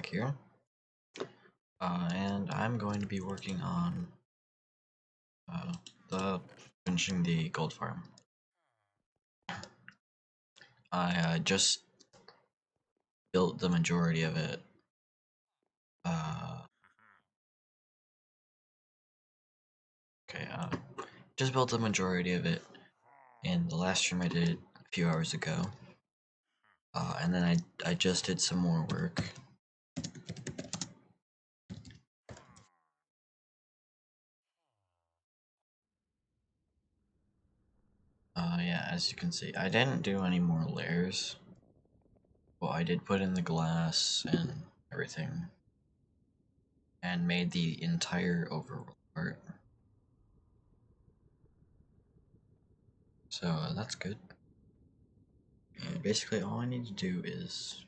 here, and I'm going to be working on finishing the gold farm. I just built the majority of it. Just built the majority of it in the last stream I did a few hours ago, and then I just did some more work. Yeah, as you can see, I didn't do any more layers. Well, I did put in the glass and everything, and made the entire overworld part. So that's good. And basically all I need to do is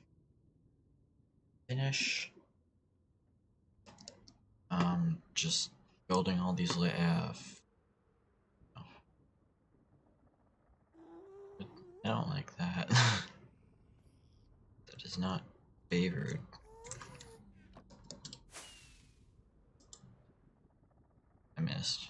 finish just building all these I don't like that. That is not favored. I missed.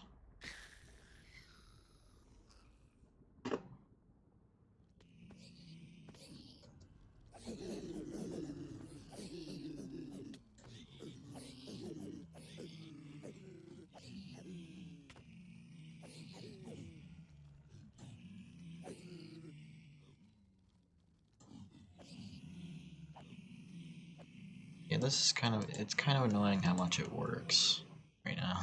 Yeah, this is it's kind of annoying how much it works right now.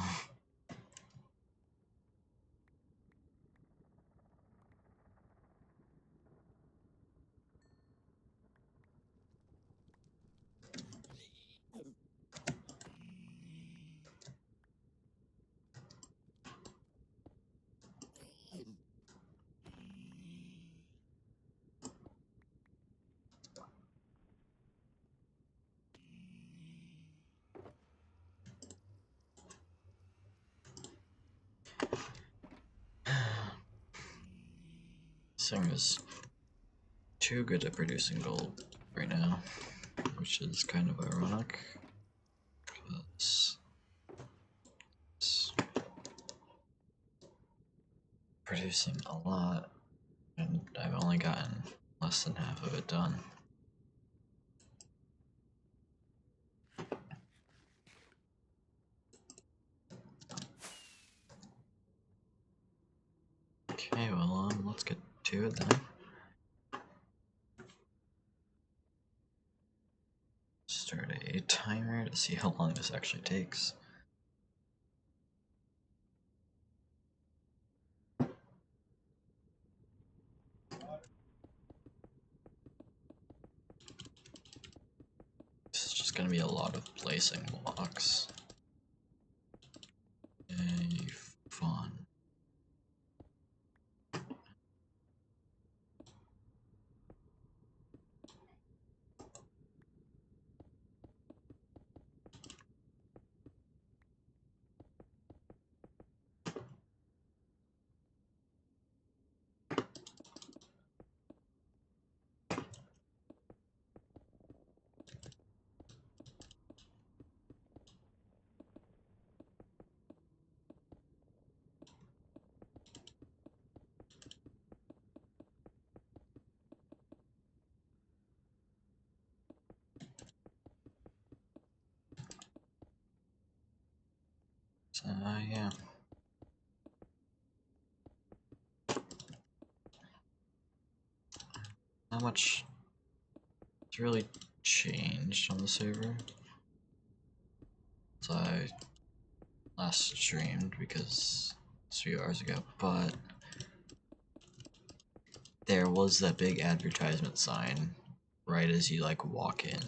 This thing is too good at producing gold right now, which is kind of ironic, because it's producing a lot, and I've only gotten less than half of it done. Okay, well, let's get to it then. Start a timer to see how long this actually takes. This is just gonna be a lot of placing blocks. Yay, fun. So, yeah. Not much has really changed on the server since I last streamed, because it's 3 hours ago, but there was that big advertisement sign right as you like walk in,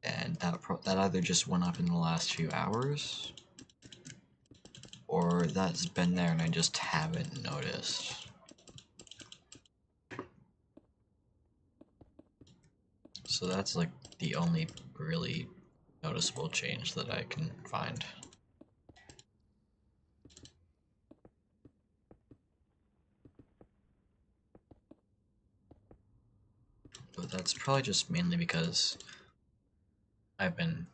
and that either just went up in the last few hours, or that's been there and I just haven't noticed. So that's like the only really noticeable change that I can find. But that's probably just mainly because I've been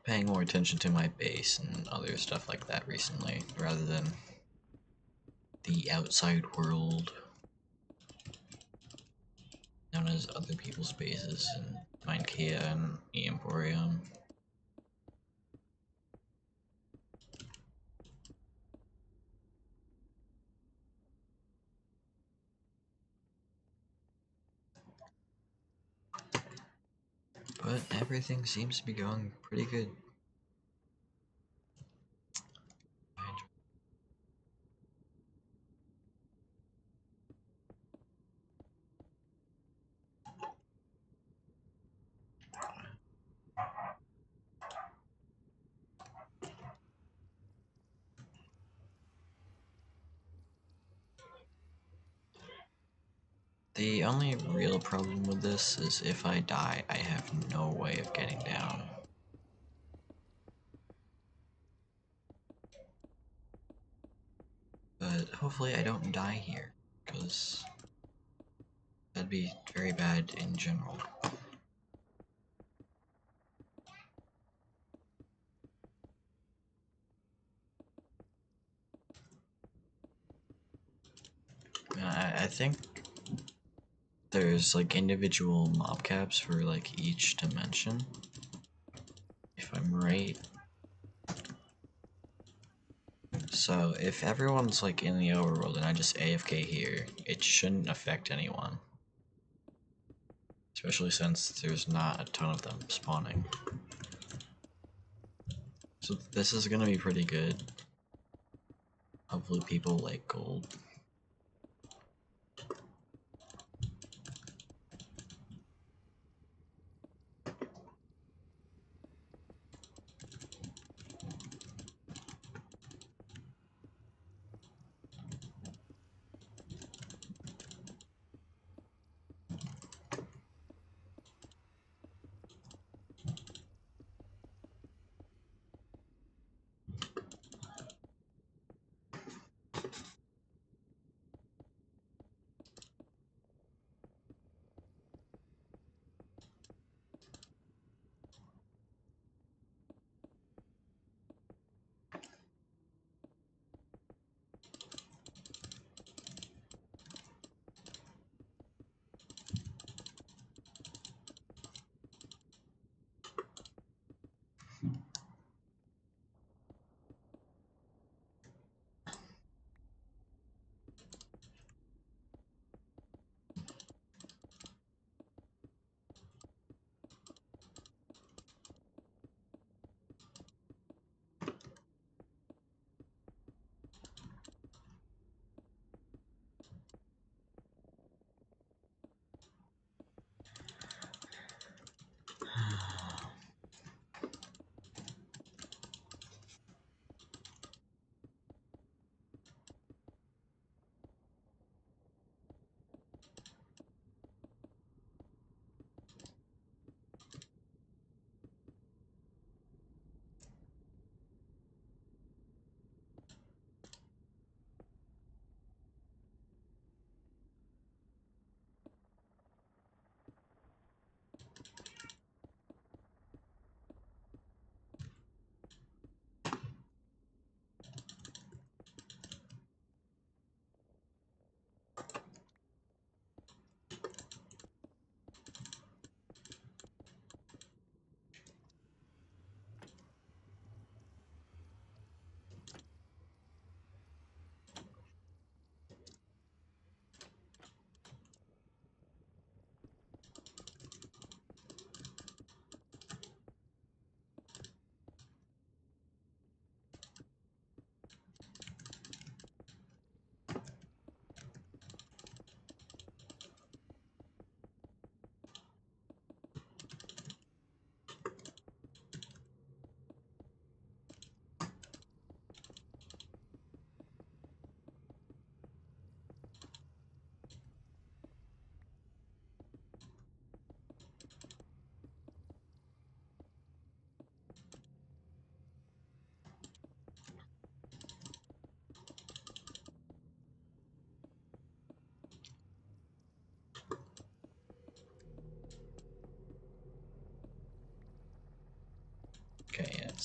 paying more attention to my base and other stuff like that recently, rather than the outside world, known as other people's bases in Minecraft and the Emporium. But everything seems to be going pretty good. The only real problem with this is if I die, I have no way of getting down. But hopefully I don't die here, because that'd be very bad in general. I think there's like individual mob caps for like each dimension, if I'm right. So if everyone's like in the overworld and I just AFK here, it shouldn't affect anyone. Especially since there's not a ton of them spawning. So this is gonna be pretty good. Hopefully people like gold.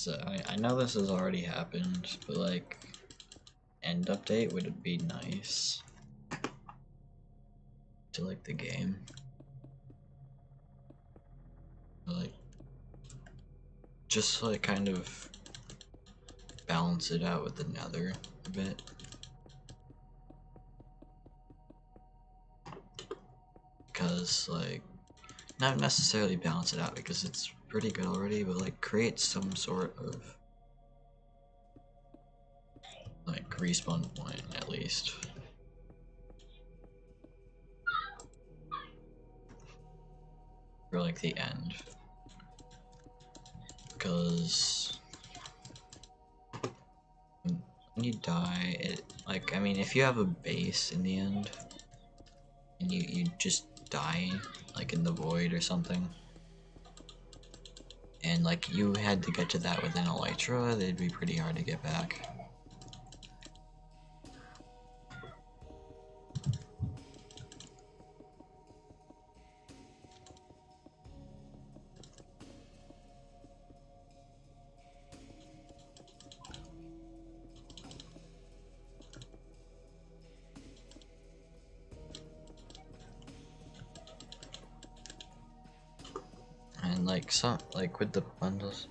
So I know this has already happened, but like, end update would be nice to like the game. But, like, just like kind of balance it out with the Nether a bit. Because like, not necessarily balance it out because it's pretty good already, but like create some sort of like respawn point at least. For like the end. Because when you die, it like, I mean, if you have a base in the end and you just die like in the void or something, and like you had to get to that with an elytra, they'd be pretty hard to get back. And like some, like with the bundles,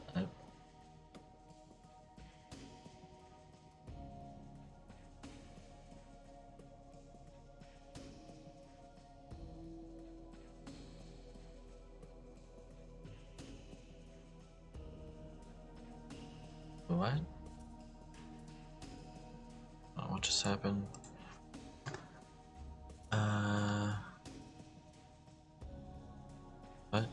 what? Oh, what just happened? What?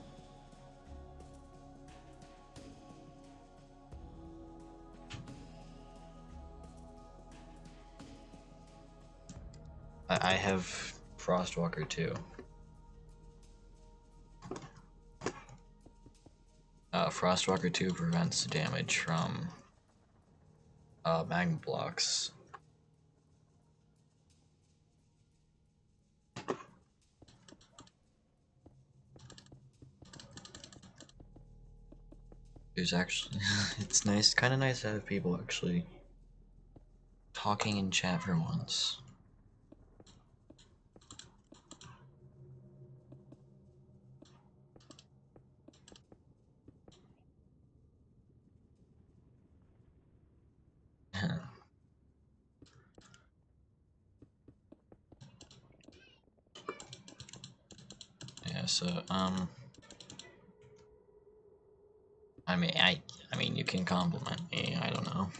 I have Frostwalker too. Frostwalker 2 prevents damage from magma blocks. There's actually, it's nice, kind of nice to have people actually talking in chat for once. Yeah, so, I mean, you can compliment me, I don't know.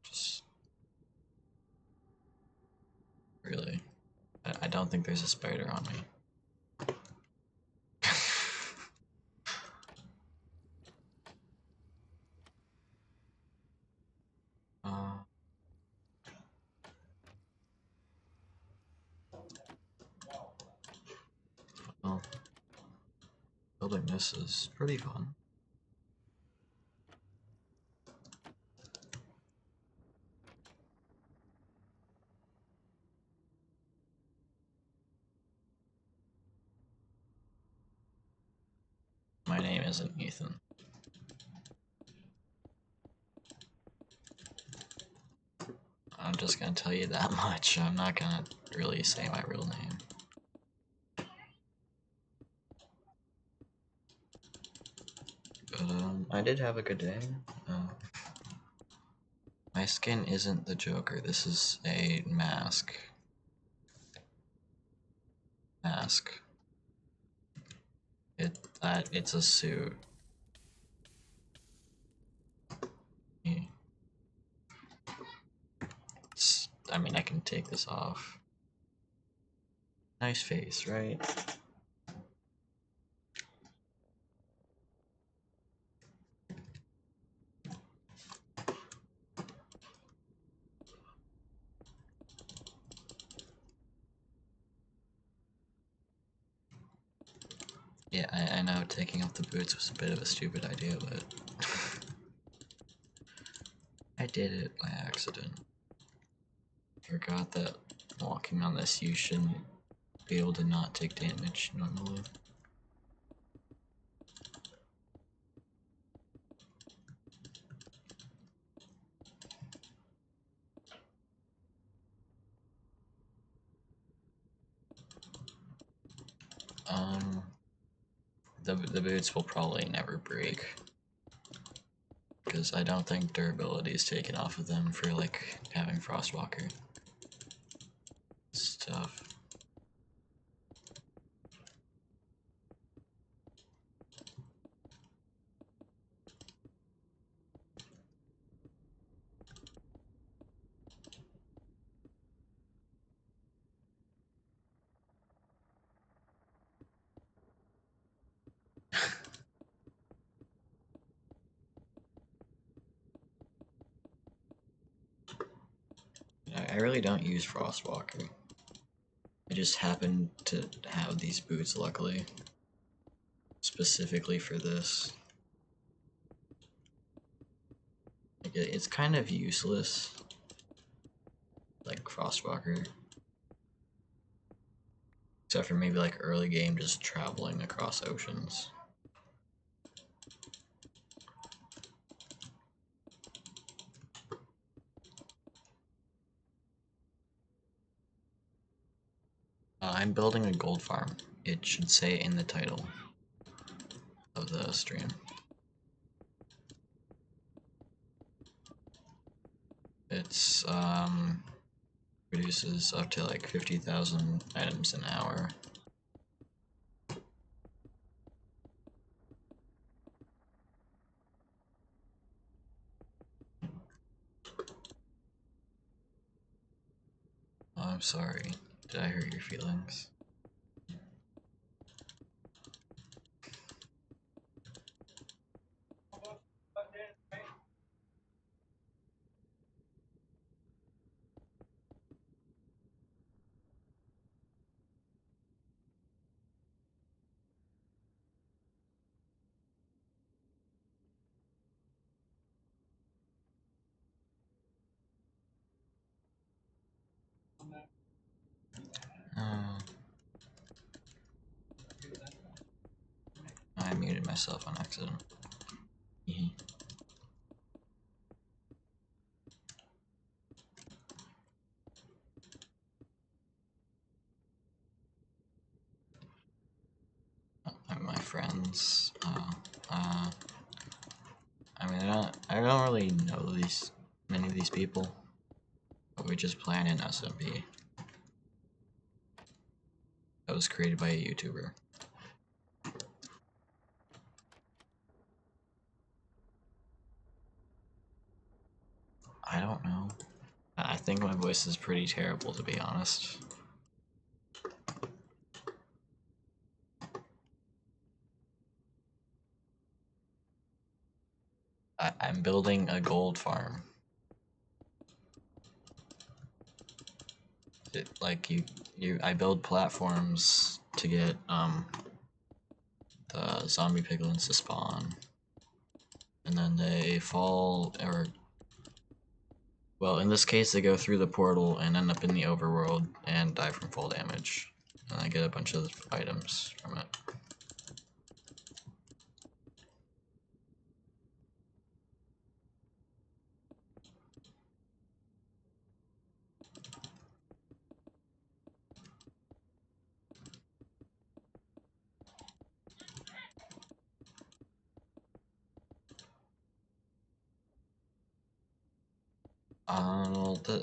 Just, really, I don't think there's a spider on me. Well, building this is pretty fun. My name isn't Ethan. I'm just gonna tell you that much. I'm not gonna really say my real name. But, I did have a good day. My skin isn't the Joker. This is a mask. It's a suit. Yeah. I mean, I can take this off. Nice face, right? Yeah, I know taking off the boots was a bit of a stupid idea, but I did it by accident. Forgot that walking on this, you shouldn't be able to not take damage normally. The boots will probably never break, because I don't think durability is taken off of them for like having Frostwalker stuff. I really don't use Frostwalker. I just happen to have these boots, luckily, specifically for this. Like, it's kind of useless, like Frostwalker. Except for maybe like early game, just traveling across oceans. I'm building a gold farm. It should say in the title of the stream. It's produces up to like 50,000 items an hour. Oh, I'm sorry. Did I hurt your feelings? Uh, I muted myself on accident. My friends. I mean, I don't really know many of these people, but we just play in SMP. That was created by a YouTuber. I don't know. I think my voice is pretty terrible, to be honest. I'm building a gold farm. I build platforms to get the zombie piglins to spawn, and then they fall, or well, in this case, they go through the portal and end up in the overworld and die from fall damage, and I get a bunch of items from it.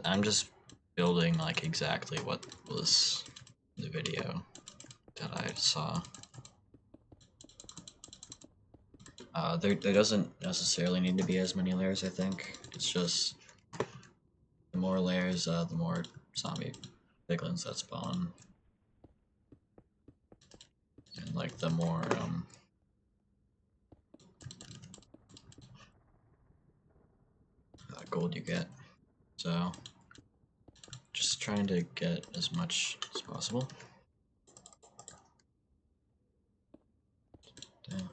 I'm just building like exactly what was in the video that I saw. There doesn't necessarily need to be as many layers, I think. It's just the more layers, the more zombie piglins that spawn. And like the more, gold you get. So, just trying to get as much as possible. Damn.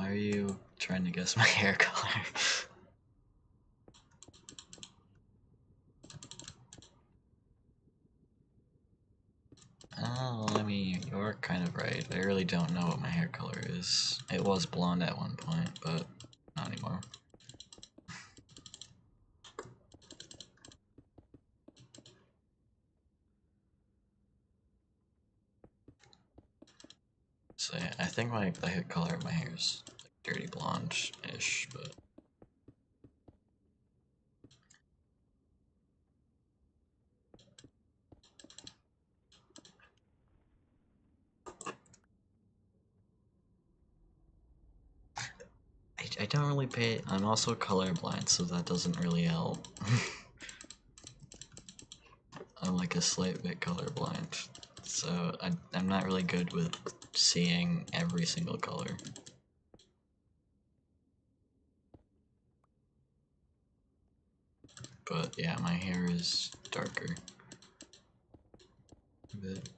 Why are you trying to guess my hair color? Oh, I mean, you're kind of right. I really don't know what my hair color is. It was blonde at one point, but not anymore. So yeah, I think the hair color of my hair is like dirty blonde-ish, but I don't really pay. I'm also colorblind, so that doesn't really help. I'm like a slight bit colorblind, so I'm not really good with seeing every single color. But yeah, my hair is darker a bit,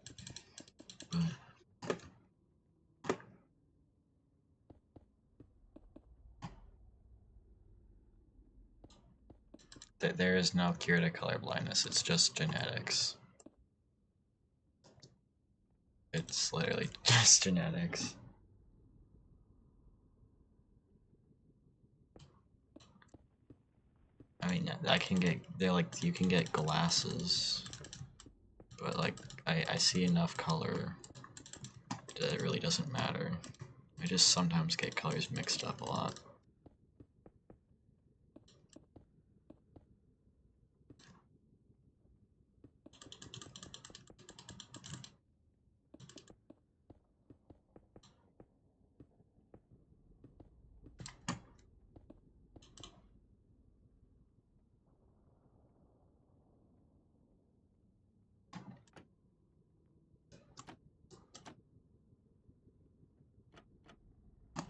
but there is no cure to color blindness. It's just genetics. It's literally just genetics. I mean, they're like, you can get glasses, but like, I see enough color that it really doesn't matter. I just sometimes get colors mixed up a lot.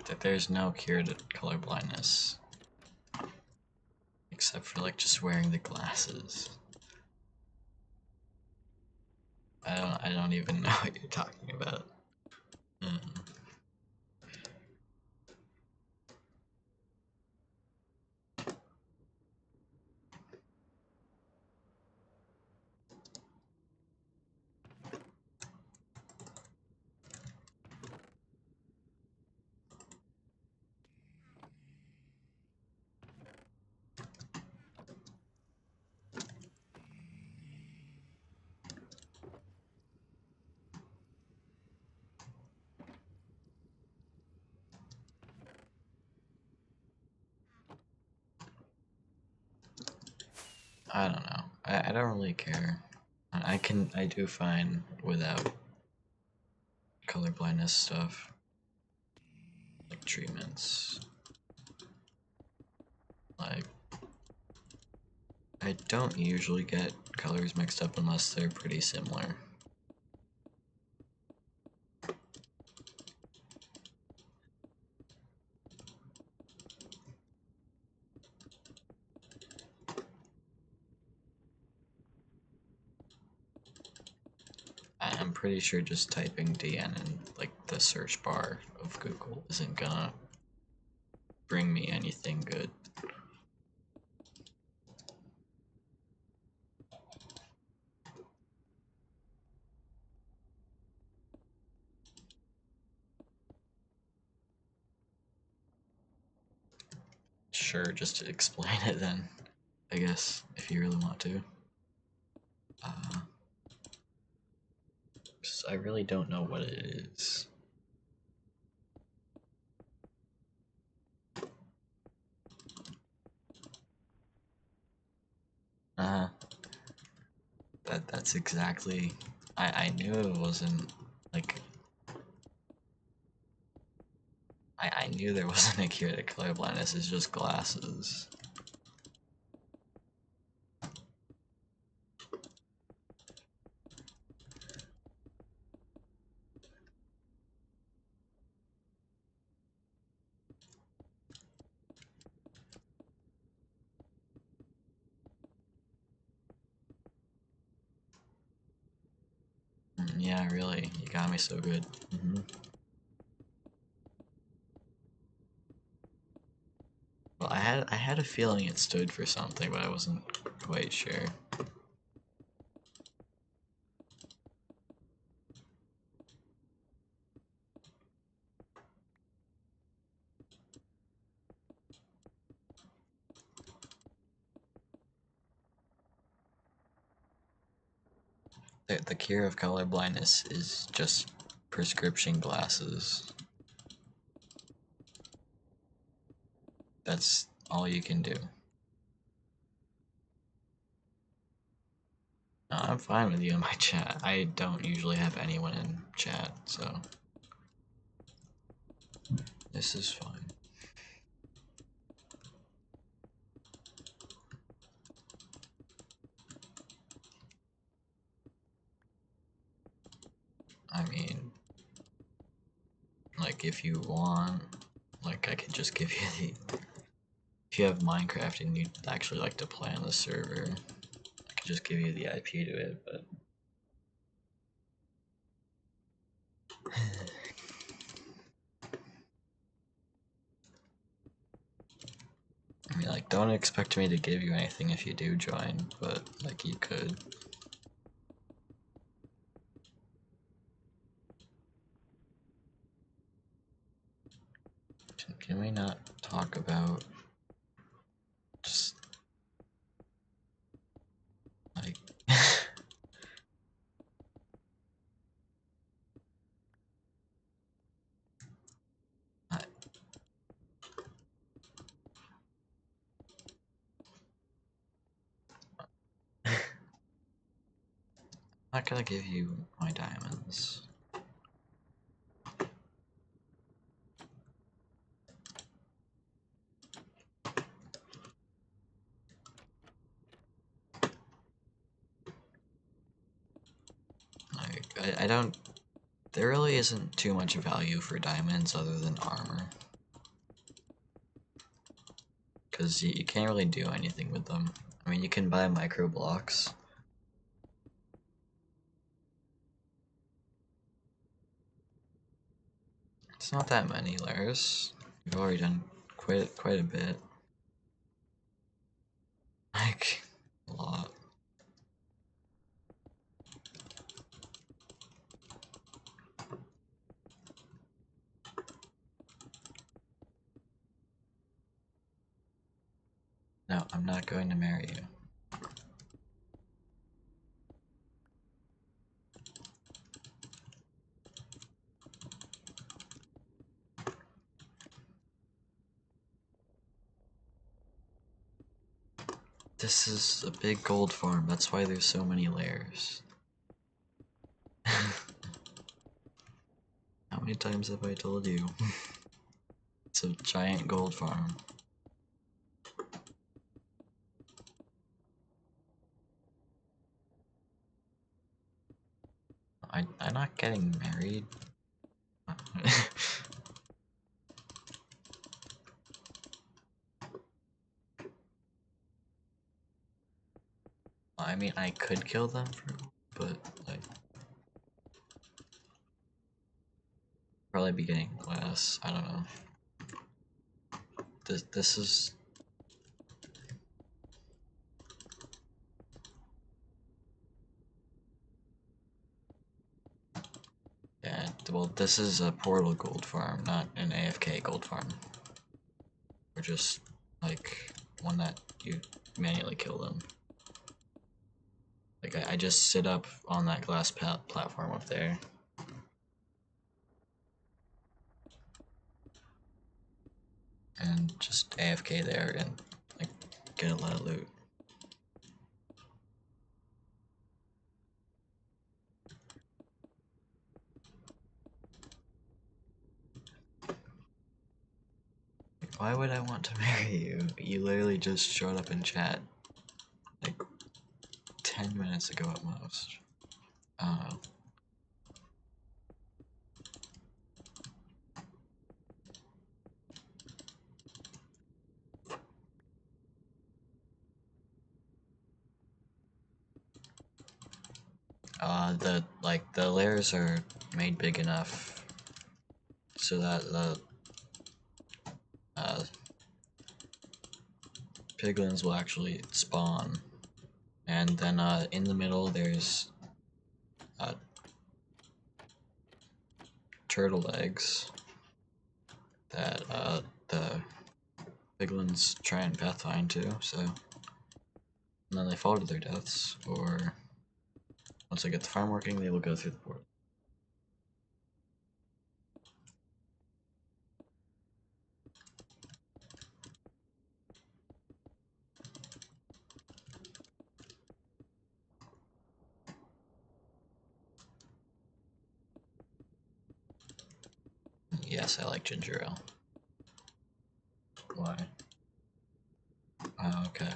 That there's no cure to color blindness, except for like just wearing the glasses. I don't even know what you're talking about. Mm. I don't know. I don't really care. I do fine without color blindness stuff, like treatments. Like, I don't usually get colors mixed up unless they're pretty similar. I'm pretty sure just typing DN in like the search bar of Google isn't gonna bring me anything good. Sure, just to explain it then, I guess, if you really want to. 'Cause I really don't know what it is. Uh, that's exactly. I knew it wasn't like. I knew there wasn't a cure to colorblindness. It's just glasses. Yeah, really, you got me so good. had a feeling it stood for something, but I wasn't quite sure. The cure of color blindness is just prescription glasses. That's all you can do. No, I'm fine with you in my chat. I don't usually have anyone in chat, so this is fine. I mean, like, if you want, like, I could just give you the... If you have Minecraft and you'd actually like to play on the server, I could just give you the IP to it, but... I mean, like, don't expect me to give you anything if you do join, but, like, you could. Can we not talk about just like I, I'm not gonna give you my diamonds. Like, I don't. There really isn't too much value for diamonds other than armor. Because you can't really do anything with them. I mean, you can buy micro blocks. It's not that many layers. We've already done quite a bit. Like, a lot. No, I'm not going to marry you. This is a big gold farm, that's why there's so many layers. How many times have I told you? It's a giant gold farm. I'm not getting married. I mean, I could kill them but like probably be getting less. I don't know. This is yeah. Well, this is a portal gold farm, not an AFK gold farm. Or just like one that you manually kill them. Like I just sit up on that glass platform up there. And just AFK there and like get a lot of loot. Why would I want to marry you? You literally just showed up in chat like 10 minutes ago at most. The layers are made big enough so that piglins will actually spawn. And then in the middle there's turtle eggs that the piglins try and pathfind to, so and then they fall to their deaths, or once they get the farm working, they will go through the portal. Yes, I like ginger ale. Why? Oh, okay.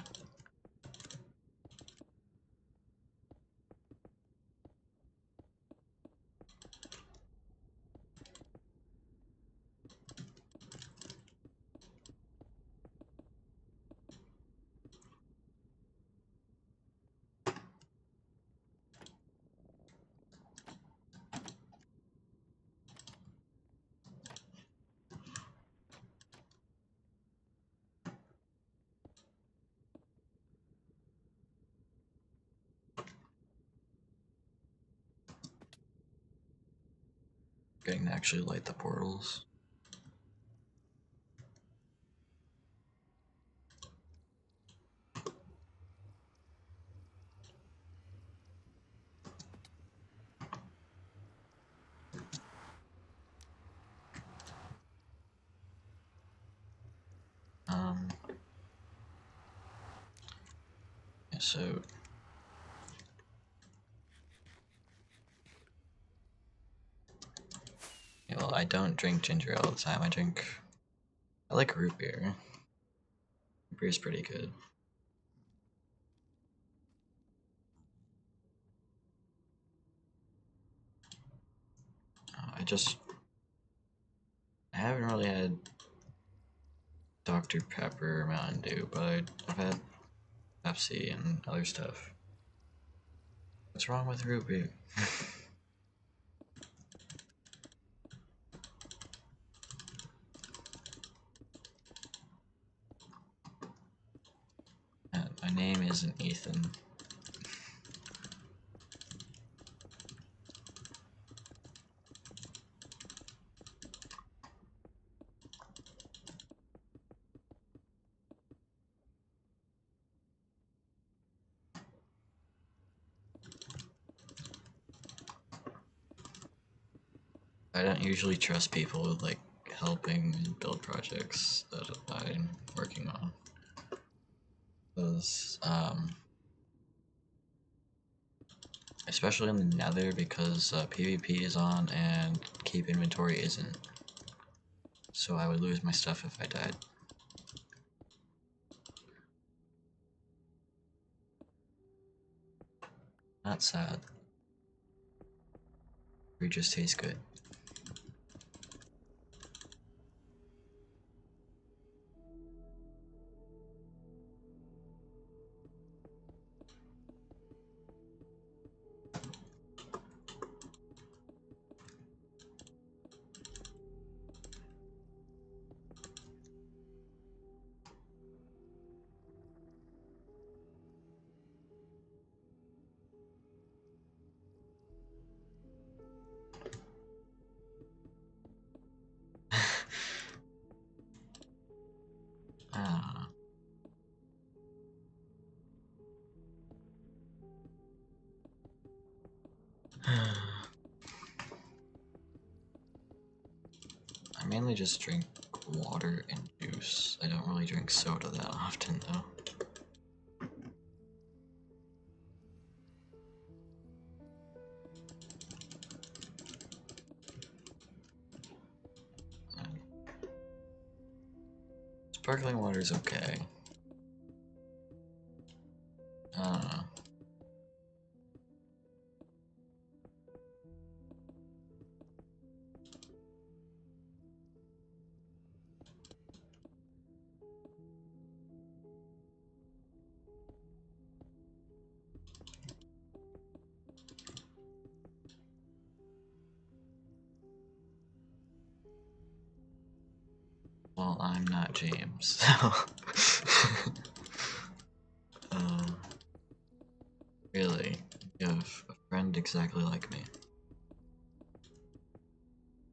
Getting to actually light the portals. Yeah, so yeah, well, I don't drink ginger ale all the time. I like root beer. Root beer's pretty good. I haven't really had Dr. Pepper or Mountain Dew, but I've had Pepsi and other stuff. What's wrong with root beer? My name isn't Ethan. I don't usually trust people with like helping and build projects that I'm working on. Because, especially in the Nether, because PvP is on and keep inventory isn't. So I would lose my stuff if I died. Not sad. It just tastes good. I I mainly just drink water and juice. I don't really drink soda that often, though. Sparkling water's okay. I don't know. Well, I'm not James, so... Really? You have a friend exactly like me.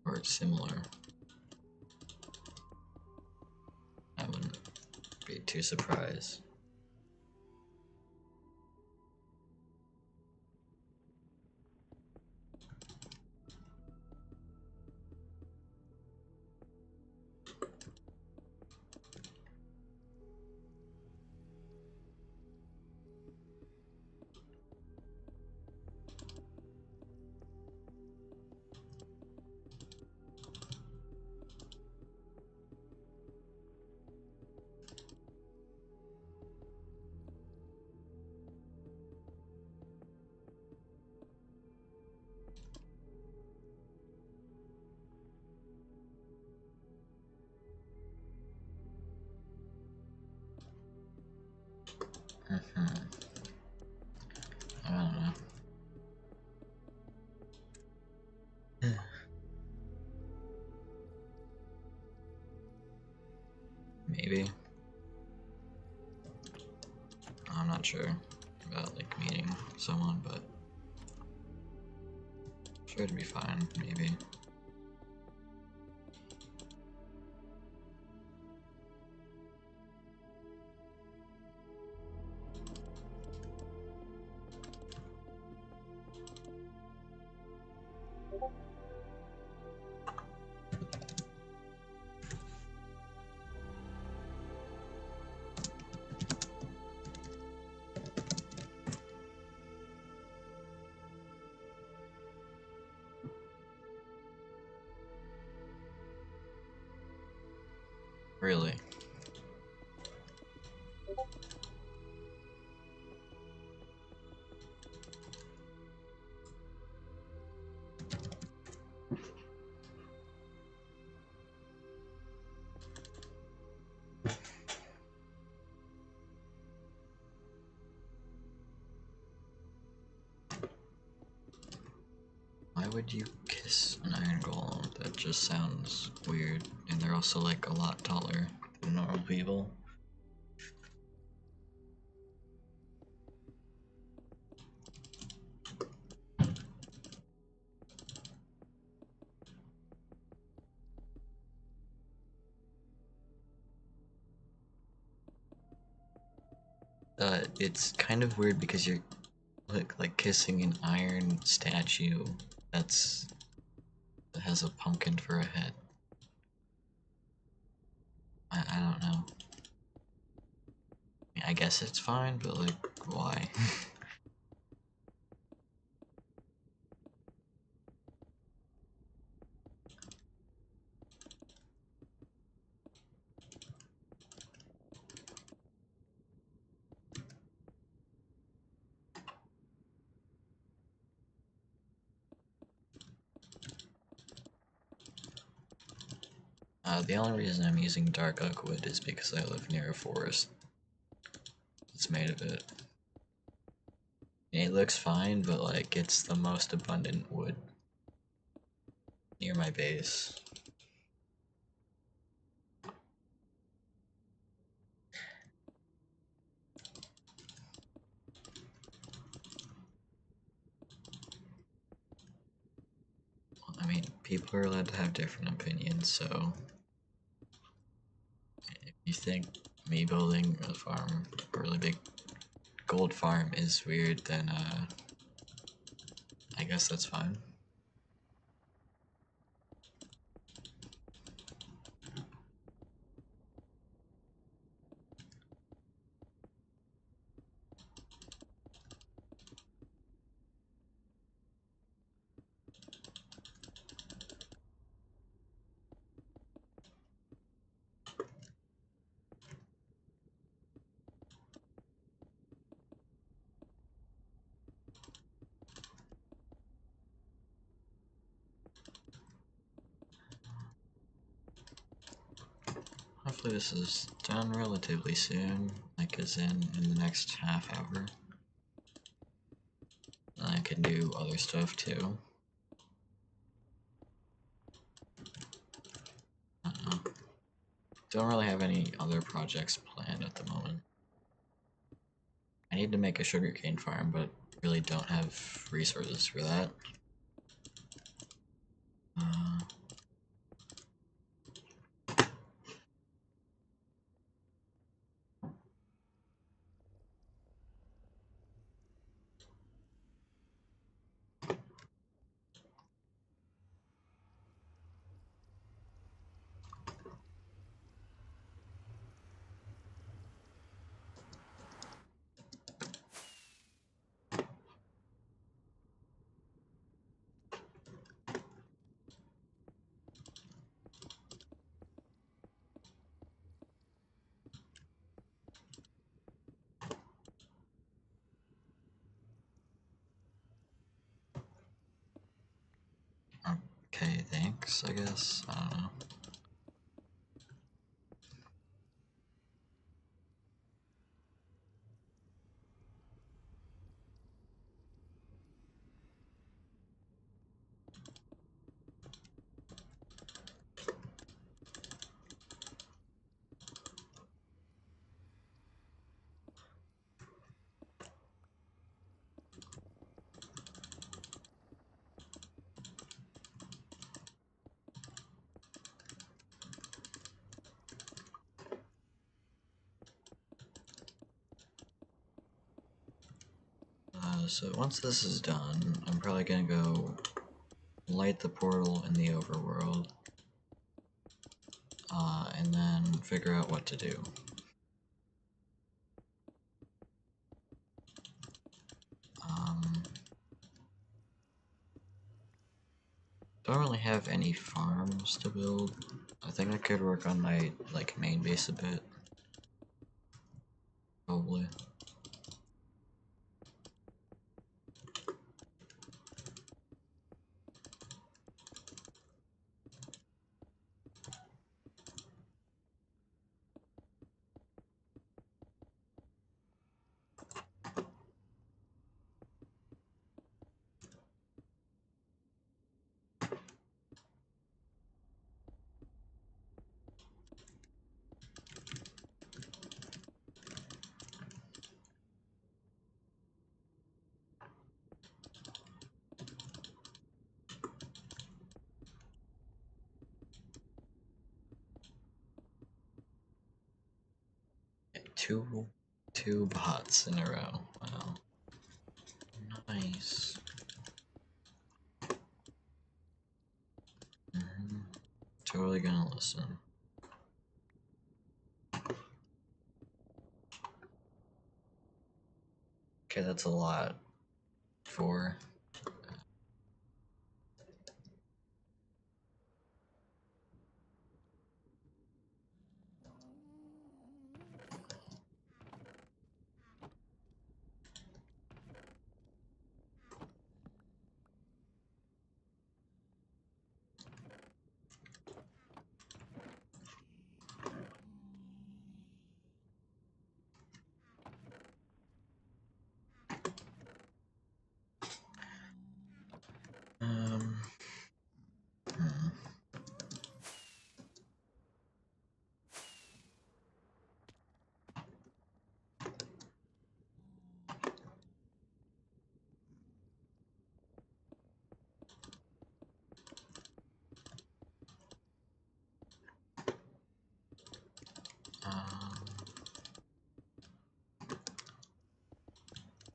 Or similar. I wouldn't be too surprised. I don't know. Maybe. I'm not sure about like meeting someone, but sure to be fine, maybe. Really. Why would you kiss an iron golem? That just sounds weird. And they're also like a lot taller than normal people. It's kind of weird because you're like kissing an iron statue that has a pumpkin for a head. I don't know. I mean, I guess it's fine, but like, why? The only reason I'm using dark oak wood is because I live near a forest that's made of it. It looks fine, but like it's the most abundant wood near my base. I mean, people are allowed to have different opinions, so if you think me building a farm, a really big gold farm is weird, then I guess that's fine. Hopefully this is done relatively soon, like as in the next half hour. Then I can do other stuff too. Don't really have any other projects planned at the moment. I need to make a sugarcane farm, but really don't have resources for that. Okay, thanks, I guess. I don't know. So once this is done, I'm probably gonna go light the portal in the overworld, and then figure out what to do. Don't really have any farms to build. I think I could work on my main base a bit. Probably. Two bots in a row. Wow. Nice. Totally gonna listen. Okay, that's a lot. 4.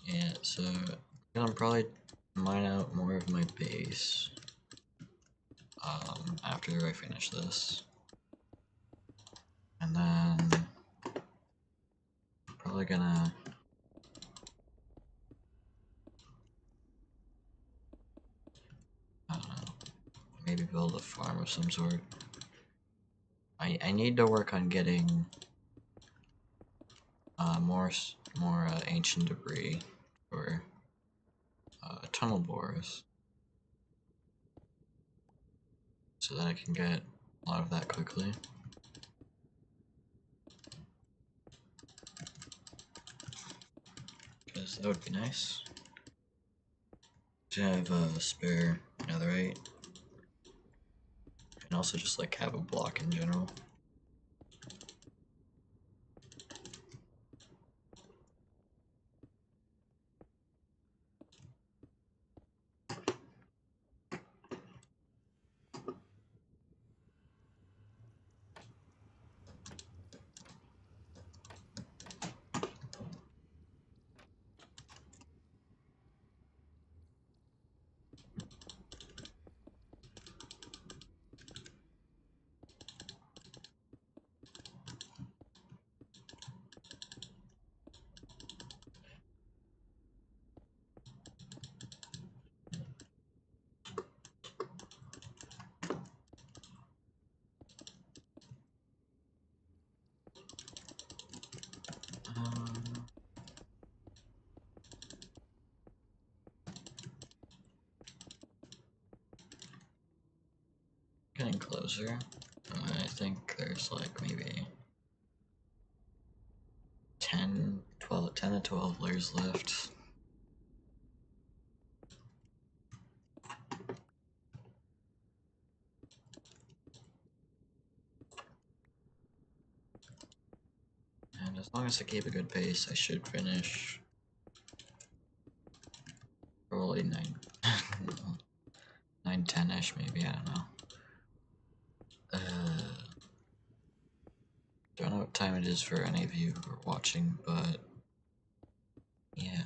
Yeah, so I'm probably mine out more of my base after I finish this, and then probably gonna I don't know, maybe build a farm of some sort. I need to work on getting more ancient debris for tunnel bores, so that I can get a lot of that quickly. Because that would be nice to have a spare netherite, and also just have a block in general. getting closer. I think there's like maybe 10 to 12 layers left. And as long as I keep a good pace, I should finish. Probably 9:10ish maybe, I don't know. Don't know what time it is for any of you who are watching, but yeah.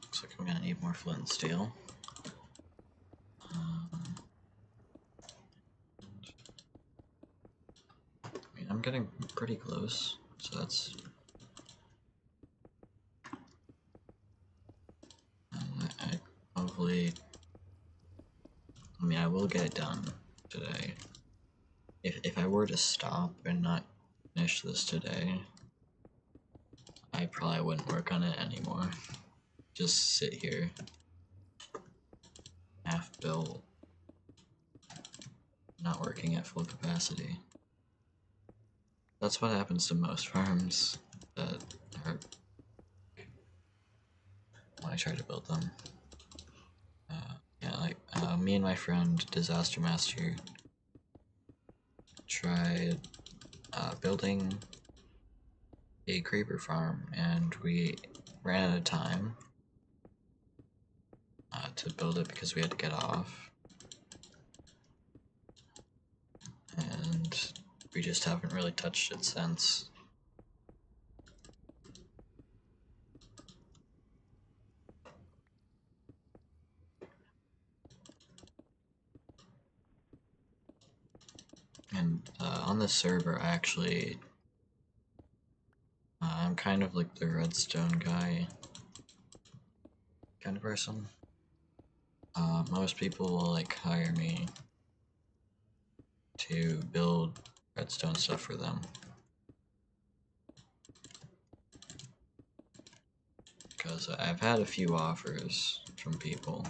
Looks like I'm gonna need more flint and steel. I mean, I'm getting pretty close, so that's... I hopefully... I mean, I will get it done today. If I were to stop and not finish this today, I probably wouldn't work on it anymore. Just sit here, half built, not working at full capacity. That's what happens to most farms that are when I try to build them. Yeah, like me and my friend Disaster Master tried building a creeper farm, and we ran out of time to build it because we had to get off, and we just haven't really touched it since. And on this server, actually, I'm kind of like the redstone guy kind of person. Most people will like hire me to build redstone stuff for them. Because I've had a few offers from people,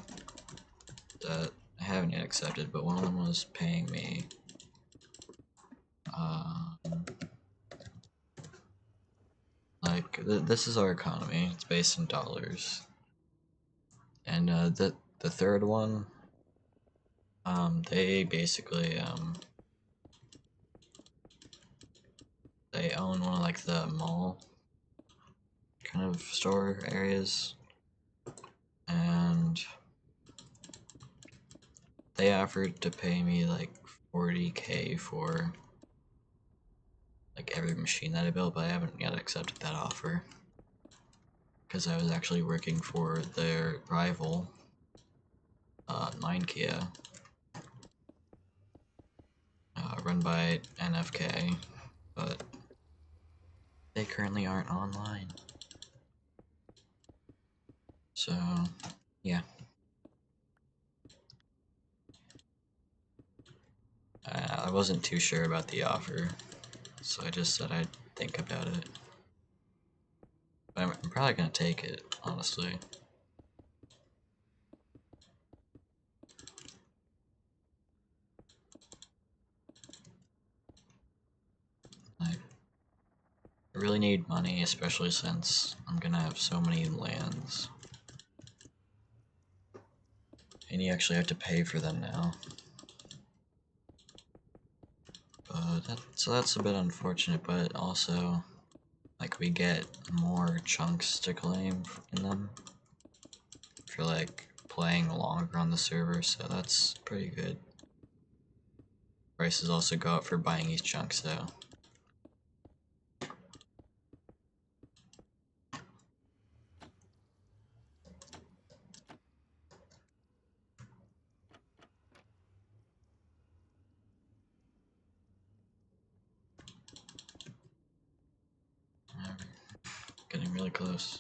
that I haven't yet accepted, but one of them was paying me like this is our economy. It's based in dollars, and the third one, they basically they own one of like the mall kind of store areas, and they offered to pay me like 40K for like every machine that I built, but I haven't yet accepted that offer because I was actually working for their rival, Kia, run by NFK, but they currently aren't online. So, yeah. I wasn't too sure about the offer, so I just said I'd think about it. But I'm probably gonna take it, honestly. I really need money, especially since I'm gonna have so many lands. And you actually have to pay for them now. So that's a bit unfortunate, but also, like, we get more chunks to claim in them for, like, playing longer on the server, so that's pretty good. Prices also go up for buying these chunks, though. Getting really close.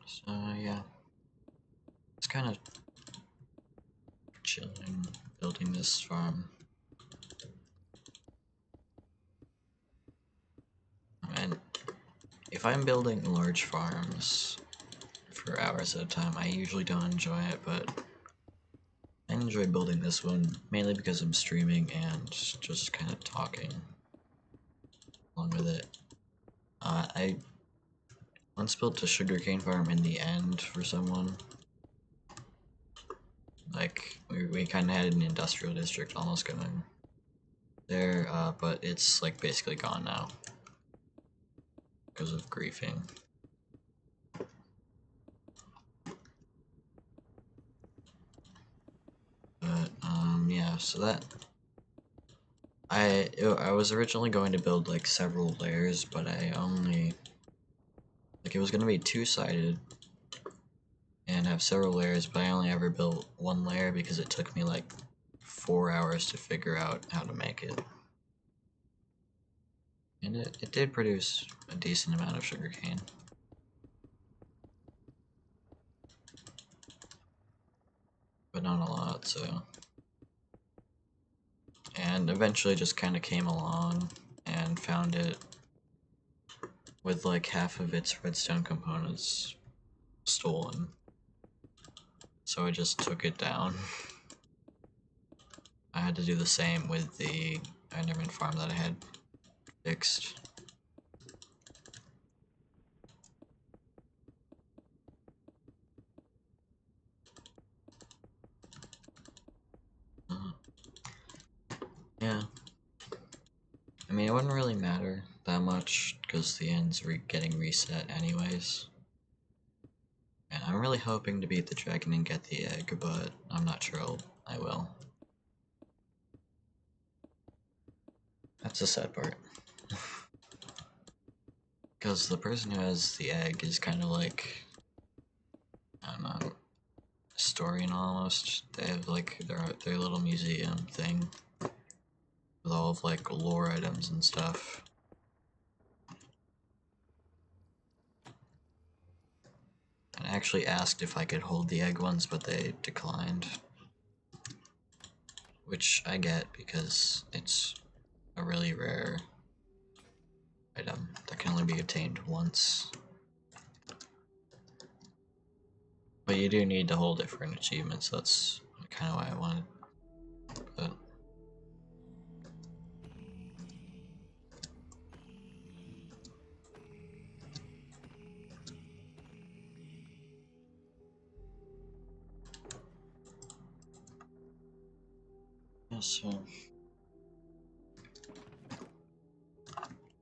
So, yeah. It's kind of chilling building this farm. And if I'm building large farms for hours at a time, I usually don't enjoy it, but I enjoy building this one mainly because I'm streaming and just kind of talking along with it. I once built a sugarcane farm in the end for someone. Like, we kind of had an industrial district almost going there, but it's like basically gone now because of griefing. But yeah, so that I was originally going to build like several layers, but I only like it was gonna be two-sided and have several layers, but I only ever built one layer because it took me like 4 hours to figure out how to make it. And it did produce a decent amount of sugarcane. But not a lot, so. And eventually just kind of came along and found it with like half of its redstone components stolen. So I just took it down. I had to do the same with the Enderman farm that I had fixed. Yeah. I mean, it wouldn't really matter that much because the end's getting reset anyways. And I'm really hoping to beat the dragon and get the egg, but I'm not sure I will. That's the sad part. Because the person who has the egg is kind of like, I don't know, historian almost. They have like their little museum thing. with all of like lore items and stuff. And I actually asked if I could hold the egg ones, but they declined. Which I get because it's a really rare item that can only be obtained once. But you do need to hold it for an achievement, so that's kind of why I wanted. But yeah, so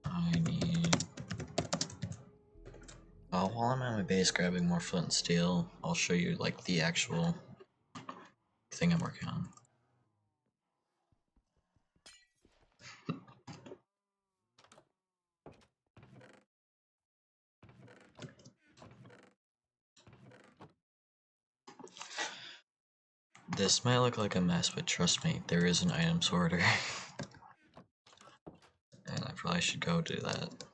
I need. While I'm at my base grabbing more flint and steel, I'll show you like the actual thing I'm working on. This might look like a mess, but trust me, there is an item sorter. And I probably should go do that.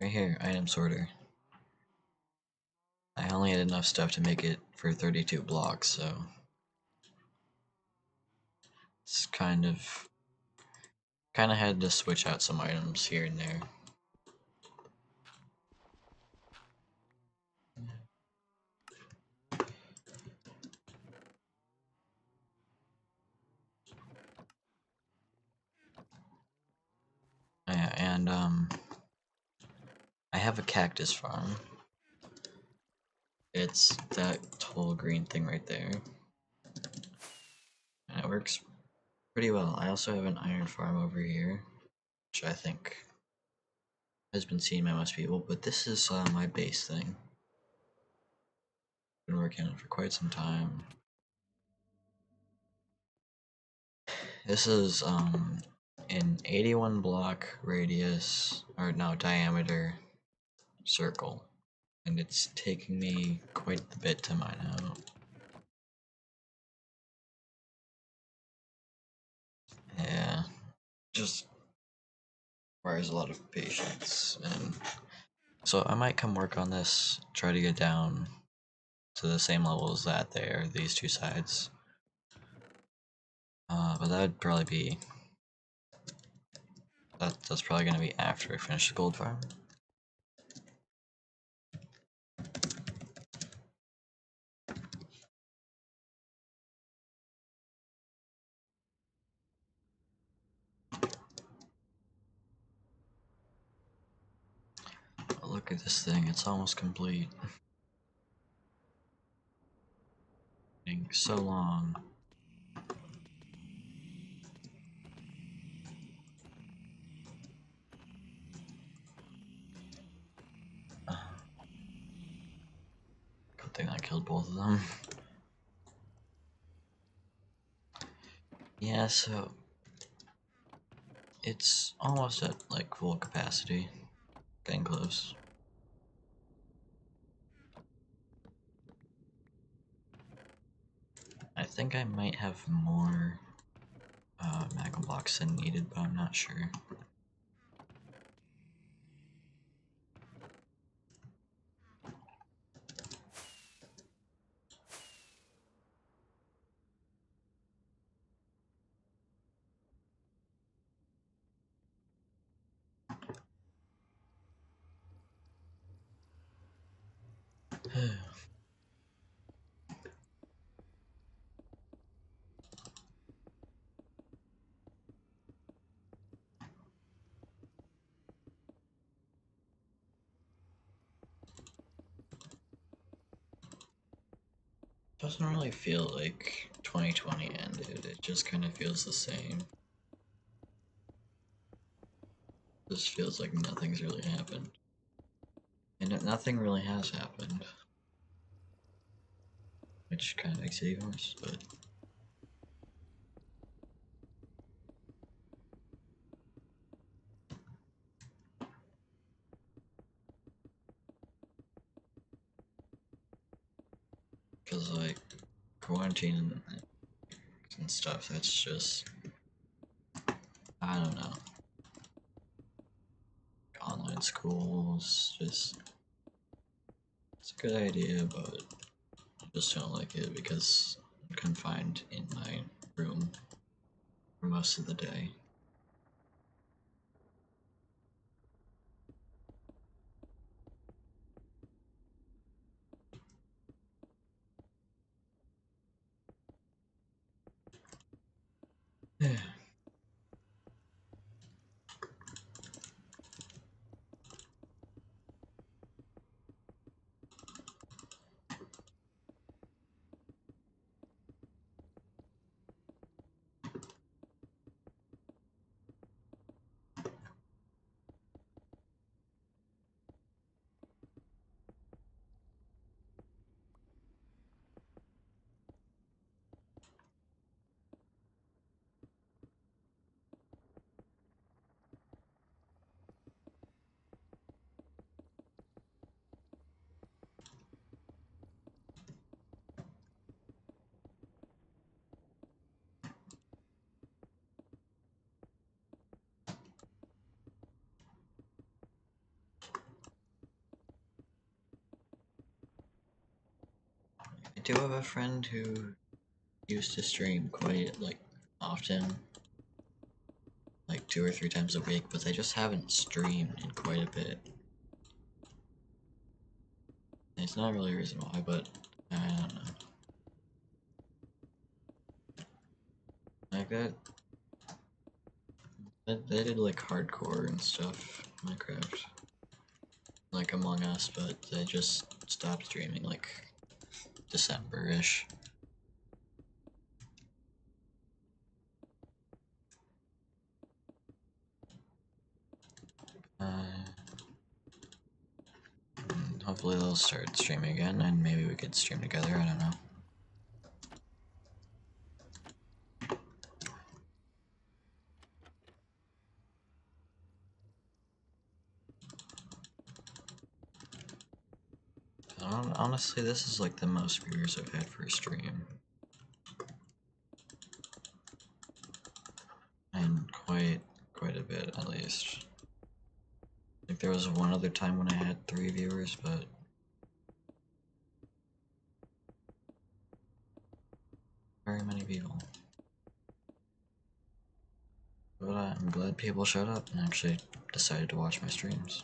Right here, item sorter. I only had enough stuff to make it for 32 blocks, so it's kind of had to switch out some items here and there. Yeah, and I have a cactus farm. It's that tall green thing right there. And it works pretty well. I also have an iron farm over here, which I think has been seen by most people, but this is my base thing. Been working on it for quite some time. This is an 81 block radius, or no, diameter circle. And it's taking me quite a bit to mine out. Yeah, just requires a lot of patience. And so I might come work on this, try to get down to the same level as that there, these two sides. But that would probably be, that's probably going to be after I finish the gold farm. But look at this thing, it's almost complete. Taking so long. Good thing I killed both of them. Yeah, so it's almost at like full capacity. Getting close. I think I might have more magma blocks than needed, but I'm not sure. Doesn't really feel like 2020 ended, it just kind of feels the same. This feels like nothing's really happened. And nothing really has happened. Which kind of makes it even worse, but... Because, like, quarantine and stuff, that's just I don't know. Online schools, just it's a good idea, but I just don't like it because I'm confined in my room for most of the day. Yeah. I do have a friend who used to stream quite like often, like 2 or 3 times a week, but they just haven't streamed in quite a bit. It's not really a reason why, but I don't know. Like that, they did like hardcore and stuff, Minecraft, like Among Us, but they just stopped streaming like December-ish. Hopefully they'll start streaming again, and maybe we could stream together, I don't know. Honestly, this is like the most viewers I've had for a stream. And quite a bit, at least. Like there was one other time when I had 3 viewers, but very many people. But I'm glad people showed up and actually decided to watch my streams.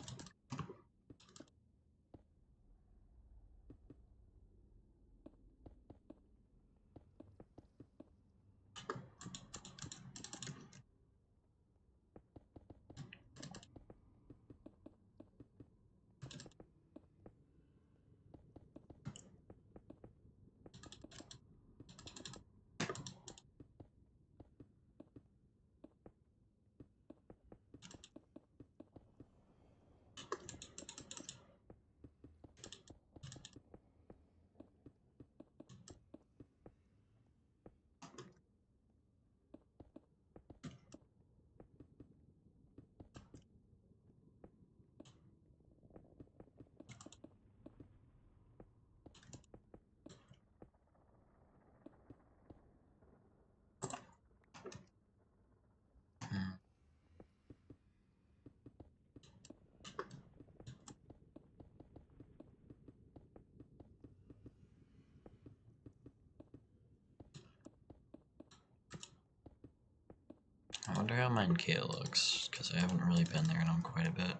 I wonder how mine K looks, because I haven't really been there in quite a bit.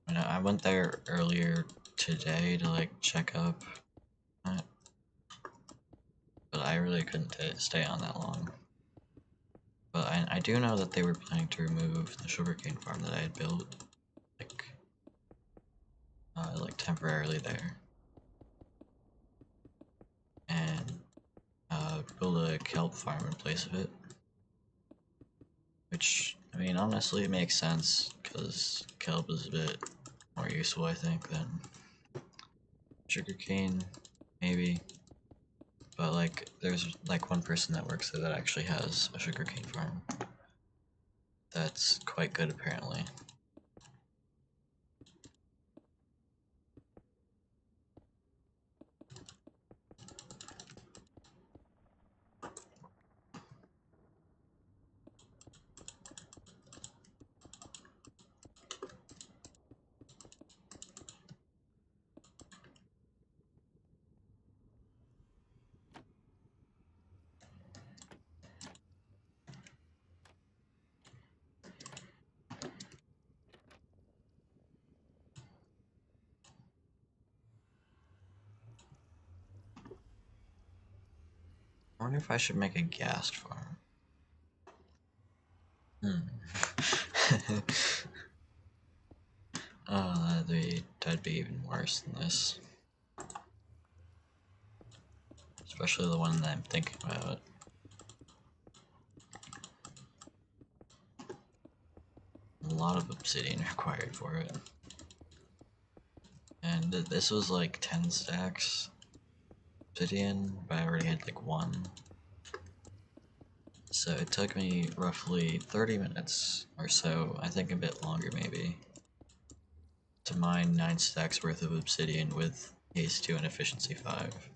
I went there earlier today to like check up on it, but I really couldn't stay on that long. But I do know that they were planning to remove the sugarcane farm that I had built, like temporarily there, and build a kelp farm in place of it. Which, I mean, honestly, it makes sense, because kelp is a bit more useful, I think, than sugarcane, maybe. But, like, there's, like, one person that works there that actually has a sugarcane farm. That's quite good, apparently. wonder if I should make a ghast farm. Oh, that'd be even worse than this. Especially the one that I'm thinking about. A lot of obsidian required for it. And this was like 10 stacks obsidian, but I already had like 1. So it took me roughly 30 minutes or so, I think a bit longer maybe, to mine 9 stacks worth of obsidian with haste 2 and efficiency 5.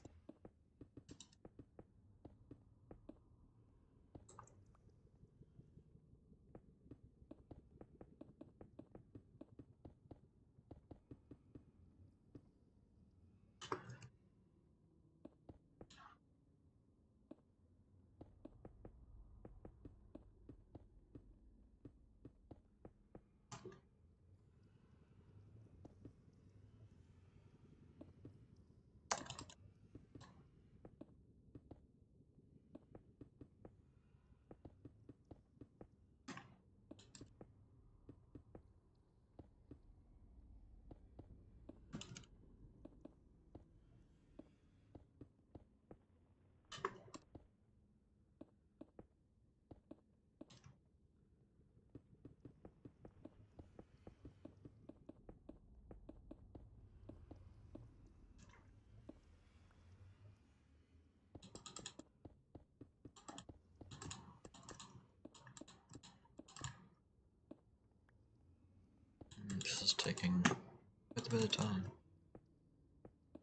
This is taking quite a bit of time.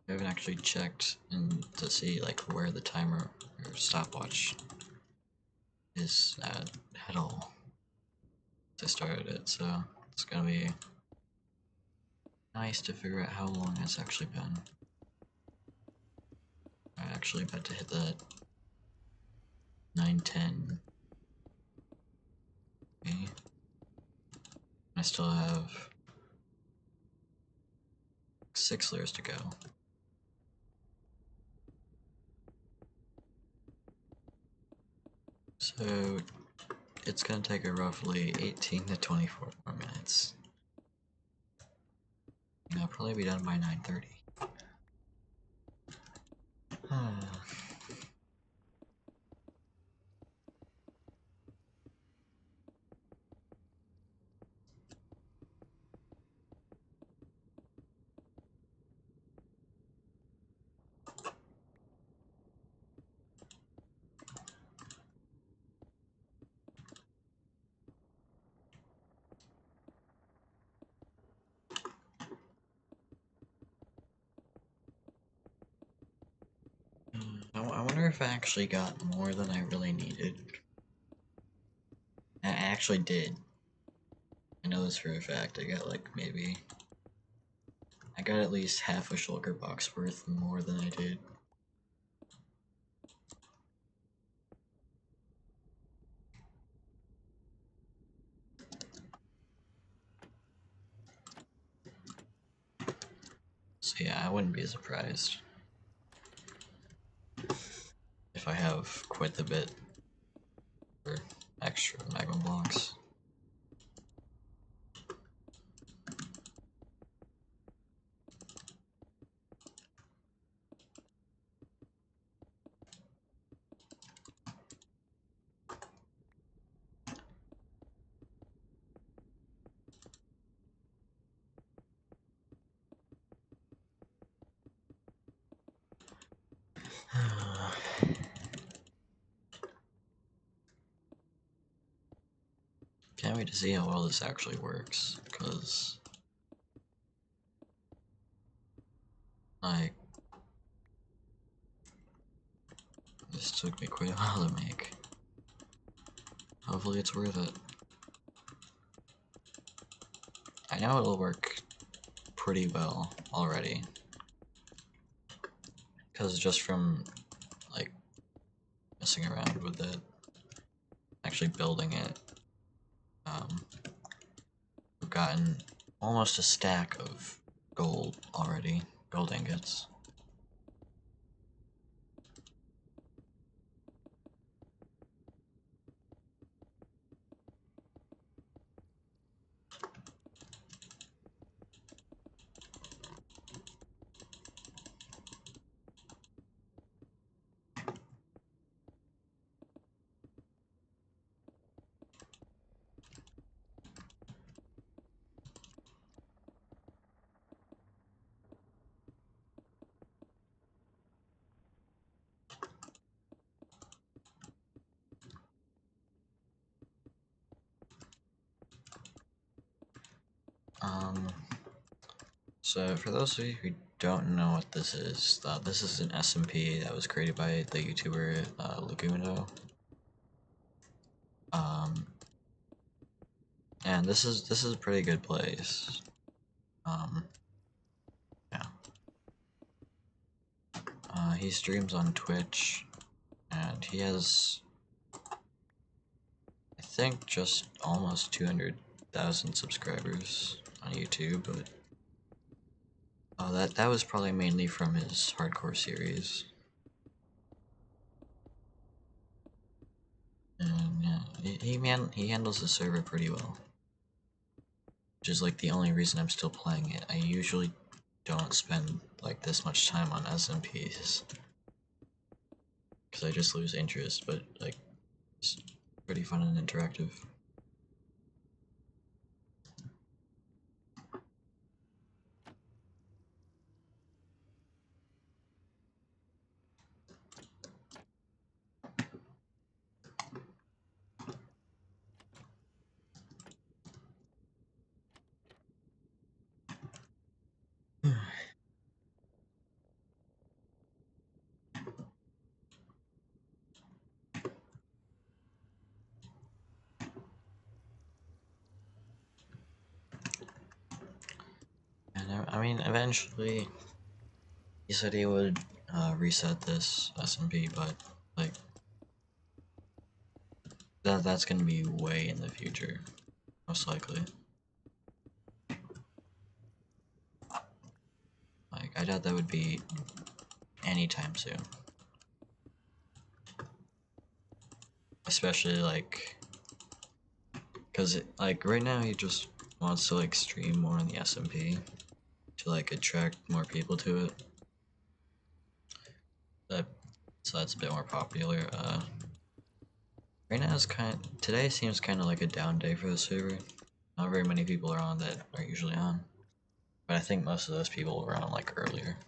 I haven't actually checked to see like where the timer or stopwatch is at all. I started it, so it's gonna be nice to figure out how long it's actually been. I'm actually about to hit that 9:10. Okay. I still have 6 layers to go. So it's gonna take a roughly 18 to 24 more minutes. And I'll probably be done by 9:30. I wonder if I actually got more than I really needed. I actually did. I know this for a fact. I got like maybe... I got at least half a shulker box worth more than I did. So yeah, I wouldn't be surprised if I have quite a bit for extra magma blocks. Can't wait to see how well this actually works, because like this took me quite a while to make. Hopefully it's worth it. I know it'll work pretty well already, because just from like messing around with it, actually building it, we've gotten almost a stack of gold already, gold ingots. So for those of you who don't know what this is an SMP that was created by the YouTuber Legundo. And this is a pretty good place. Yeah. He streams on Twitch, and he has, I think, just almost 200,000 subscribers on YouTube, but that was probably mainly from his hardcore series. And yeah, he handles the server pretty well, which is like the only reason I'm still playing it. I usually don't spend like this much time on SMPs because I just lose interest, but like it's pretty fun and interactive. And I mean, eventually, he said he would reset this SMP, but like that's gonna be way in the future, most likely. Like I doubt that would be anytime soon, especially like because like right now he just wants to like stream more on the SMP to like attract more people to it. That so that's a bit more popular. Right now today seems kind of like a down day for the server. Not very many people are on that are usually on, but I think most of those people were on like earlier.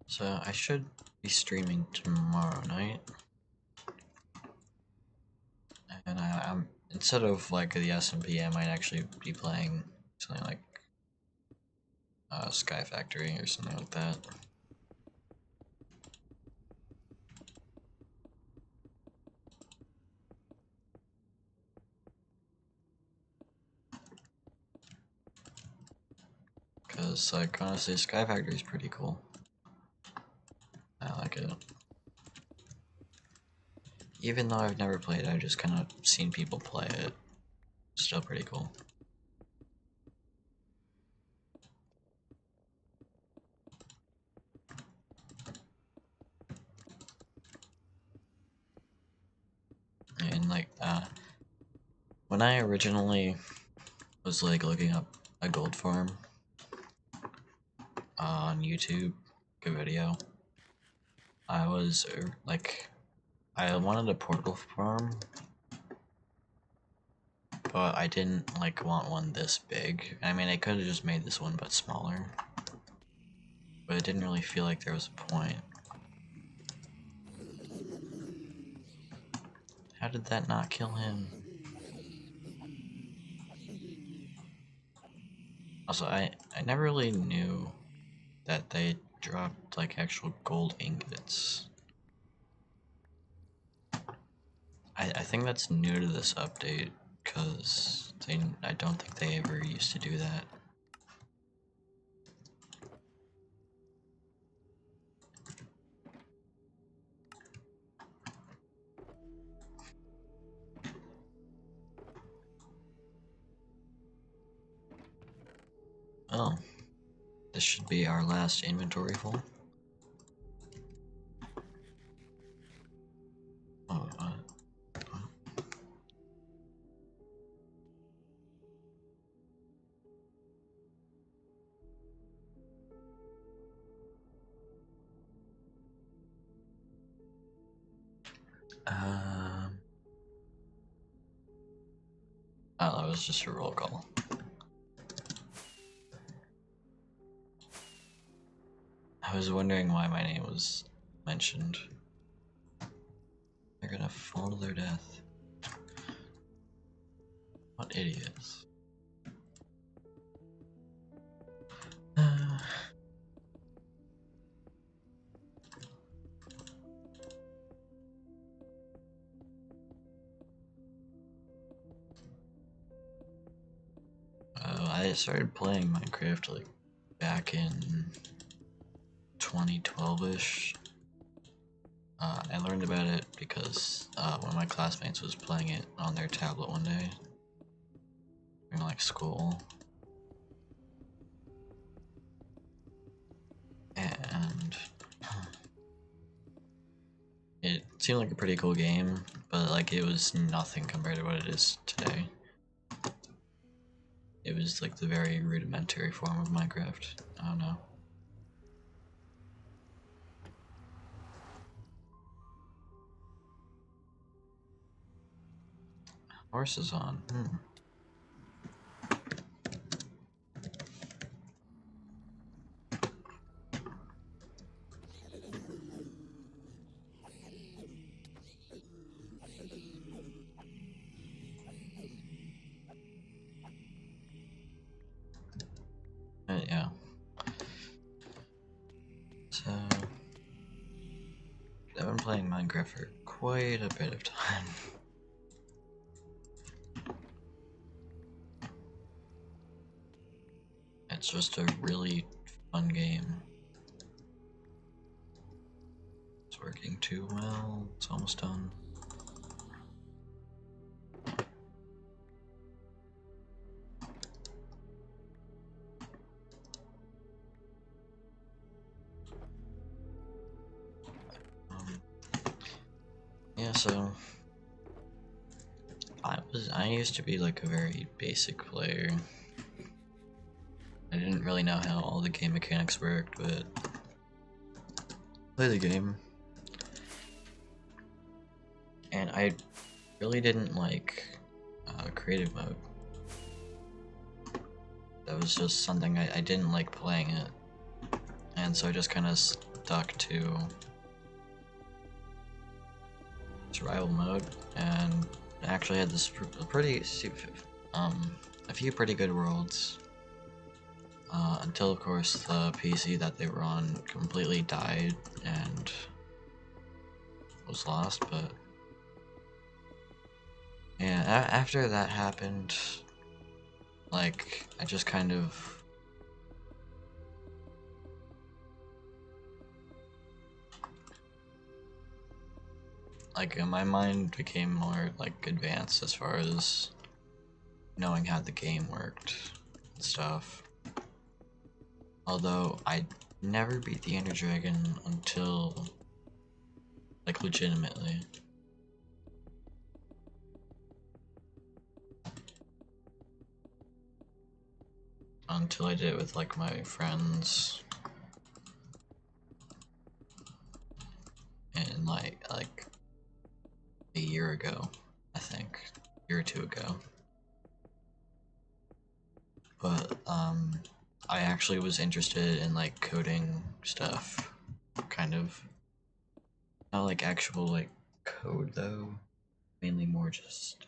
So I should be streaming tomorrow night, and I'm instead of like the SMP, I might actually be playing something like Sky Factory or something like that. Cause like honestly, Sky Factory is pretty cool. I like it. Even though I've never played it, I've just kind of seen people play it. Still pretty cool. And like when I originally was like looking up a gold farm on YouTube, like a video, I was like, I wanted a portal farm, but I didn't like want one this big. I mean, I could have just made this one but smaller, but it didn't really feel like there was a point. How did that not kill him? Also, I never really knew that they dropped like actual gold ingots. I think that's new to this update, because I don't think they ever used to do that. Oh, this should be our last inventory full. Oh, oh, that was just a roll call. I was wondering why my name was mentioned. They're gonna fall to their death. What idiots. I started playing Minecraft like back in 2012-ish. I learned about it because one of my classmates was playing it on their tablet one day during like school, and it seemed like a pretty cool game, but like it was nothing compared to what it is today. It was like the very rudimentary form of Minecraft. I don't know. Horse is on. Yeah. So I've been playing Minecraft for quite a bit of time. It's just a really fun game. It's working too well. It's almost done. Yeah, so I used to be like a very basic player. I didn't really know how all the game mechanics worked, but play the game. And I really didn't like creative mode. That was just something I didn't like playing it. And so I just kind of stuck to survival mode, and actually had this a few pretty good worlds. Until of course the PC that they were on completely died and was lost, but yeah, after that happened, like, I just kind of like, my mind became more like advanced as far as knowing how the game worked and stuff. Although I never beat the Ender Dragon until, like, legitimately. Until I did it with like my friends. And like a year ago, I think. A year or two ago. But I actually was interested in like coding stuff, kind of. Not like actual like code though, mainly more just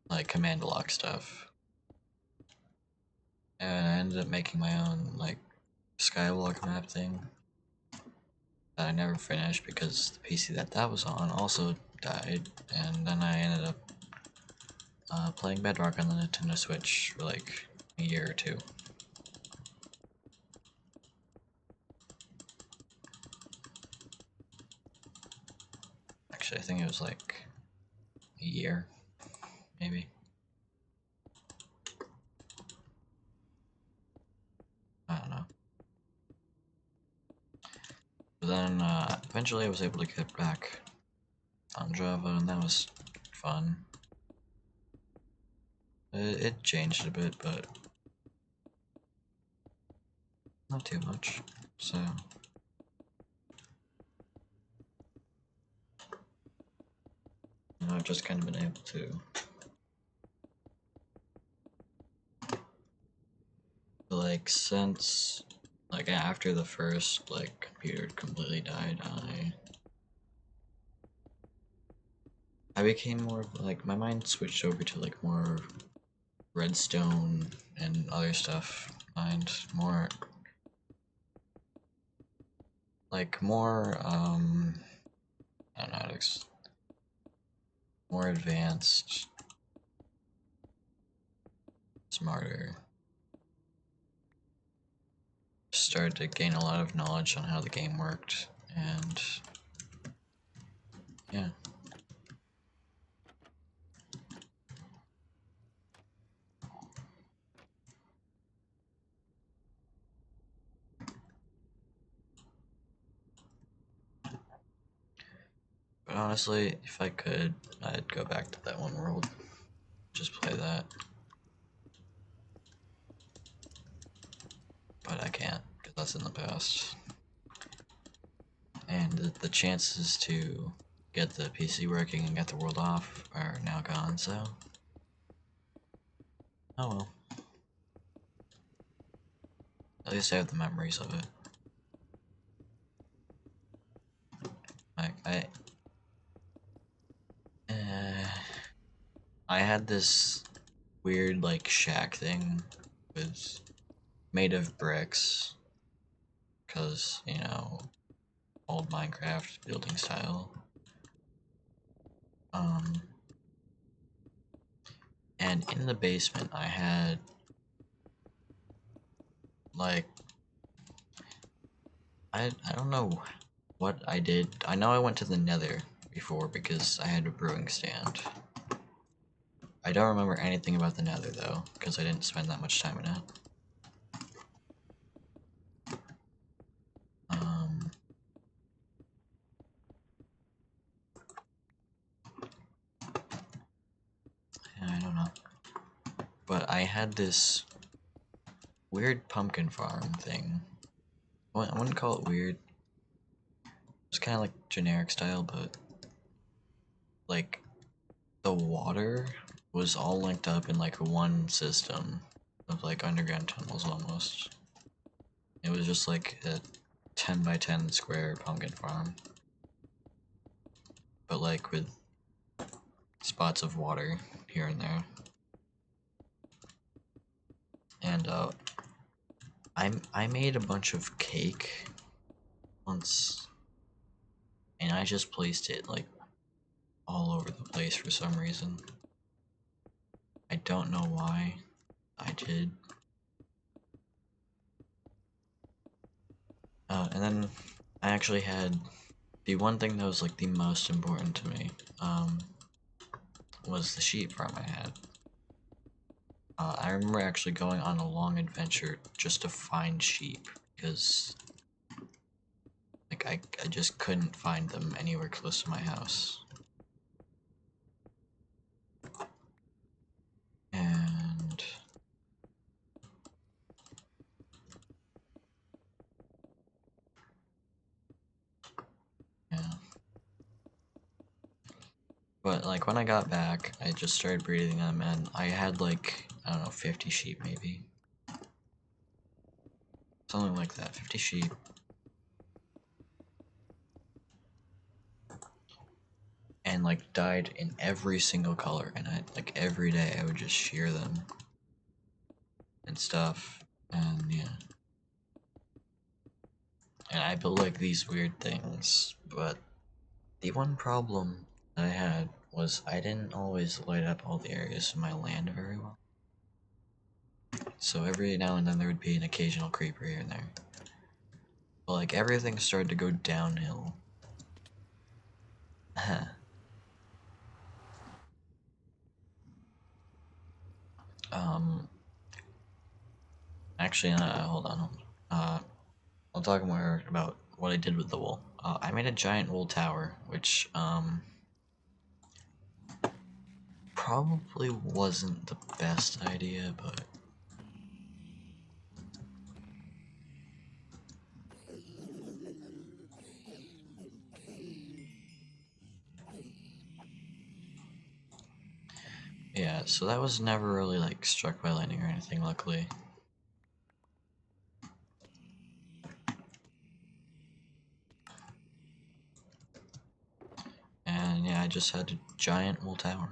like command block stuff. and I ended up making my own like skywalk map thing that I never finished because the PC that was on also died, and then I ended up playing Bedrock on the Nintendo Switch for like a year or two. Actually, I think it was like a year, maybe. I don't know. But then eventually I was able to get back on Java, and that was fun. It changed a bit, but not too much. So I've just kind of been able to like since like after the first like computer completely died, I became more of, like my mind switched over to like more redstone and other stuff. Mind more like more I don't know how to more advanced, smarter. Started to gain a lot of knowledge on how the game worked, and yeah. But honestly, if I could, I'd go back to that one world. Just play that. But I can't, because that's in the past. And the chances to get the PC working and get the world off are now gone, so... Oh well. At least I have the memories of it. Like, uh, I had this weird, like, shack thing. It was made of bricks. Because, you know, old Minecraft building style. And in the basement I had, like, I don't know what I did. I know I went to the Nether before because I had a brewing stand. I don't remember anything about the Nether though, because I didn't spend that much time in it. I don't know. But I had this weird pumpkin farm thing. Well, I wouldn't call it weird. It's kind of like generic style, but like the water was all linked up in like one system of like underground tunnels almost. It was just like a 10 by 10 square pumpkin farm, but like with spots of water here and there. And I made a bunch of cake once, and I just placed it like all over the place for some reason. I don't know why I did. And then I actually had the one thing that was like the most important to me, was the sheep farm I had. I remember actually going on a long adventure just to find sheep, because like I just couldn't find them anywhere close to my house. And yeah. But like when I got back, I just started breeding them, and I had like, I don't know, 50 sheep maybe. Something like that, 50 sheep. And like dyed in every single color, and I like every day I would just shear them and stuff, and yeah. And I built like these weird things, but the one problem I had was I didn't always light up all the areas of my land very well. So every now and then there would be an occasional creeper here and there. But like everything started to go downhill. um, actually, hold on. I'll talk more about what I did with the wool. I made a giant wool tower, which probably wasn't the best idea, but yeah, so that was never really like struck by lightning or anything, luckily. And yeah, I just had a giant wool tower.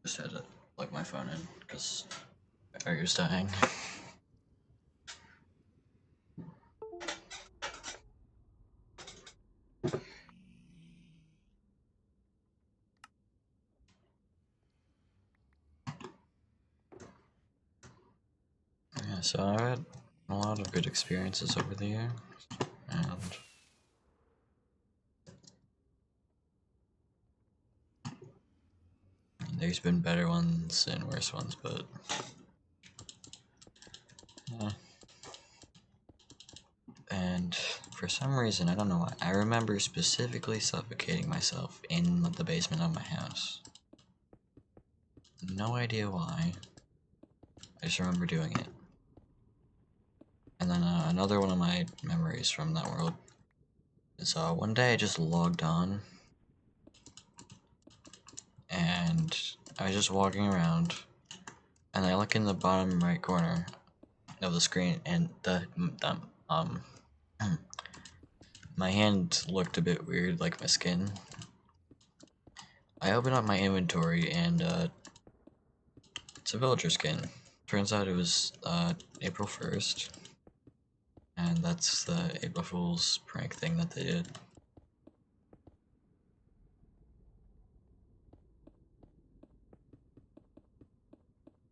Just had to plug my phone in because my fire's dying. Yeah, so I had a lot of good experiences over the years, and there's been better ones and worse ones, but yeah. And for some reason, I don't know why, I remember specifically suffocating myself in the basement of my house. No idea why. I just remember doing it. And then another one of my memories from that world is one day I just logged on and I was just walking around and I look in the bottom right corner of the screen and my hand looked a bit weird, like my skin. I opened up my inventory and it's a villager skin. Turns out it was April 1st, and that's the April Fool's prank thing that they did.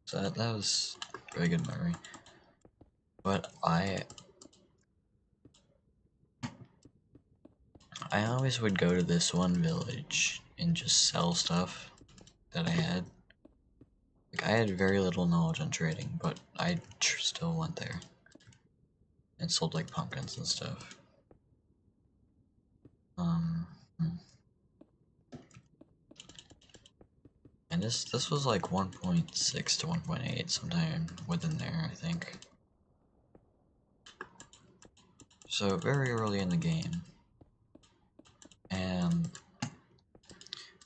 So that was a very good memory. But I always would go to this one village and just sell stuff that I had. Like, I had very little knowledge on trading, but I still went there and sold like pumpkins and stuff. And this was like 1.6 to 1.8, sometime within there, I think. So very early in the game. And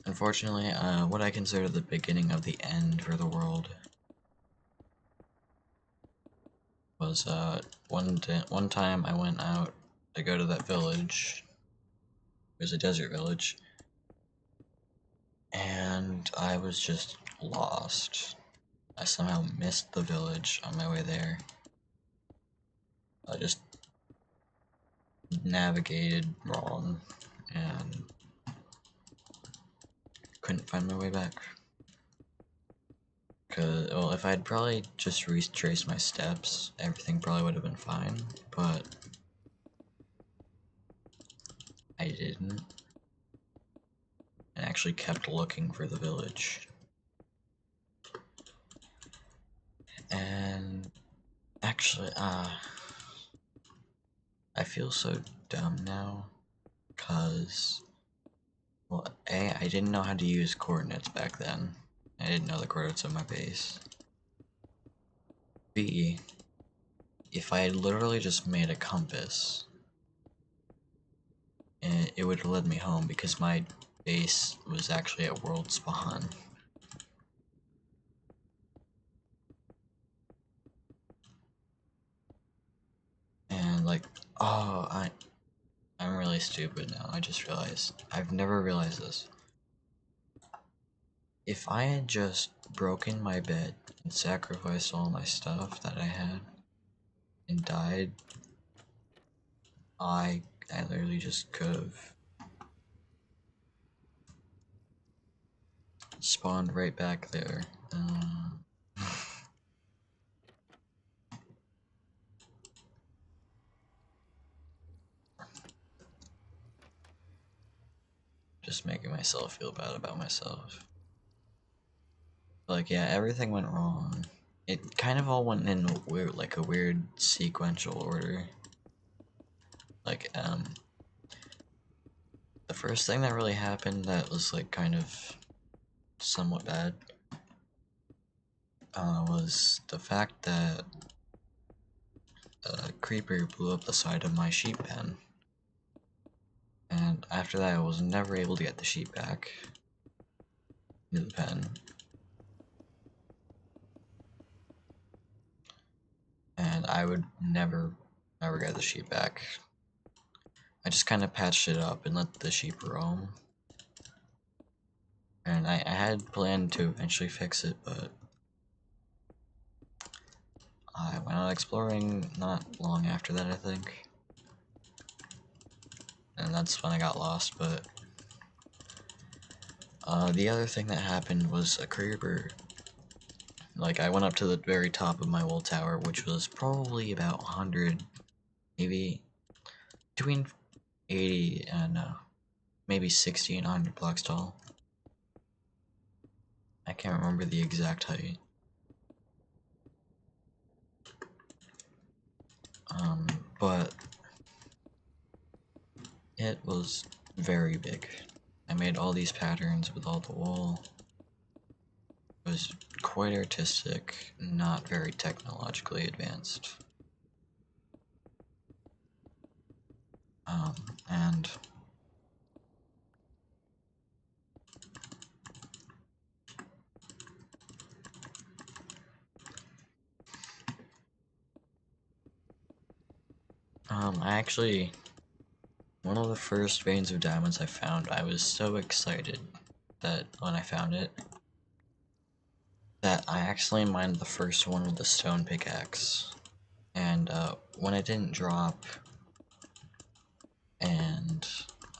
unfortunately, what I consider the beginning of the end for the world was one time I went out to go to that village. It was a desert village. And I was just lost. I somehow missed the village on my way there. I just navigated wrong and couldn't find my way back. Cause, well, if I'd probably just retraced my steps, everything probably would have been fine, but I didn't. I actually kept looking for the village. And actually, I feel so dumb now, cause, well, A, I didn't know how to use coordinates back then. I didn't know the coordinates of my base. B, if I had literally just made a compass, it would have led me home because my base was actually at world spawn. And like, oh, I'm really stupid now. I just realized. I've never realized this. If I had just broken my bed and sacrificed all my stuff that I had and died, I literally just could have spawned right back there. Just making myself feel bad about myself. Like, yeah, everything went wrong. It kind of all went in a weird, like a weird sequential order. Like, the first thing that really happened that was like kind of somewhat bad was the fact that a creeper blew up the side of my sheep pen. And after that, I was never able to get the sheep back into the pen. And I would never get the sheep back. I just kind of patched it up and let the sheep roam. And I had planned to eventually fix it, but I went out exploring not long after that, I think. And that's when I got lost, but the other thing that happened was a creeper. Like, I went up to the very top of my wool tower, which was probably about 100, maybe between 80 and maybe 60 and 100 blocks tall. I can't remember the exact height. But it was very big. I made all these patterns with all the wool. It was quite artistic, not very technologically advanced. And I actually, one of the first veins of diamonds I found, I was so excited that when I found it, that I actually mined the first one with a stone pickaxe. And when it didn't drop, and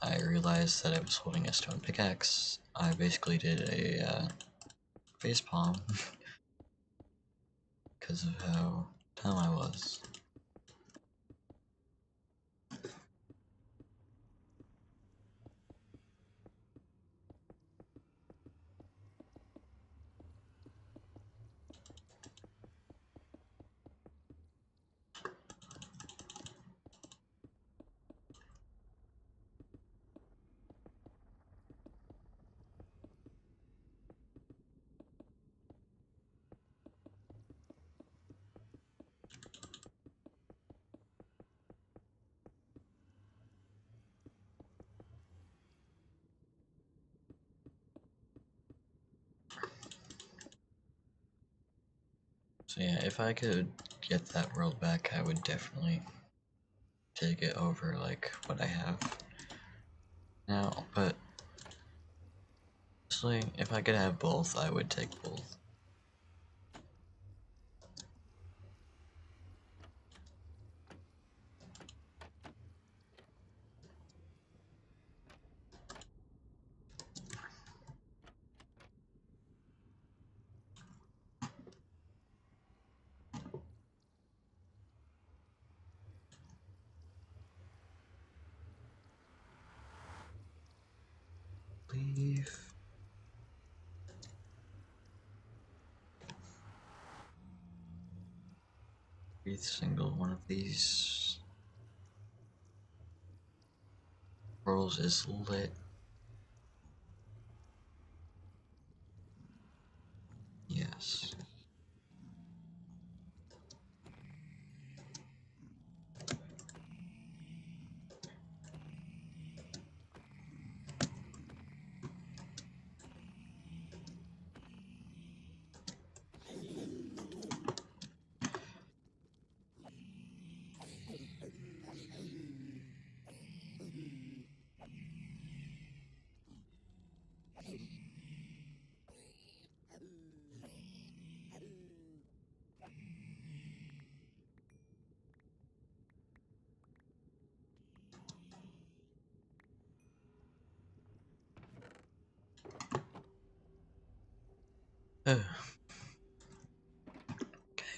I realized that I was holding a stone pickaxe, I basically did a facepalm because of how dumb I was. So yeah, if I could get that world back, I would definitely take it over like what I have now, but honestly, if I could have both, I would take both. believe. Every single one of these portals is lit. Yes.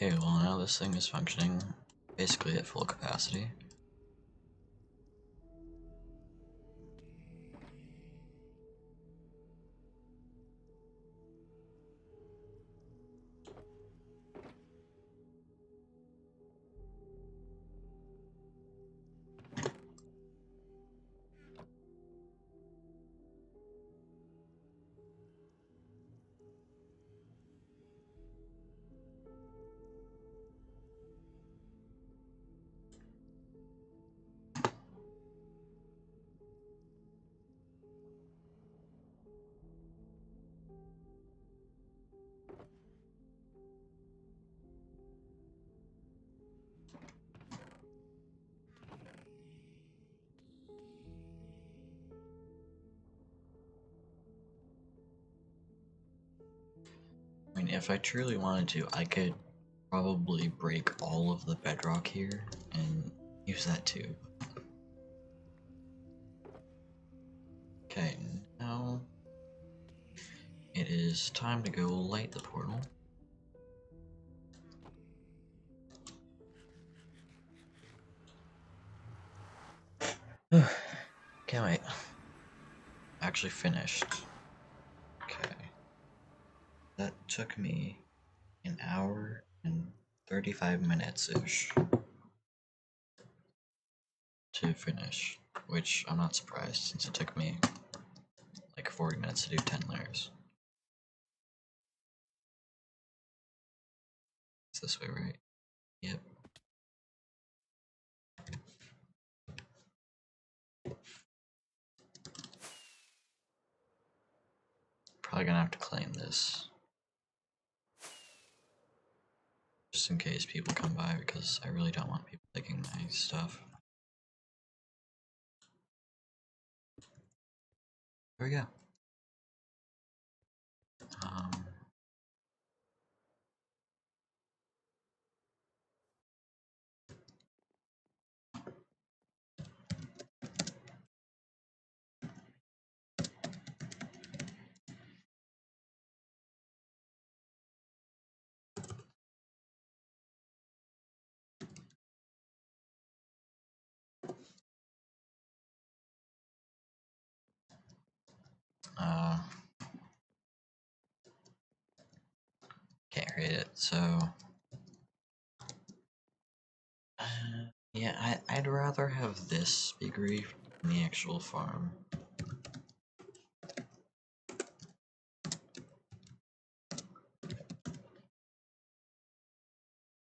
Okay, well now this thing is functioning basically at full capacity. I mean, if I truly wanted to, I could probably break all of the bedrock here and use that too. Okay, now it is time to go light the portal. Can't wait. Actually finished. Okay. That took me an hour and 35 minutes-ish to finish, which I'm not surprised since it took me like 40 minutes to do 10 layers. It's this way, right? Yep. Probably gonna have to claim this. Just in case people come by, because I really don't want people taking my stuff. There we go. Um, uh, can't read it, so... yeah, I'd rather have this be griefed than the actual farm.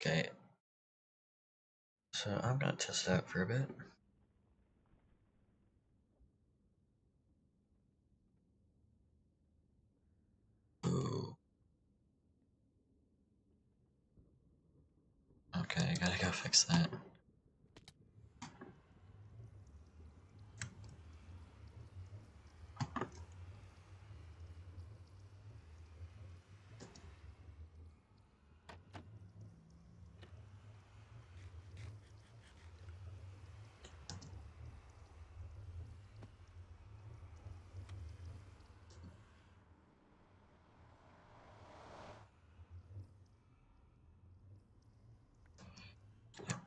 Okay. So I'm gonna test it out for a bit. Ooh. Okay, I gotta go fix that.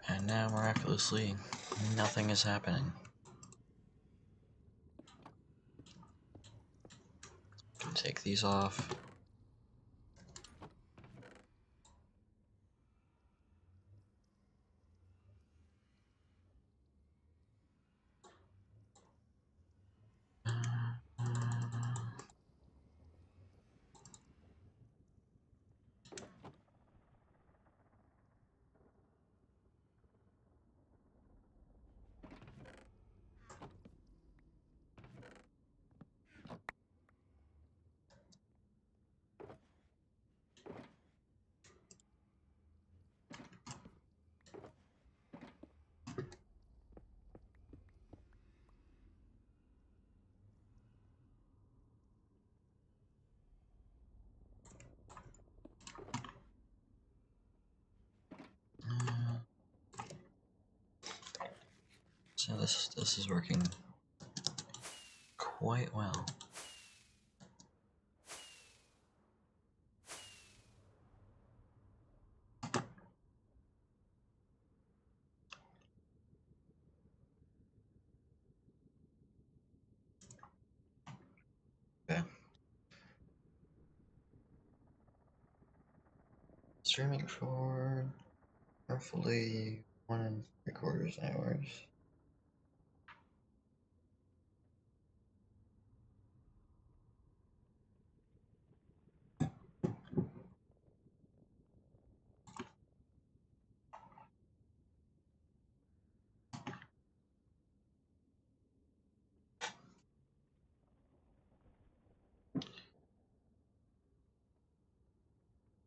And now, miraculously, nothing is happening. take these off. So this is working quite well. Okay. Streaming for roughly 1.75 hours.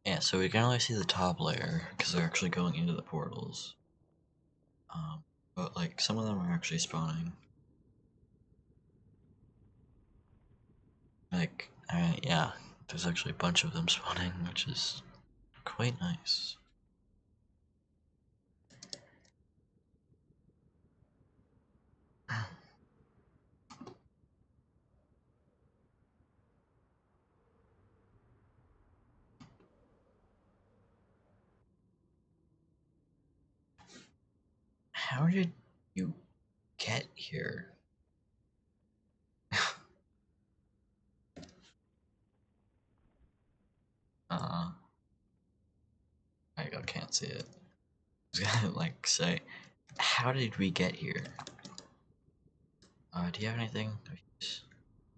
Yeah, so we can only see the top layer because they're actually going into the portals. But like some of them are actually spawning. Like, yeah, there's actually a bunch of them spawning, which is quite nice. How did you get here? I can't see it. I was gonna like say, how did we get here? Do you have anything?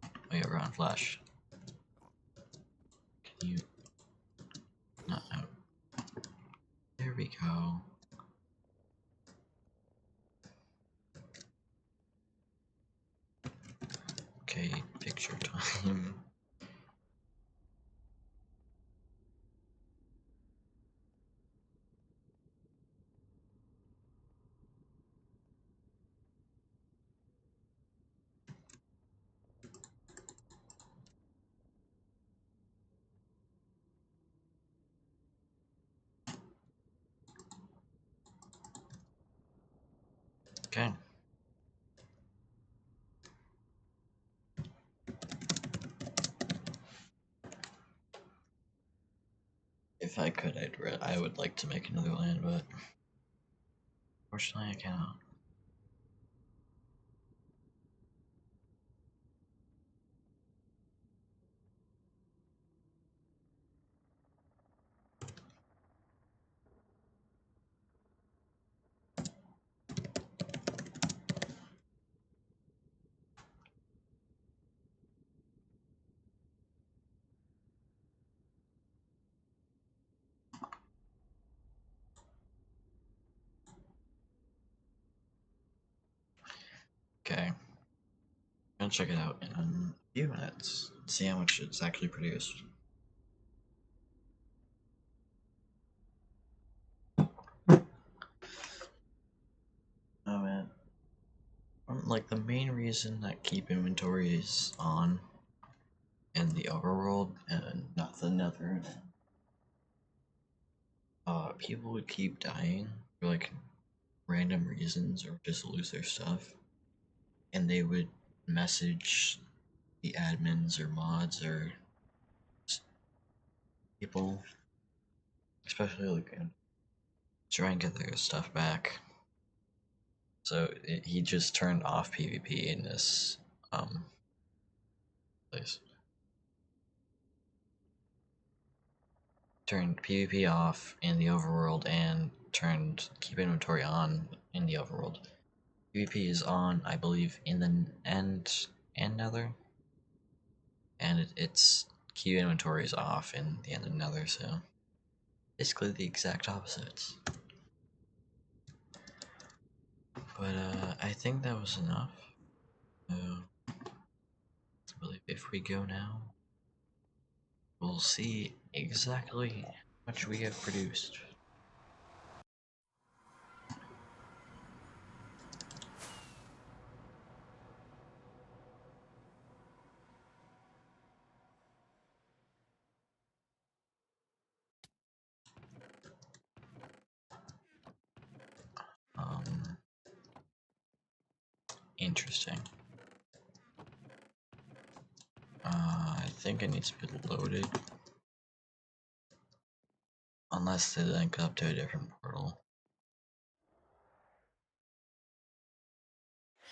Oh yeah, we're on flash. Can you? No. There we go. Okay, picture time. Okay. If I could, I would like to make another land, but unfortunately I cannot. Okay. I'm gonna check it out in a few minutes. See how much it's actually produced. Oh man. Like the main reason that keep inventory is on in the overworld and not the nether, people would keep dying for like random reasons or just lose their stuff, and they would message the admins or mods or people, especially like try and get their stuff back. So he just turned off PvP in this place. turned PvP off in the overworld and turned keep inventory on in the overworld. PvP is on, I believe, in the end nether, and it's keep inventory is off in the end of nether, so basically the exact opposites. But I think that was enough. I believe if we go now, we'll see exactly how much we have produced. Interesting. I think it needs to be loaded. Unless they link up to a different portal.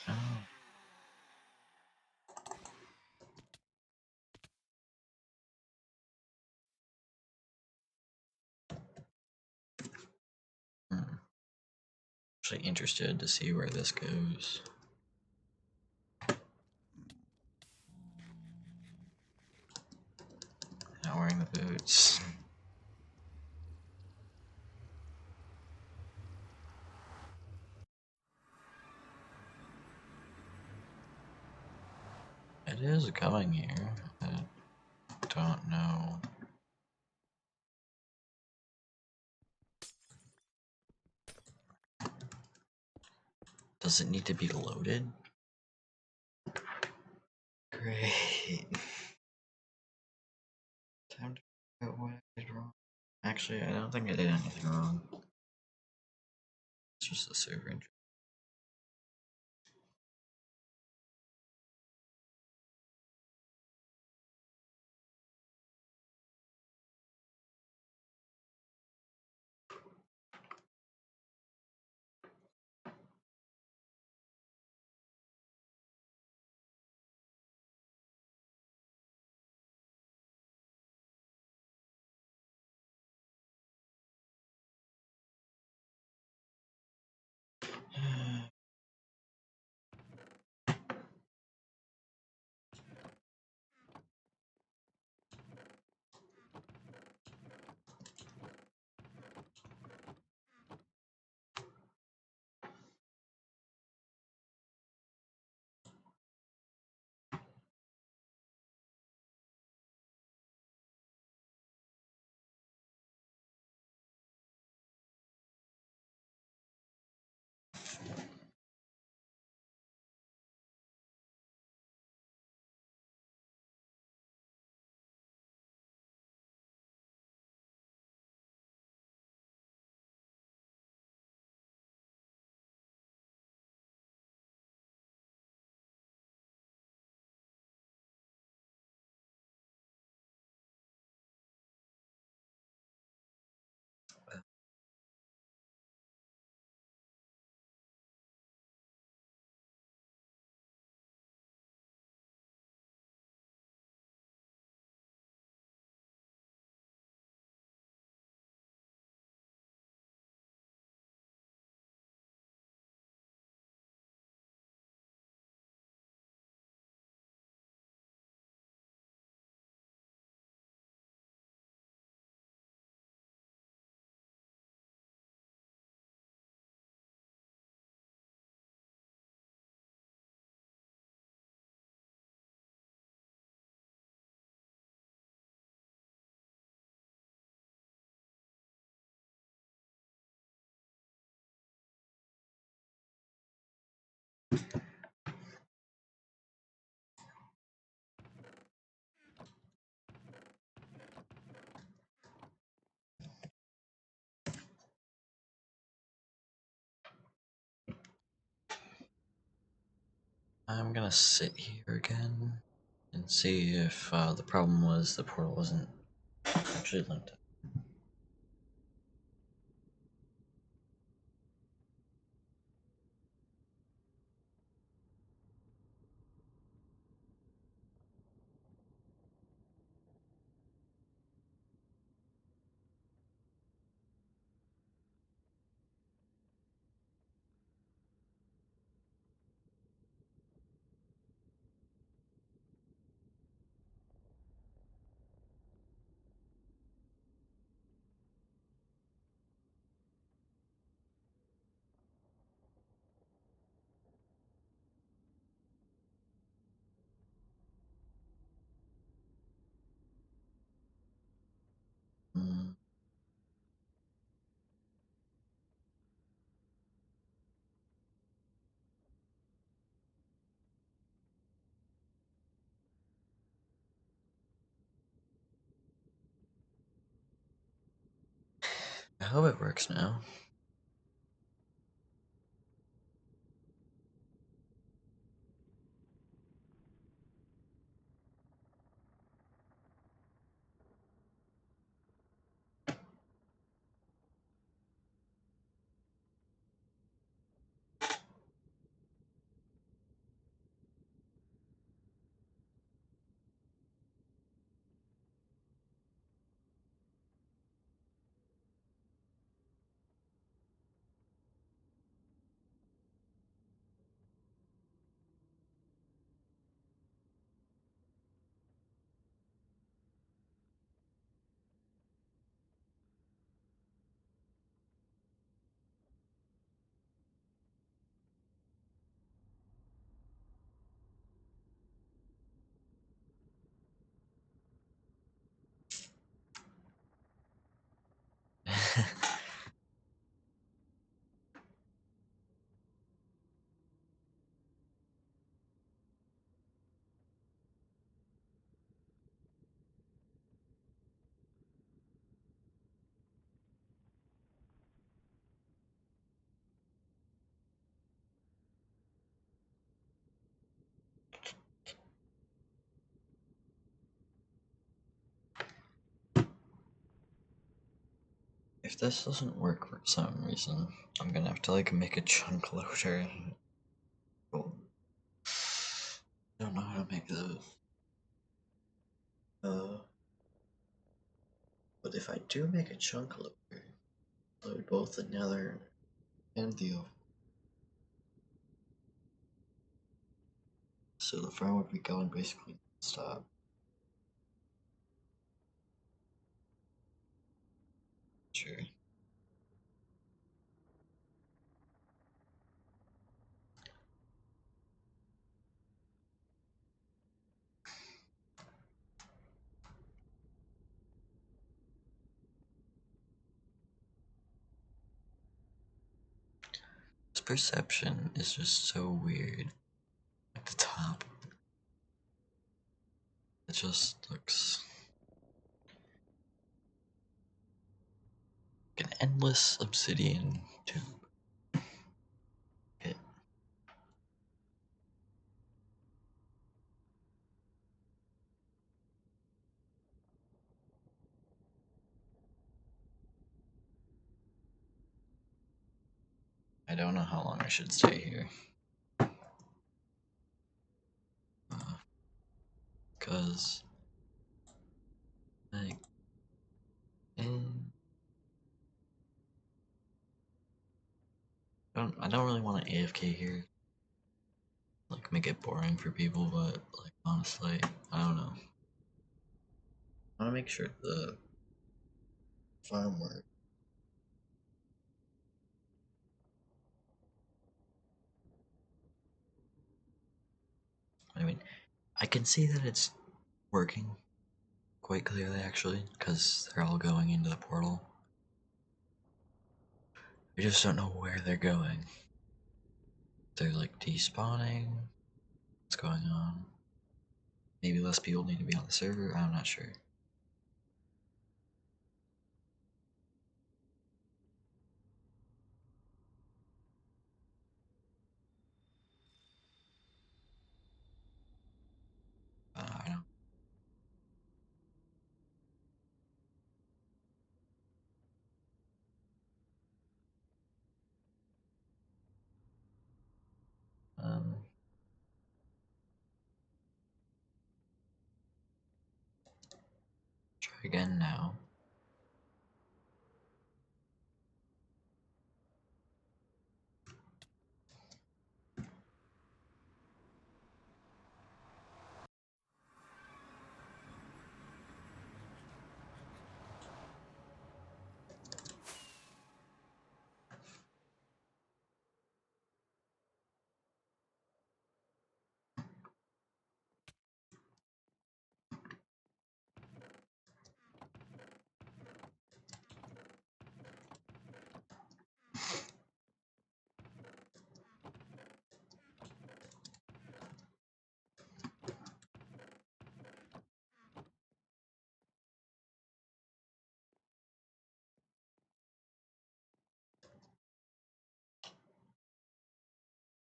Oh. Actually interested to see where this goes. Not wearing the boots. It is coming here. I don't know. Does it need to be loaded? Great. Time to figure out what I did wrong. Actually, I don't think I did anything wrong. It's just the server intro. I'm gonna sit here again and see if the problem was the portal wasn't actually linked up. hope it works now. If this doesn't work for some reason, I'm gonna have to like make a chunk loader. Cool. Don't know how to make those. But if I do make a chunk loader, load both the nether and the oven. So the farm would be going basically non-stop. Sure. This perception is just so weird. At the top. It just looks like an endless obsidian tube. Okay. I don't know how long I should stay here. Cause like I don't really want to AFK here. Like make it boring for people, but like honestly, I don't know. I want to make sure the farm works. I mean, I can see that it's working quite clearly actually, because they're all going into the portal. I just don't know where they're going. They're like despawning. What's going on? Maybe less people need to be on the server. I'm not sure. I don't. Um, Try again now.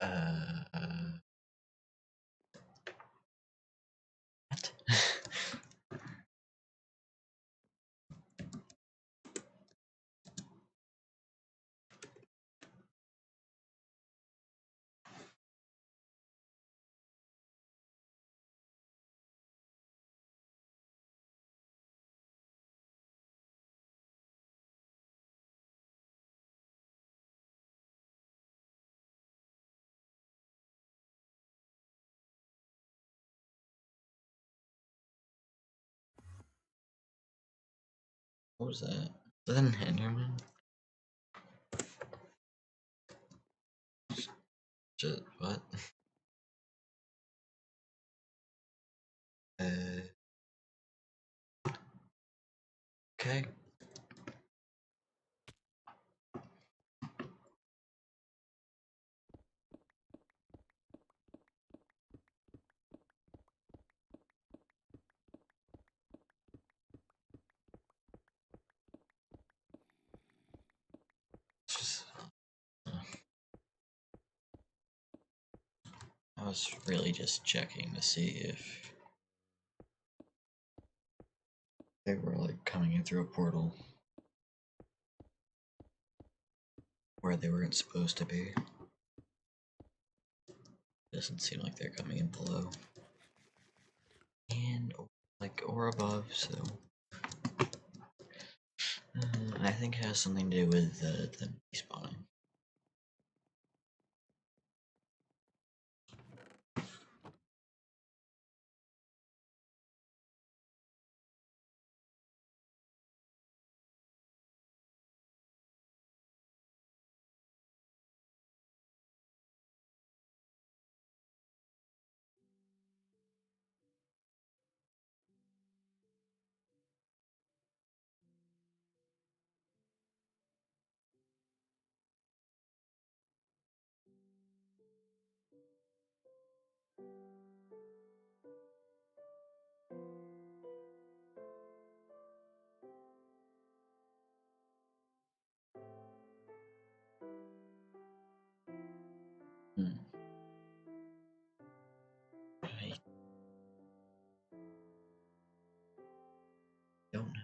What? What was that? Is that an Enderman? Just, what? Okay. Just, I was really just checking to see if they were like coming in through a portal where they weren't supposed to be. Doesn't seem like they're coming in below. And like or above, so I think it has something to do with them respawning. I don't know.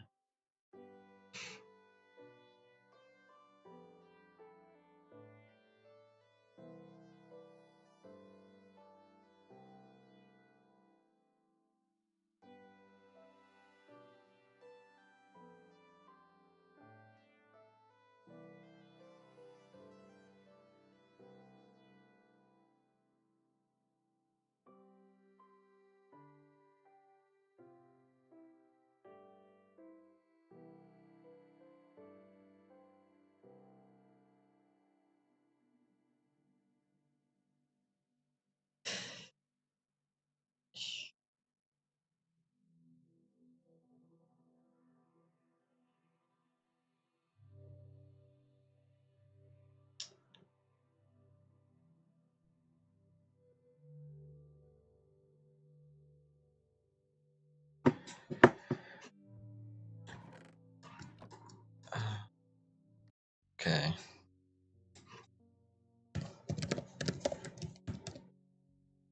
Okay.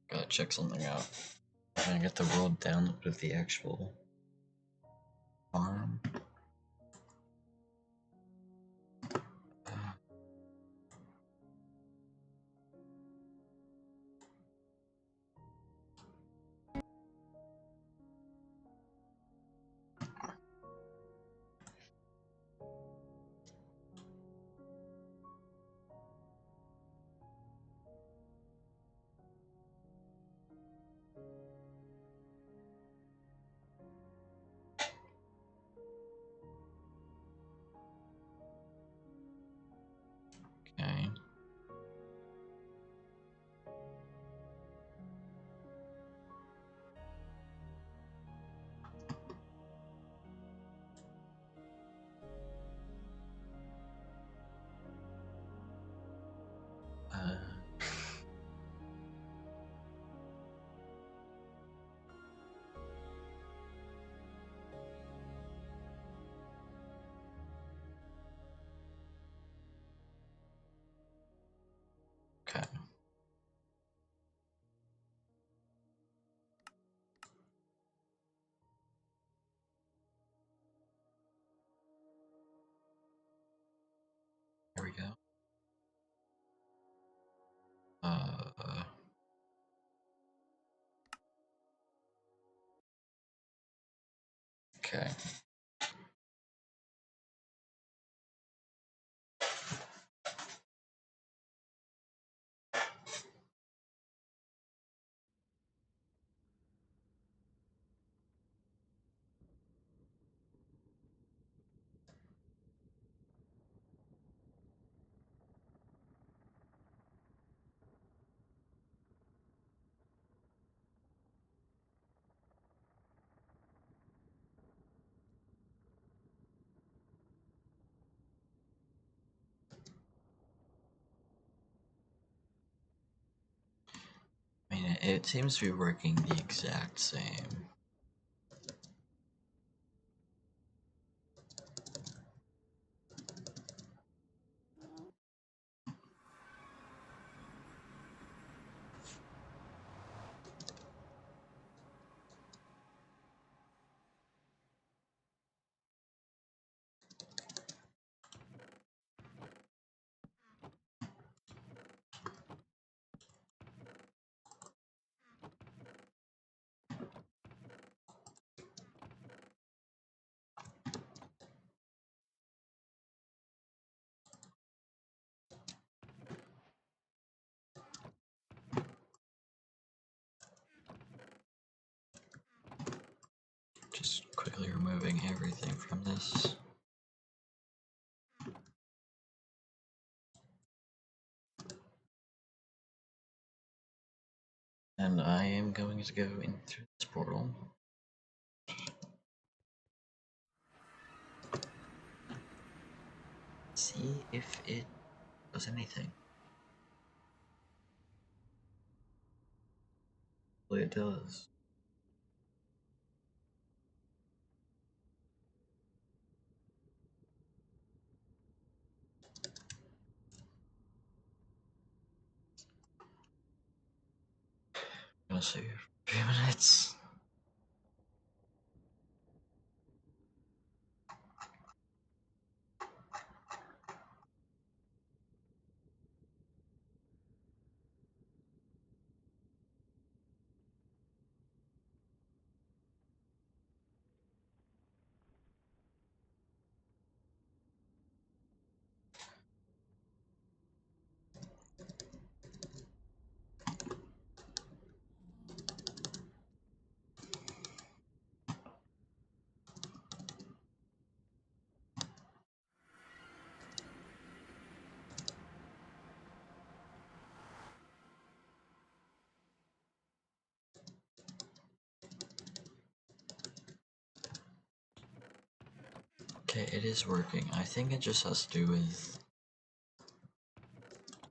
Gotta check something out. Can I get the world download of the actual farm? Okay. I mean, it seems to be working the exact same. Just quickly removing everything from this. And I am going to go in through this portal. See if it does anything. Hopefully it does. I'm gonna save for a few minutes. Okay, it is working. I think it just has to do with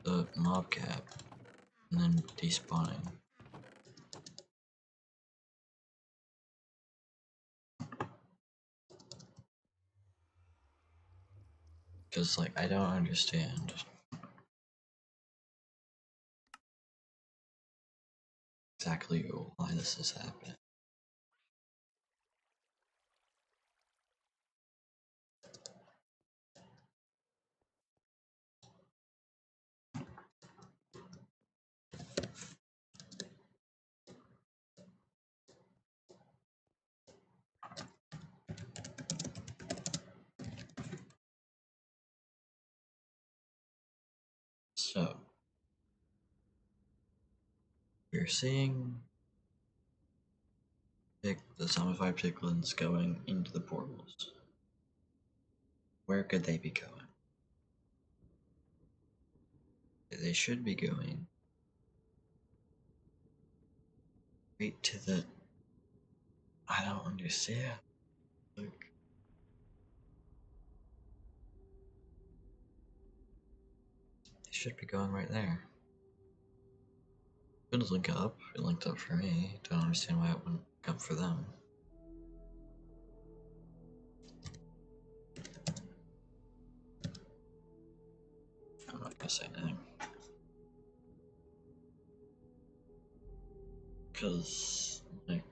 the mob cap and then despawning. Because, like, I don't understand exactly why this is happening. So, we're seeing the zombified piglins going into the portals. Where could they be going? They should be going right to the... I don't understand. Like, they should be going right there. It didn't link up. It linked up for me. Don't understand why it wouldn't link up for them. I'm not gonna say anything. Because, like...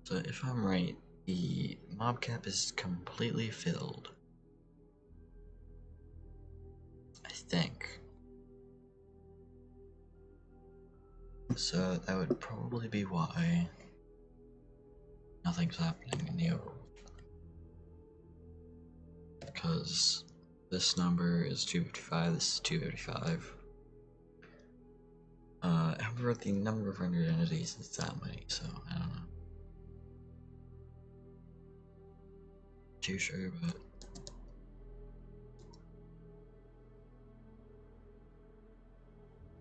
So if I'm right, the mob cap is completely filled. I think. So that would probably be why nothing's happening in the overworld. Because this number is 255, this is 255. However, the number of rendered entities is that many, so I don't know. Too sure, but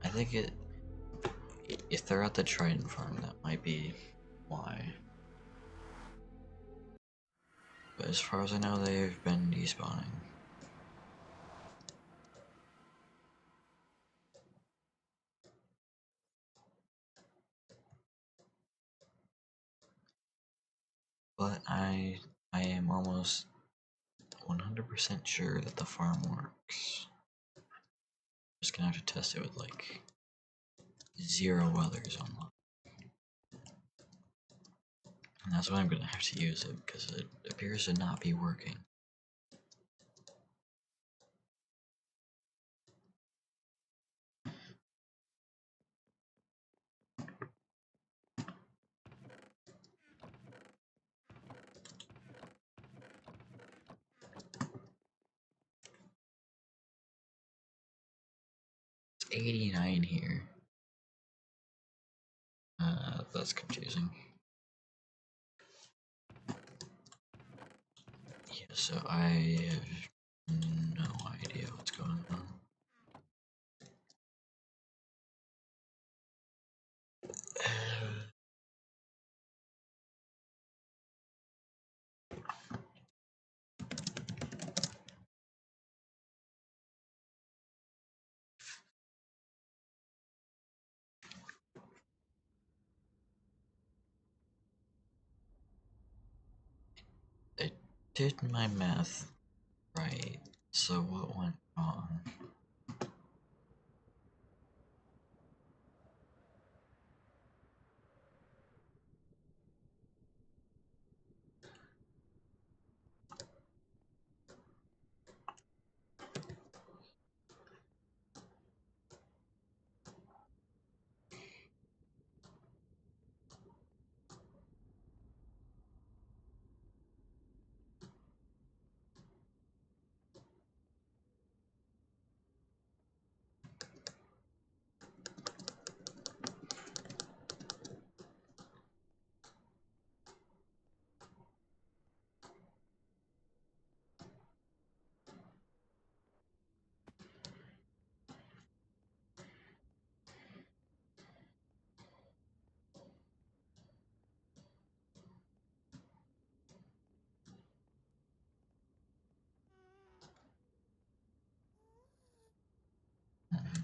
I think if they're at the Triton farm, that might be why. But as far as I know, they've been despawning. But I am almost 100% sure that the farm works. Just gonna have to test it with like 0 others online. And that's why I'm gonna have to use it, because it appears to not be working. It's 89 here. That's confusing. Yeah, so I have no idea what's going on. I did my math right, so what went wrong?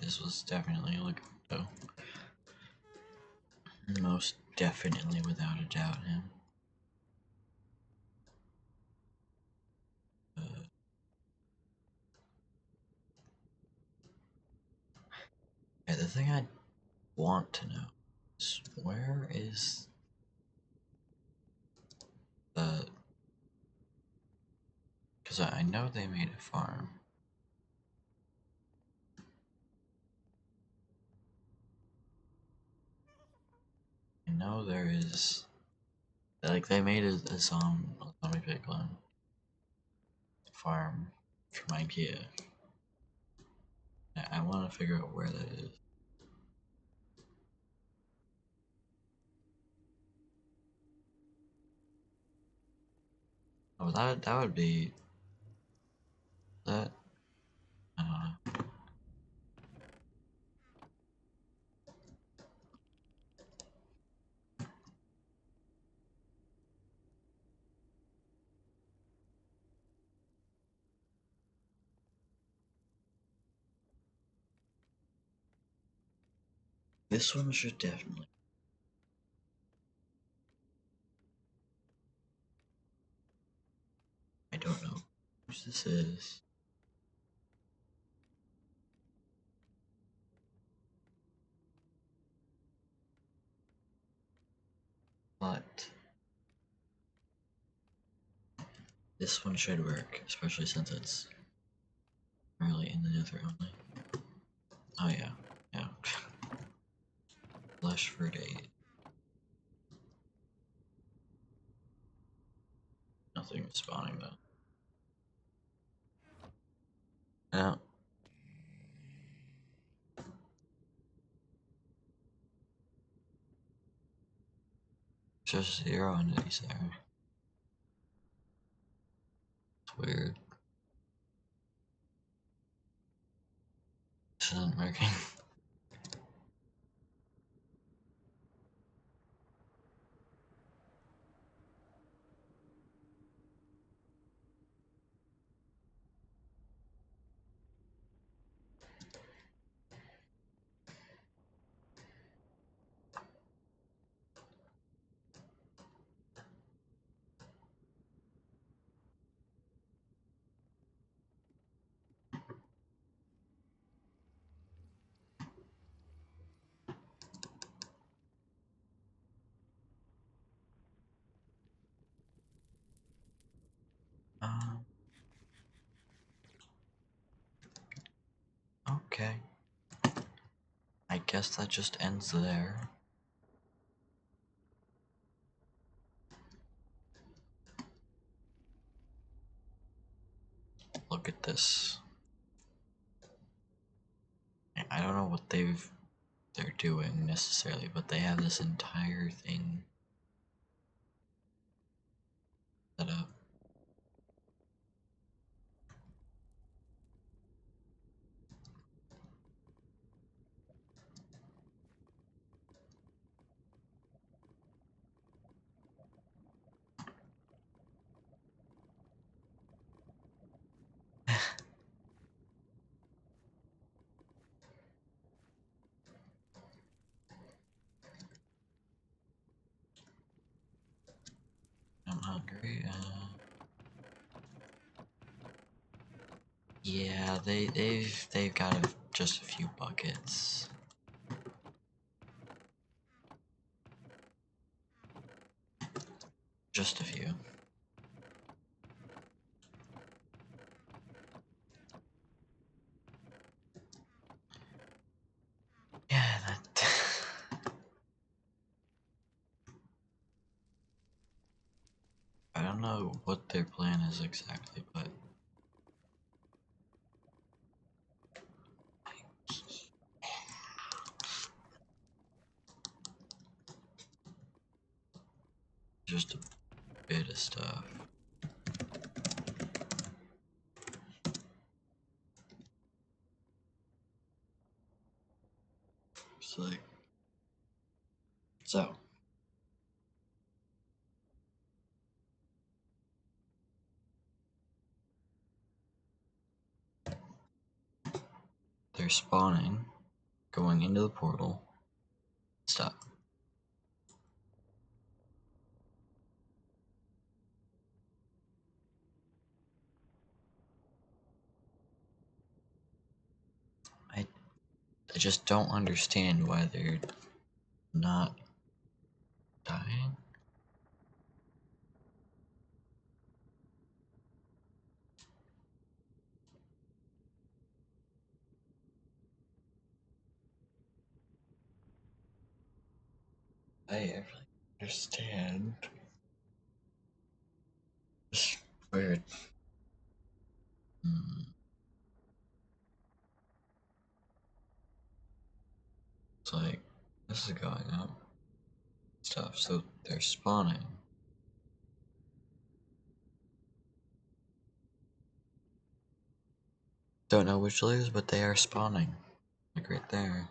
This was definitely Legundo. Most definitely, without a doubt, him. want to know is where is the... Because I know they made a farm. I know there is... Like, they made a zombie piglin farm from IKEA. I want to figure out where that is. Oh, that would be... That... This one should definitely... I don't know whose this is. But... This one should work, especially since it's really in the nether only. Oh yeah, yeah. Fleshford 8. Nothing is spawning though. Yeah. Just 0 entities there. It's weird. This isn't working. Um, okay. I guess that just ends there. Look at this. I don't know what they're doing necessarily, but they have this entire thing set up. I'm hungry. Yeah, they've got just a few buckets. Just a few. Yeah, that. I don't know what their plan is exactly, but just a bit of stuff. It's like so. They're spawning, going into the portal. Stop. I just don't understand why they're not dying. I actually understand. It's weird. It's like, this is going up. Stuff, so they're spawning. Don't know which layers, but they are spawning. Like right there.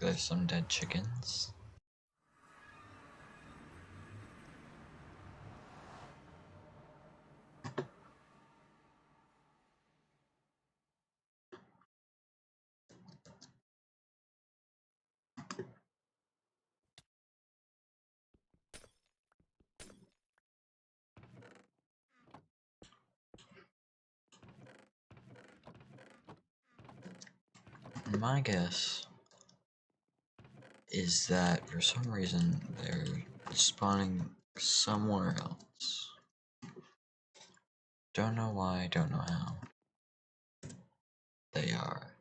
There's some dead chickens. My guess is that for some reason they're spawning somewhere else. Don't know why, don't know how. They are.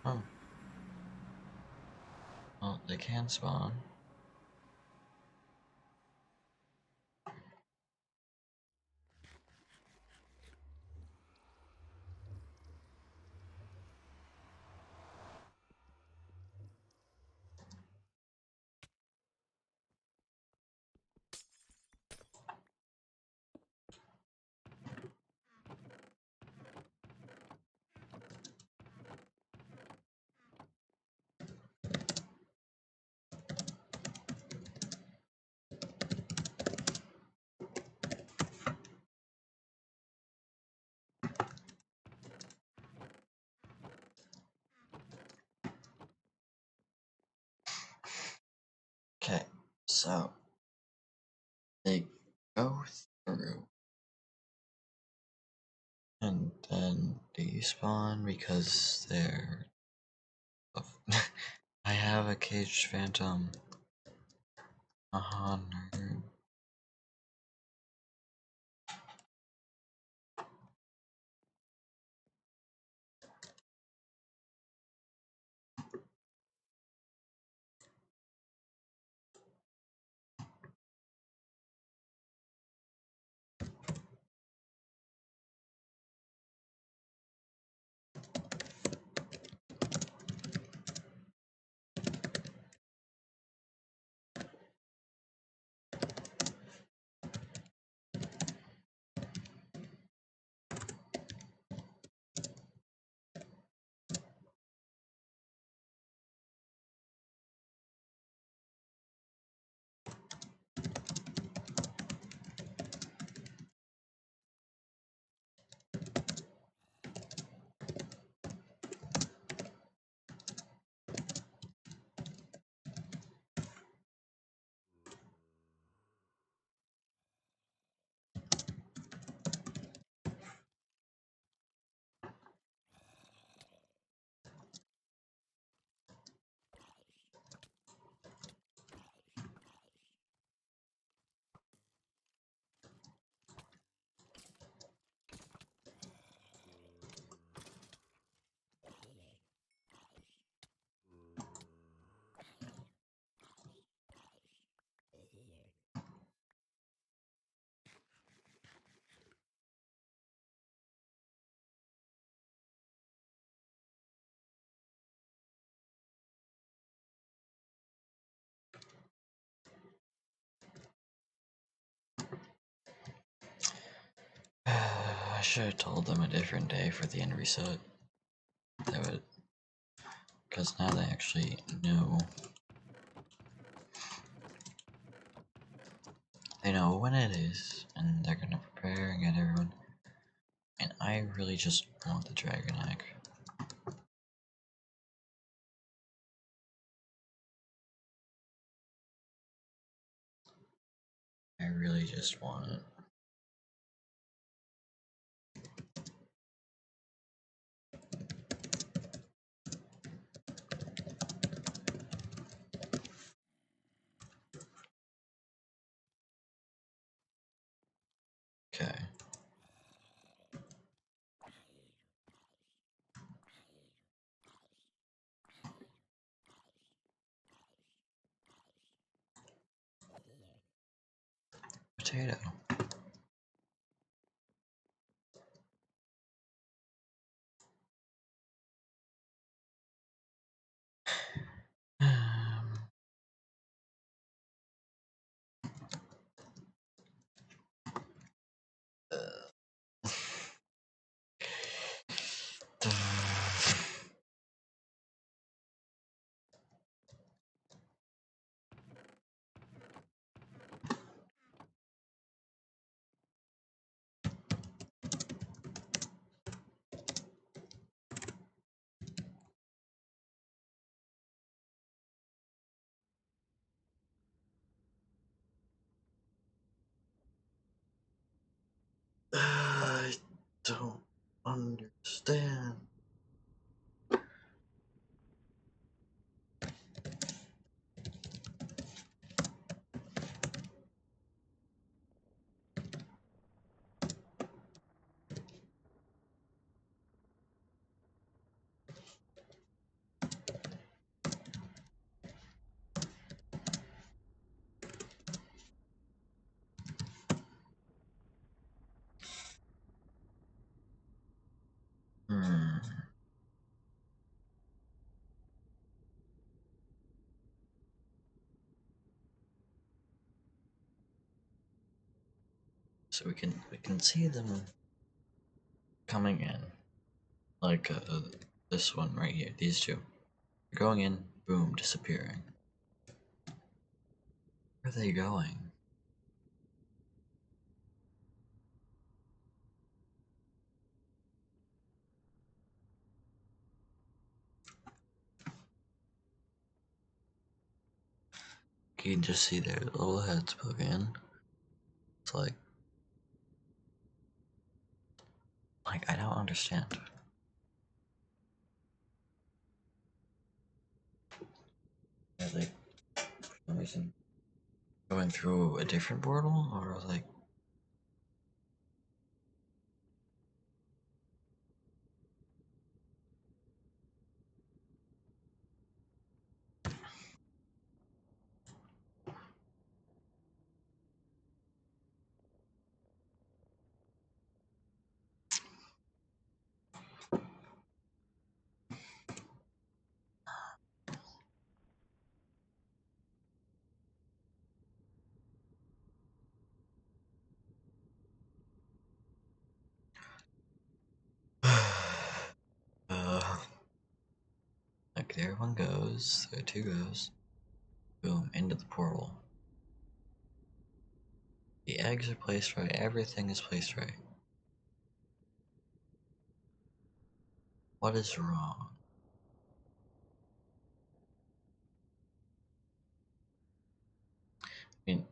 Oh. Well, they can spawn. Okay, so they go through and then despawn because they're. I have a caged phantom. Nerd. I should have told them a different day for the end reset. That would, because now they actually know they know when it is, and they're gonna prepare and get everyone. And I really just want the dragon egg. I really just want it. Okay. Potato. I don't understand. Hmm. So we can see them coming in, like this one right here. These two, they're going in, boom, disappearing. Where are they going? You can just see their little heads poking in. It's like I don't understand. Are they for some reason going through a different portal, or like? uh, like there one goes, there two goes, boom, into the portal. The eggs are placed right, everything is placed right. What is wrong? I mean,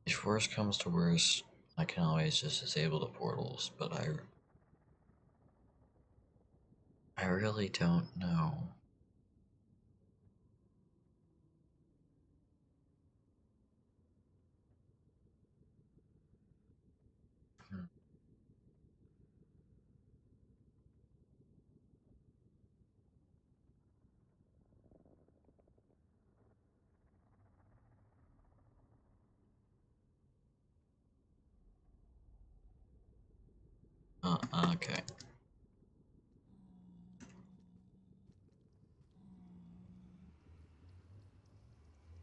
if worse comes to worse, I can always just disable the portals, but I really don't know. Hmm. Okay.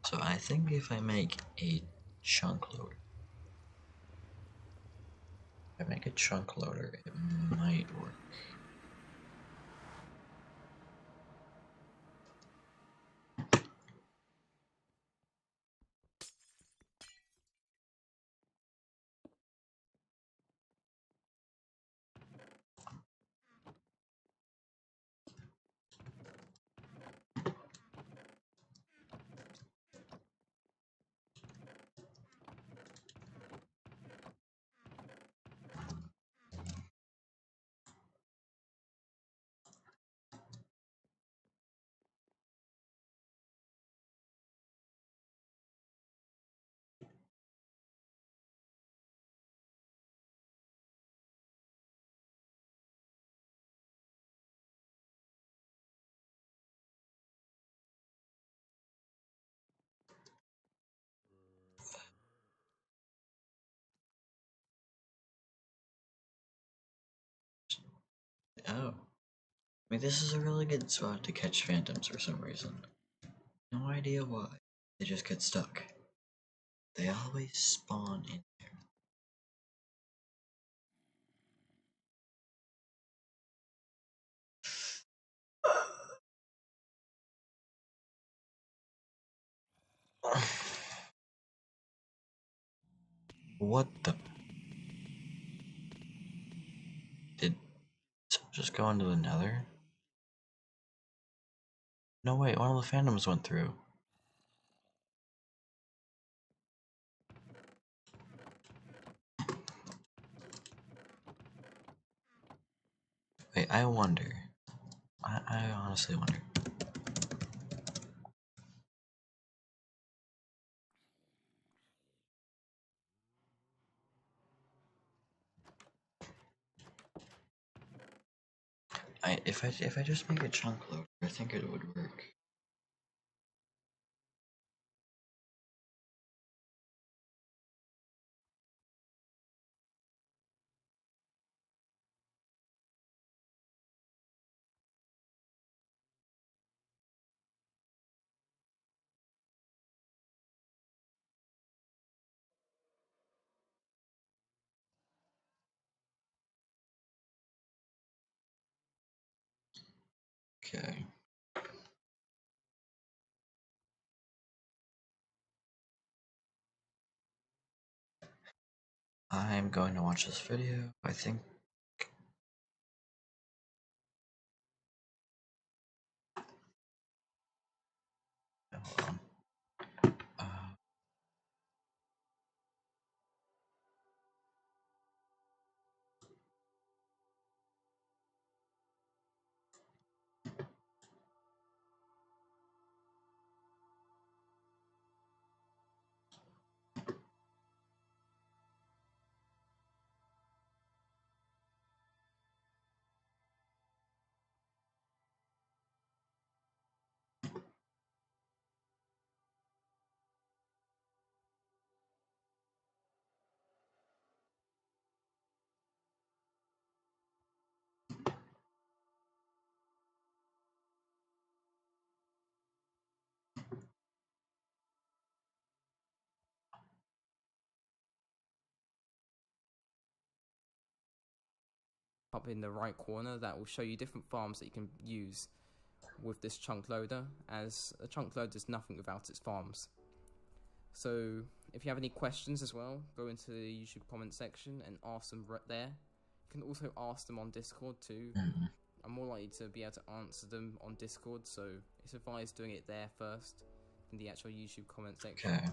So I think if I make a chunk loader, it might work. Oh. I mean, this is a really good spot to catch phantoms for some reason. No idea why. They just get stuck. They always spawn in there. What the? Did someone just go into the nether? No, wait, one of the phantoms went through. Wait, I wonder. I honestly wonder. If I just make a chunk loader, I think it would work. Okay. I'm going to watch this video. I think. Hold on. Up in the right corner that will show you different farms that you can use with this chunk loader, as a chunk loader is nothing without its farms. So if you have any questions as well, go into the YouTube comment section and ask them right there. You can also ask them on Discord too. I'm more likely to be able to answer them on Discord, so it's advised doing it there first in the actual YouTube comment section. Okay.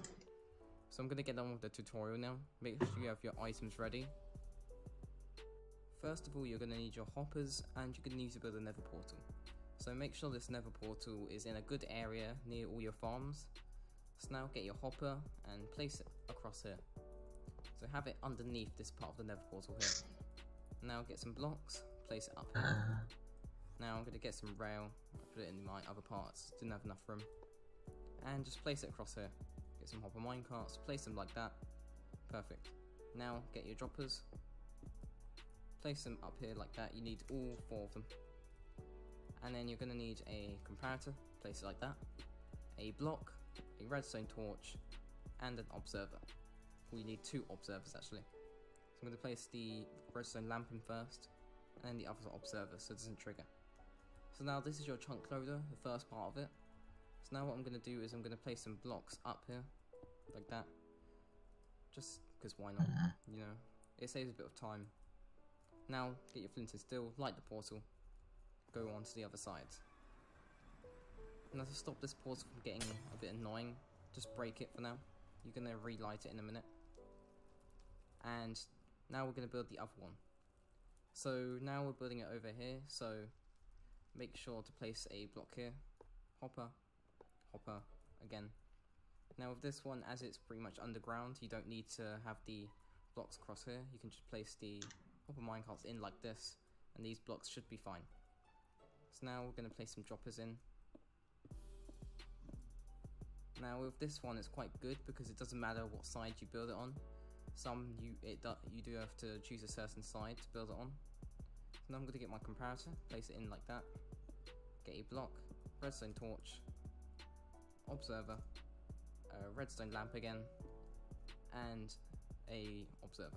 So I'm going to get on with the tutorial now. Make sure you have your items ready. First of all, you're going to need your hoppers, and you're going to need to build a nether portal. So make sure this nether portal is in a good area near all your farms. So now get your hopper and place it across here. So have it underneath this part of the nether portal here. Now get some blocks, place it up here. Now I'm going to get some rail, put it in my other parts, didn't have enough room. And just place it across here. Get some hopper minecarts, place them like that. Perfect. Now get your droppers. Place them up here like that. You need all 4 of them. And then you're going to need a comparator, place it like that. A block, a redstone torch, and an observer. We need 2 observers actually. So I'm going to place the redstone lamp in first, and then the other observer so it doesn't trigger. So now this is your chunk loader, the first part of it. So now what I'm going to do is I'm going to place some blocks up here, like that. Just because why not, you know, it saves a bit of time. Now get your flint and steel, light the portal, go on to the other side. Now to stop this portal from getting a bit annoying, just break it for now. You're going to relight it in a minute. And now we're going to build the other one. So now we're building it over here, so make sure to place a block here. Hopper, hopper, again. Now with this one, as it's pretty much underground, you don't need to have the blocks across here. You can just place the hopper minecarts in like this, and these blocks should be fine. So now we're going to place some droppers in. Now with this one, it's quite good because it doesn't matter what side you build it on. You do have to choose a certain side to build it on. Now I'm going to get my comparator, place it in like that, get a block, redstone torch, observer, a redstone lamp again, and a observer.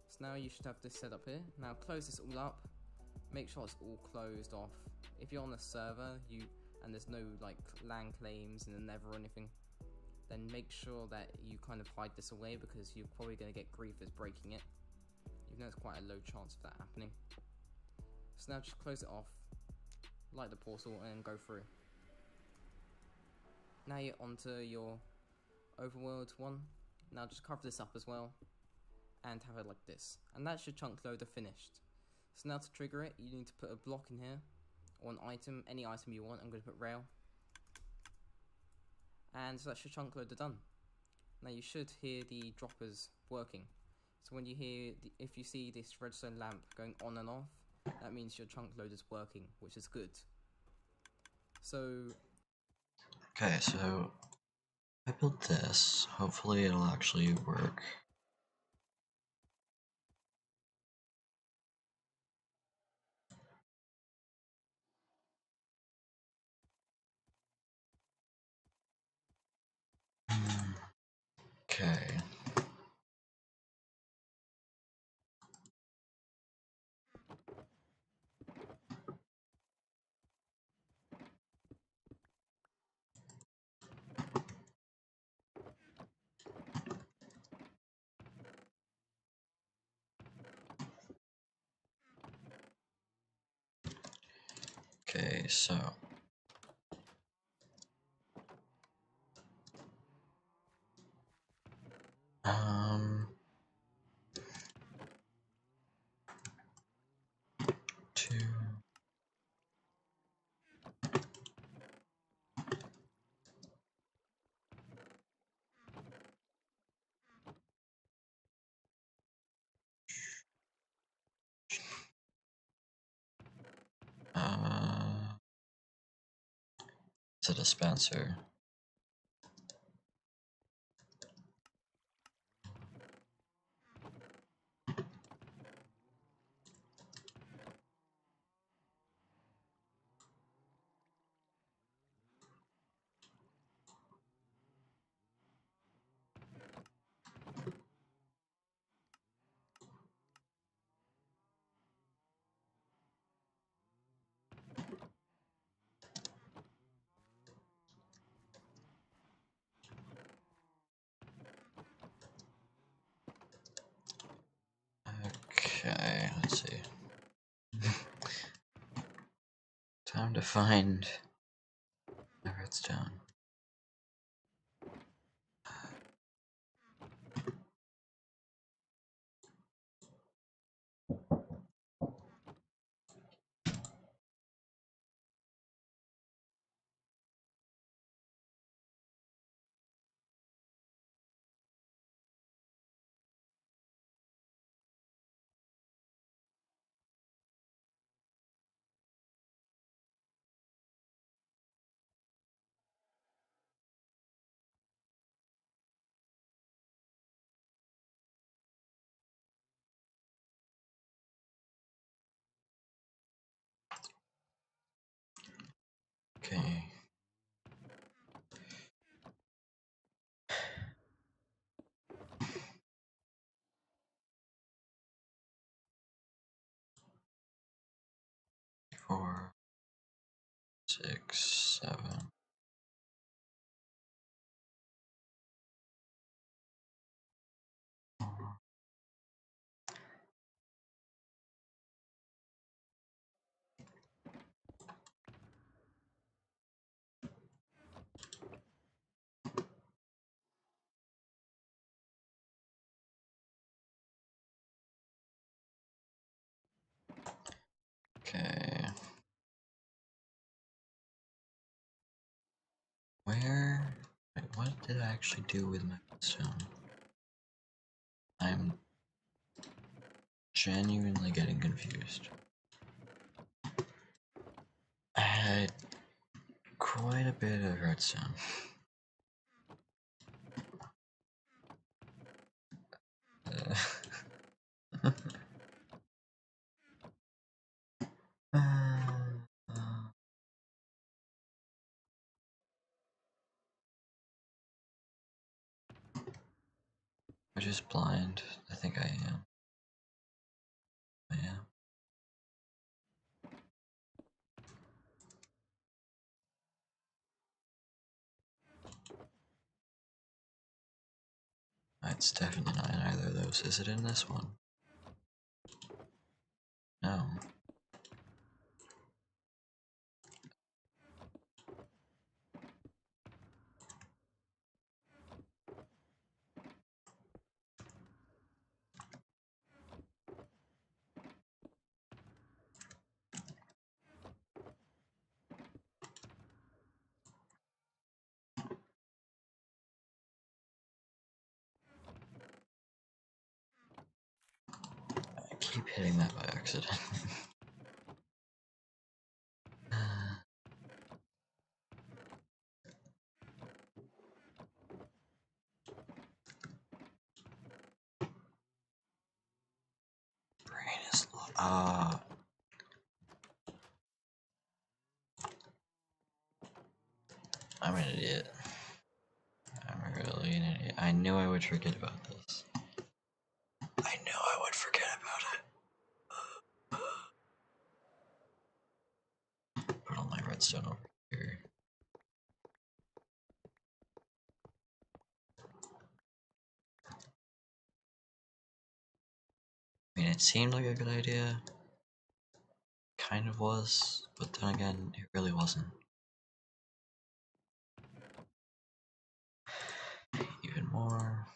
So now you should have this set up here. Now close this all up, make sure it's all closed off. If you're on a server and there's no like LAN claims in the Nether or anything, then make sure that you kind of hide this away, because you're probably going to get griefers breaking it, even though it's quite a low chance of that happening. So now just close it off, light the portal and go through. Now you're onto your overworld one. Now just cover this up as well and have it like this, and that's your chunk loader finished. So now to trigger it, you need to put a block in here, or an item, any item you want. I'm going to put rail, and so that's your chunk loader done. Now you should hear the droppers working. So when you hear, if you see this redstone lamp going on and off, that means your chunk loader's working, which is good. So okay, so I built this. Hopefully it'll actually work. Okay. Okay, so um 2 it's a dispenser. Okay, let's see. Time to find the redstone. Okay. 4, 6, 7. Okay. Where? Wait, what did I actually do with my redstone? I'm genuinely getting confused. I had quite a bit of redstone. just blind? I think I am. I am. It's definitely not in either of those. Is it in this one? No. I keep hitting that by accident. Brain is I'm an idiot. I'm really an idiot. I knew I would forget about this. I knew I would forget about it. Put all my redstone over here. I mean, it seemed like a good idea. Kind of was, but then again, it really wasn't. Even more.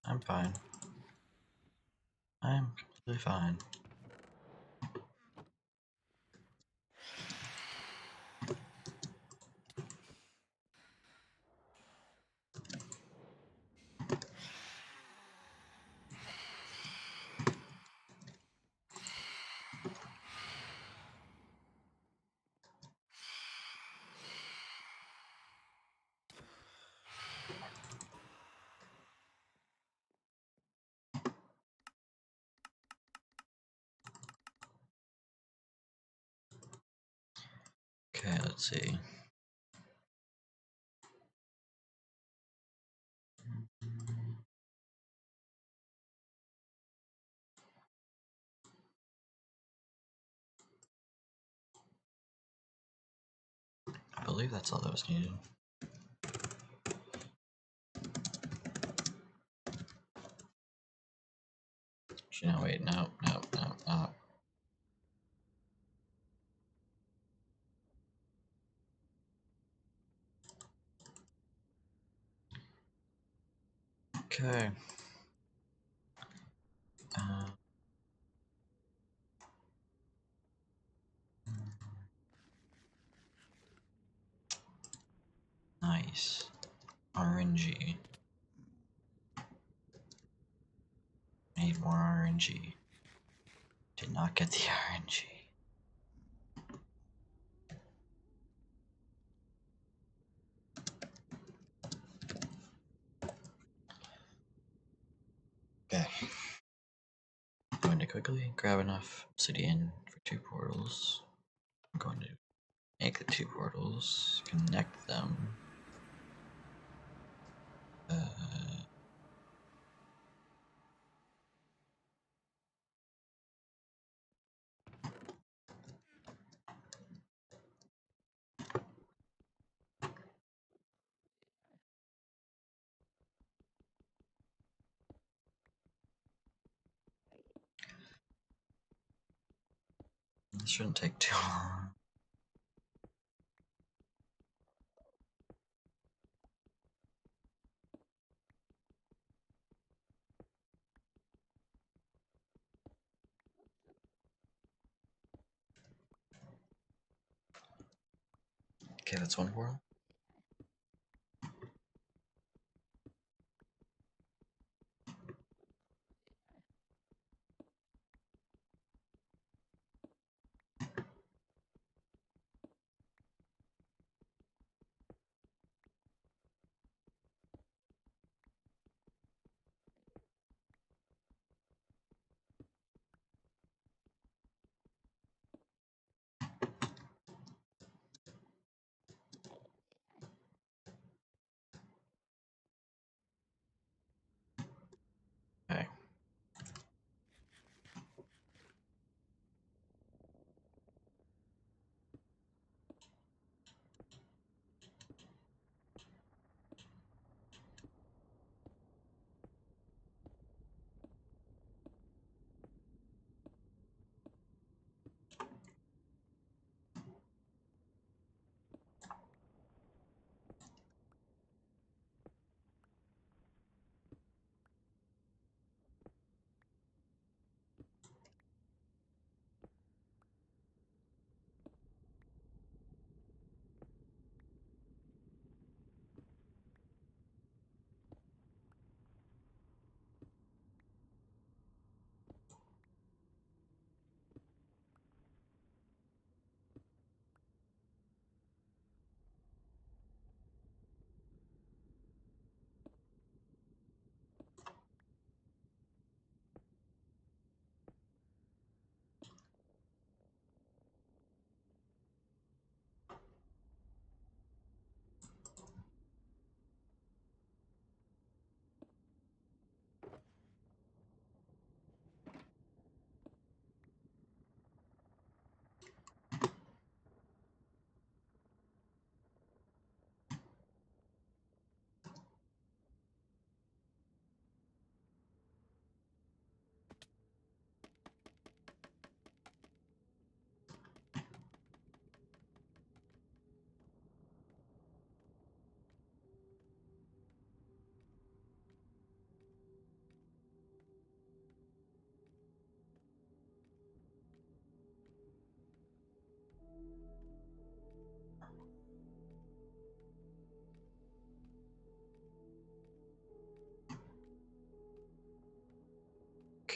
I'm fine. I'm completely fine. Okay, let's see. I believe that's all that was needed. Actually, no, wait, no. Okay. Uh, nice. RNG. Need more RNG. Did not get the RNG. Okay. I'm going to quickly grab enough obsidian for 2 portals. I'm going to make the 2 portals, connect them. This shouldn't take too long. Okay, that's 1 portal.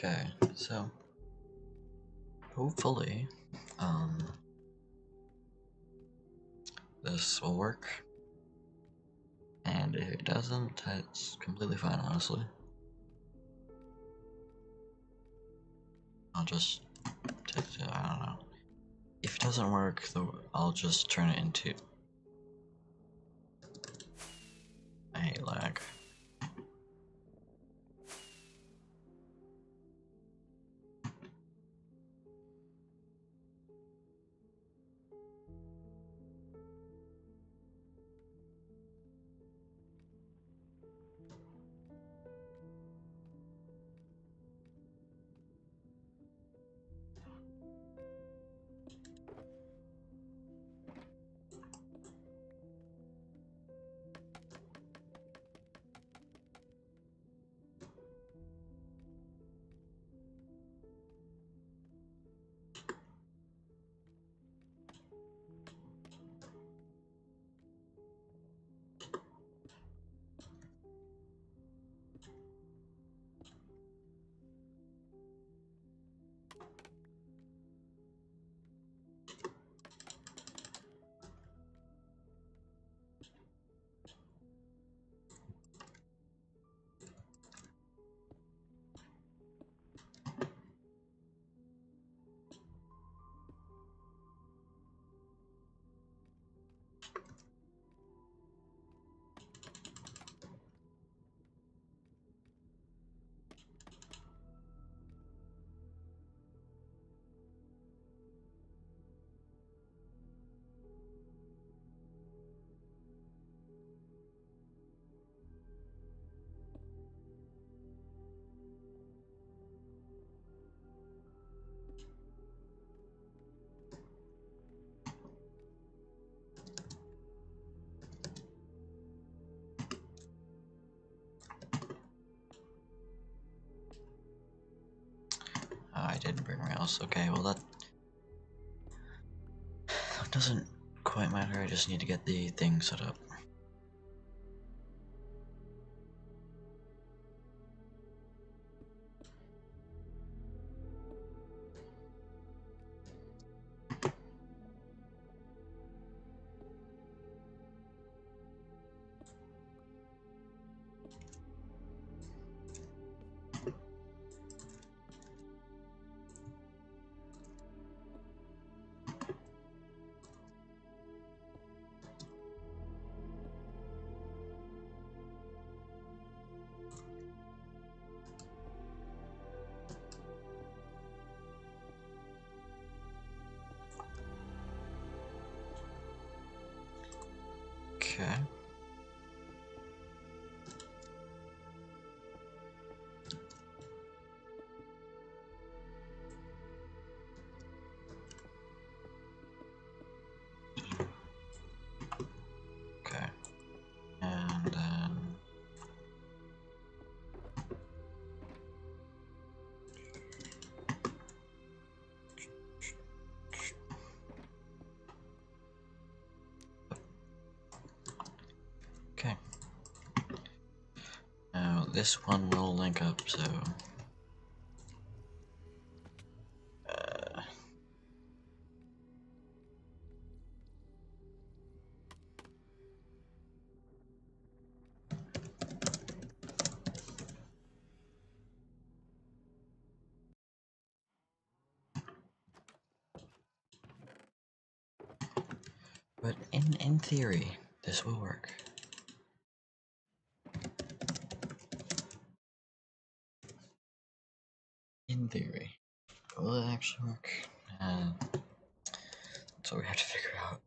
Okay, so hopefully, this will work. And if it doesn't, it's completely fine, honestly. I'll just, I don't know. If it doesn't work, though, I'll just turn it into. I hate lag. I didn't bring rails. Okay, well that doesn't quite matter. I just need to get the thing set up. Okay. Okay. And then. Okay. Now this one will link up, so. Uh, but in theory, this will work. In theory. Will it actually work? That's what we have to figure out.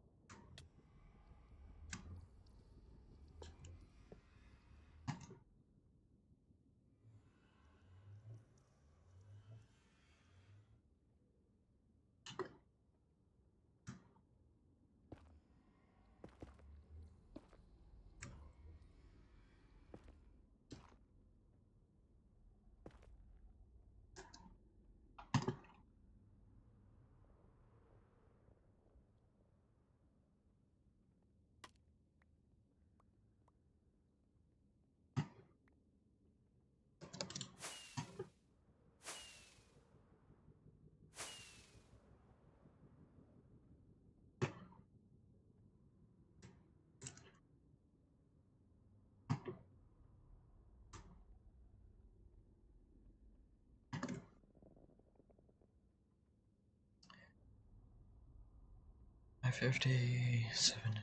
550, 70.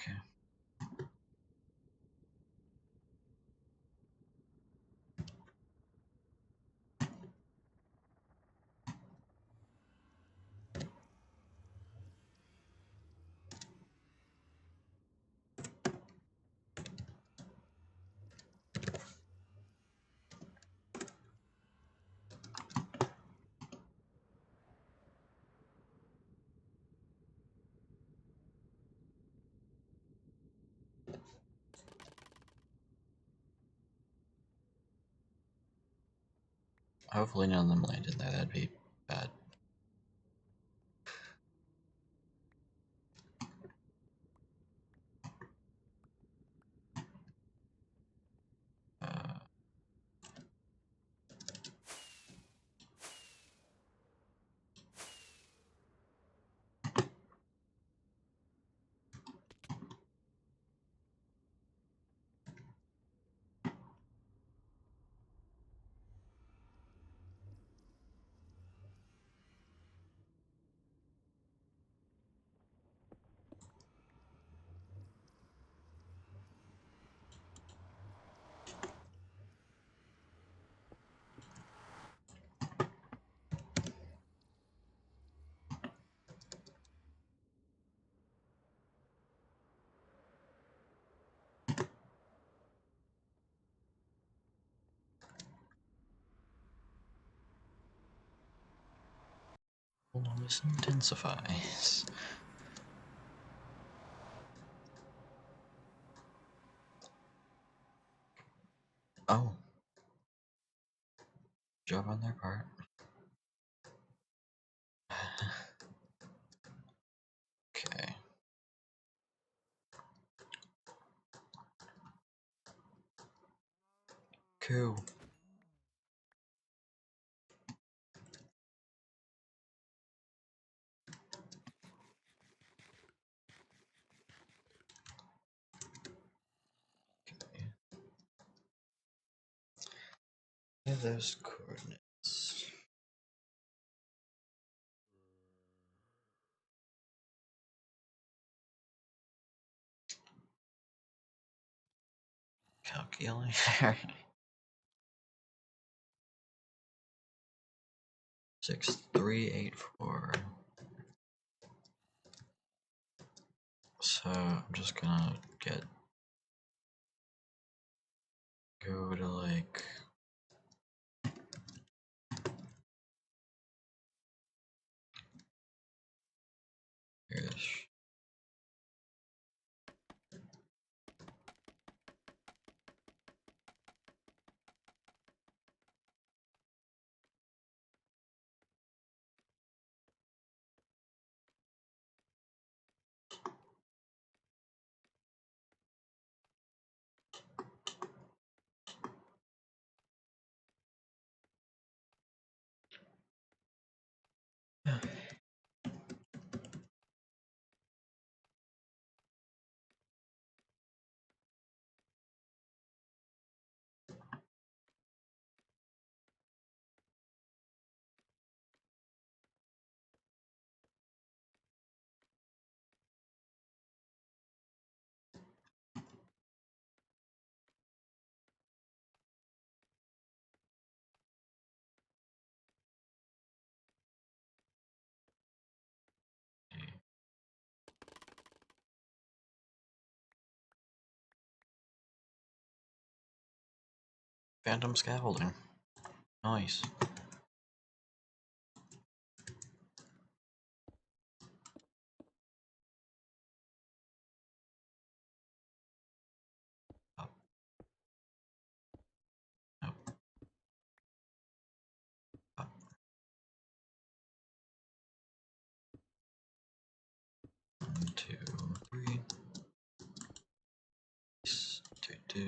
Okay. Hopefully none of them land in there, that'd be bad. Uh, This intensifies. Oh. Job on their part. Okay. Cool. Yeah, those coordinates. Calculator. 6384. So I'm just gonna go to like here's phantom scaffolding. Nice. Up, up, up. 1, 2, 3. Do, do.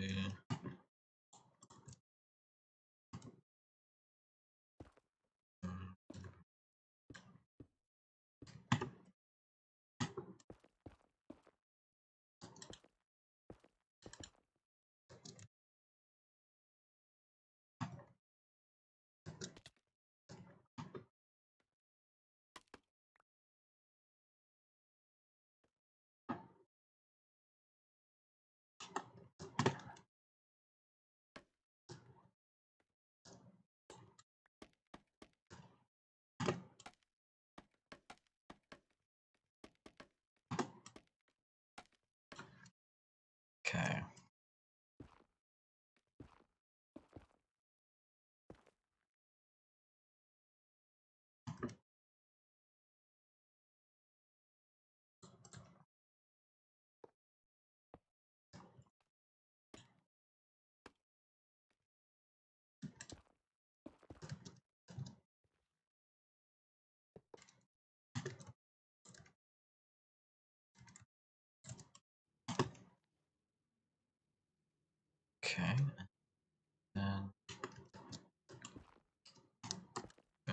Okay. Then uh,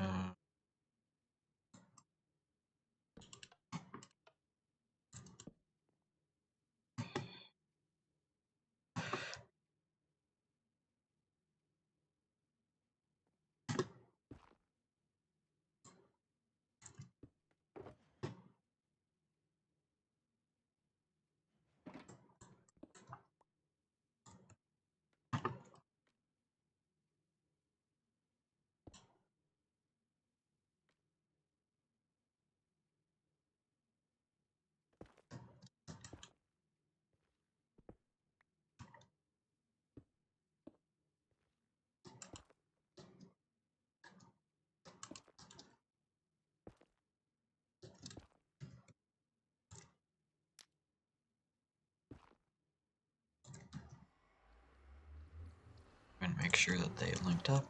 I'm gonna make sure that they linked up.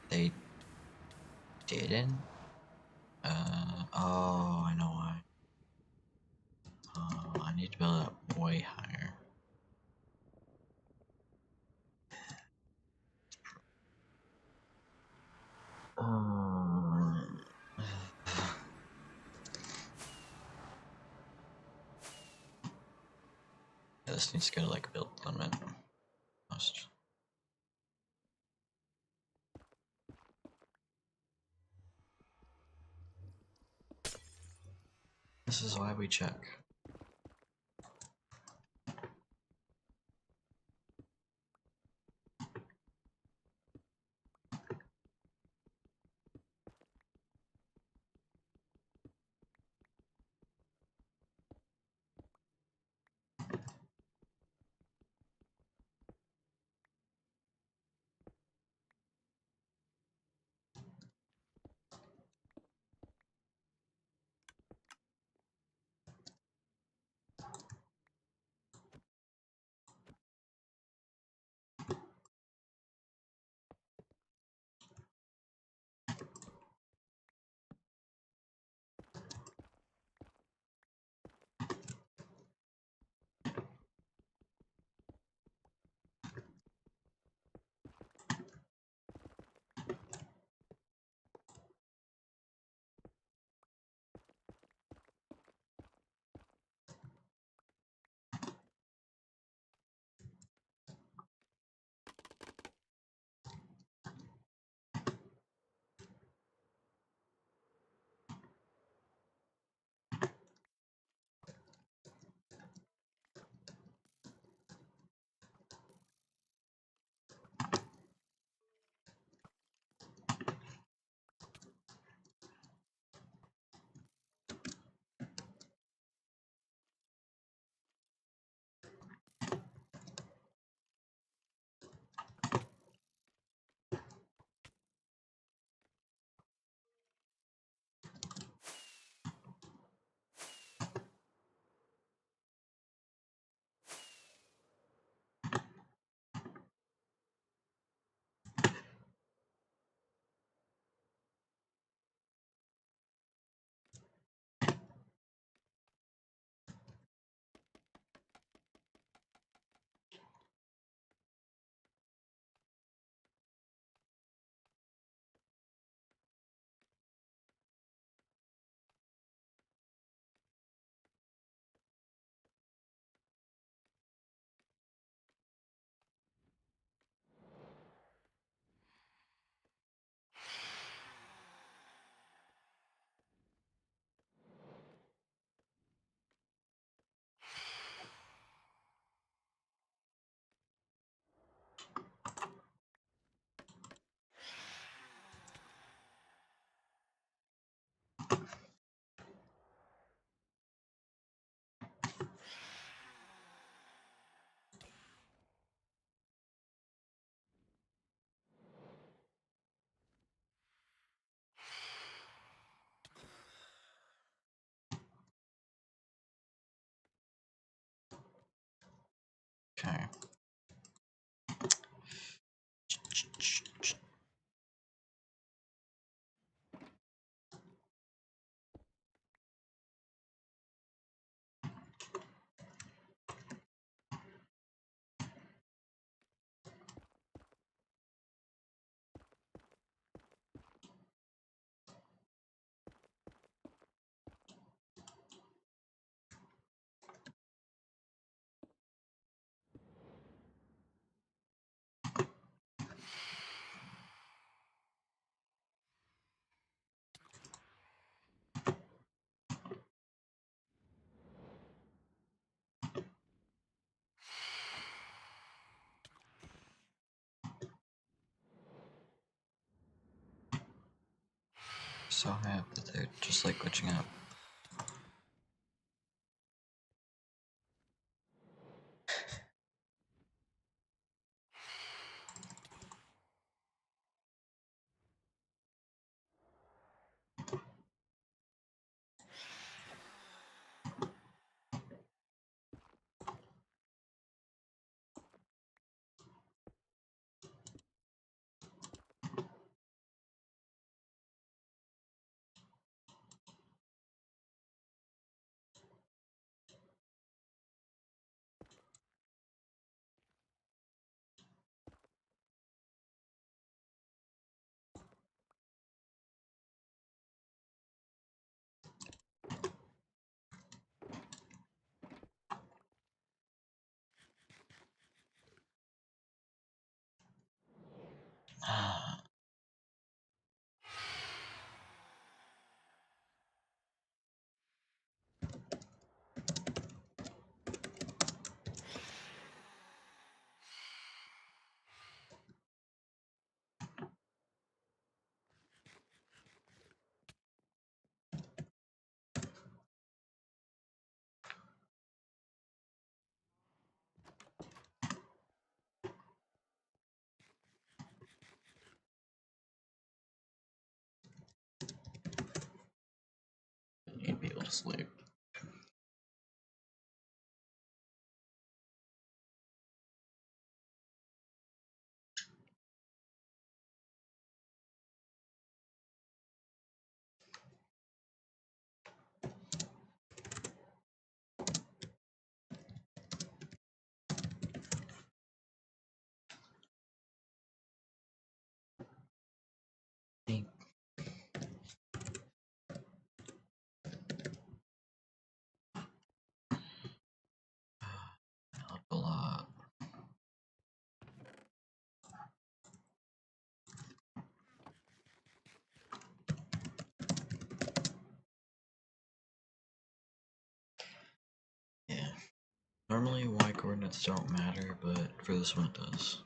They didn't. Oh, I know why. I need to build it way higher. This needs to go to like build limit. Must. This is why we check. Okay. so high up that they're just like glitching out. You'd be able to sleep. Help a lot. Yeah. Normally Y coordinates don't matter, but for this one it does.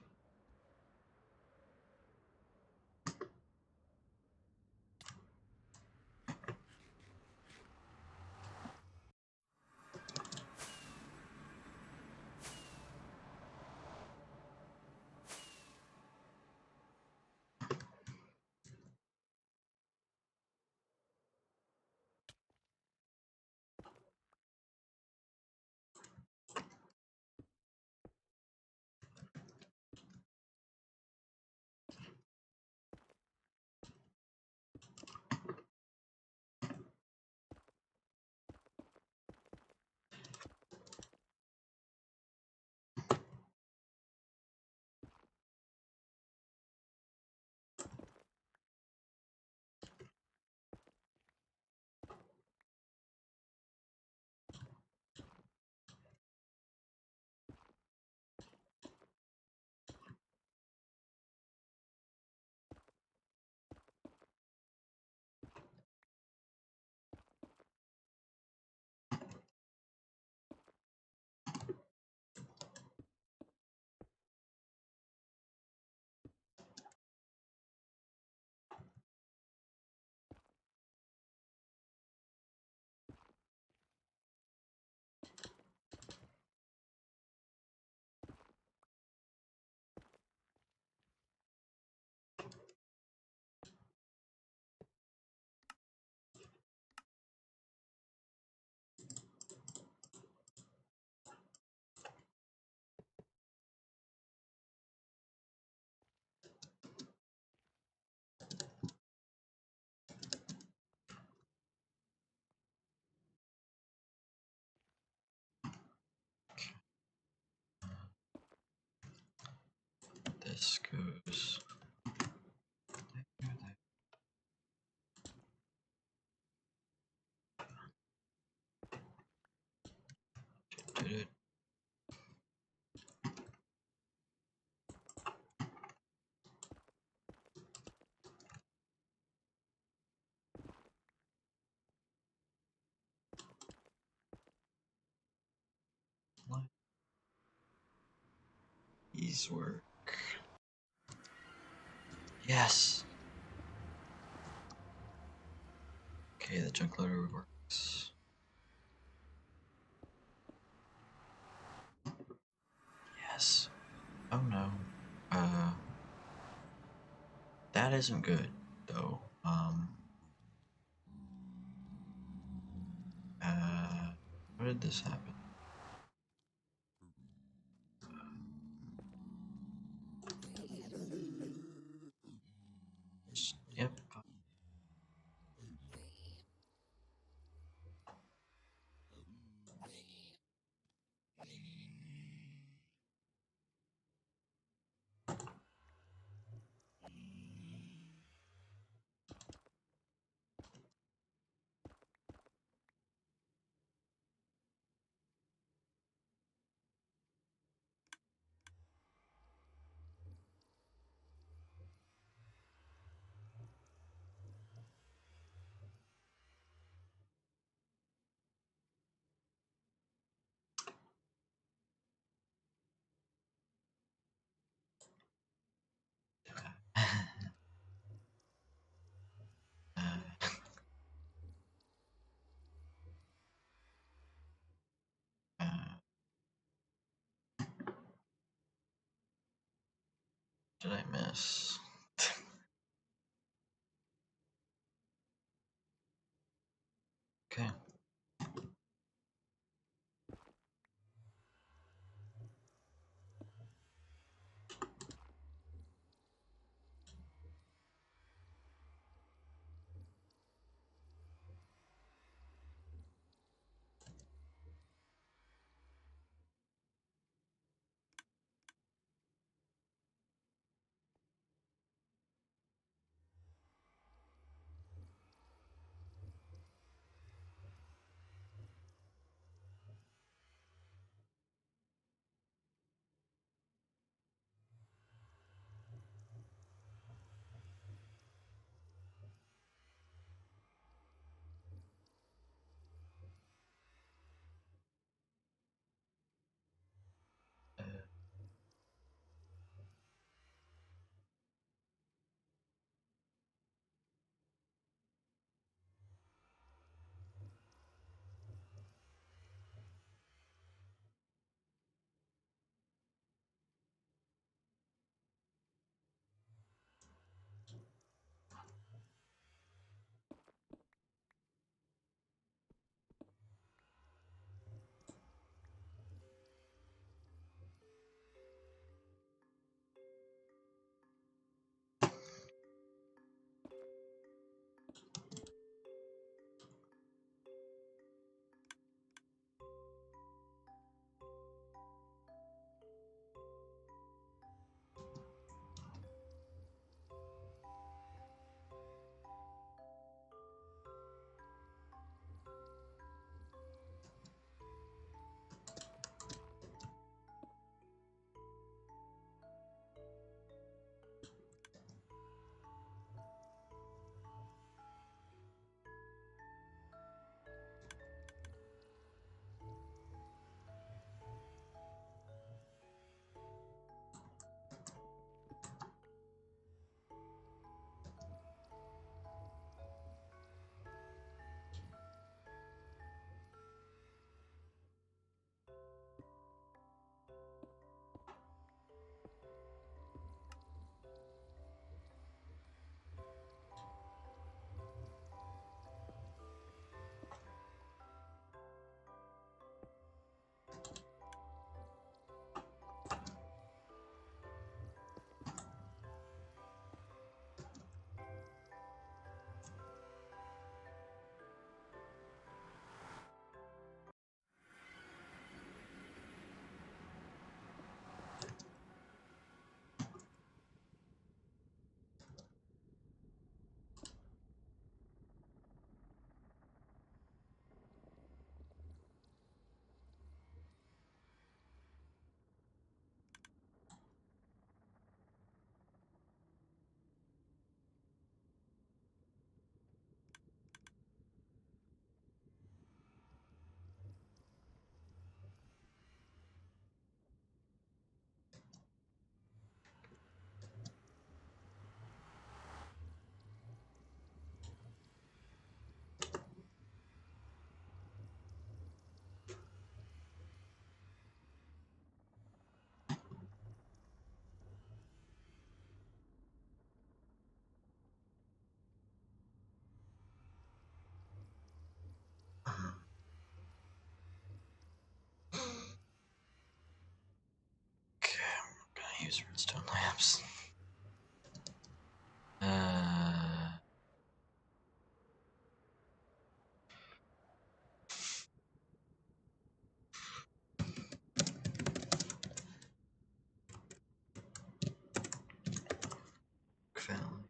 This goes there, there. Did it? What? These work. Yes. Okay, the junk loader works. Yes. Oh no. That isn't good, though. How did this happen? Yep. uh, did I miss? Okay. use redstone lamps. Found.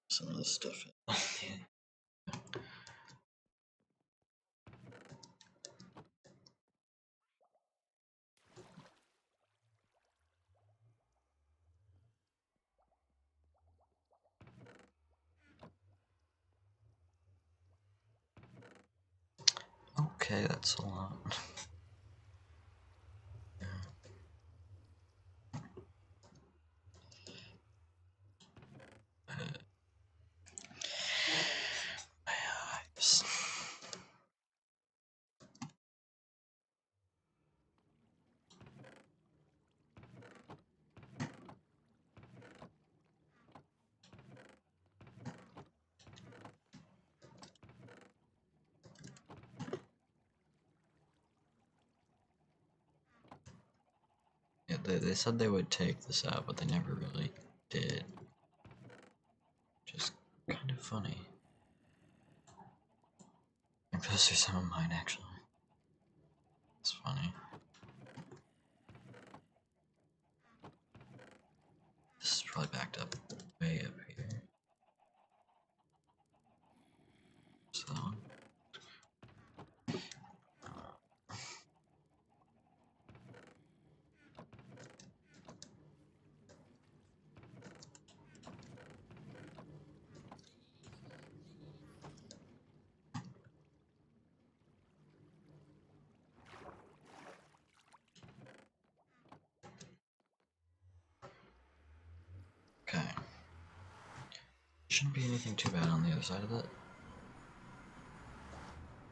Some of this stuff. Okay, that's a lot. My eyes. Yeah, they said they would take this out, but they never really did. Just kind of funny. I think those are some of mine, actually. It's funny. This is probably backed up way up here. So that one. Okay. Shouldn't be anything too bad on the other side of it.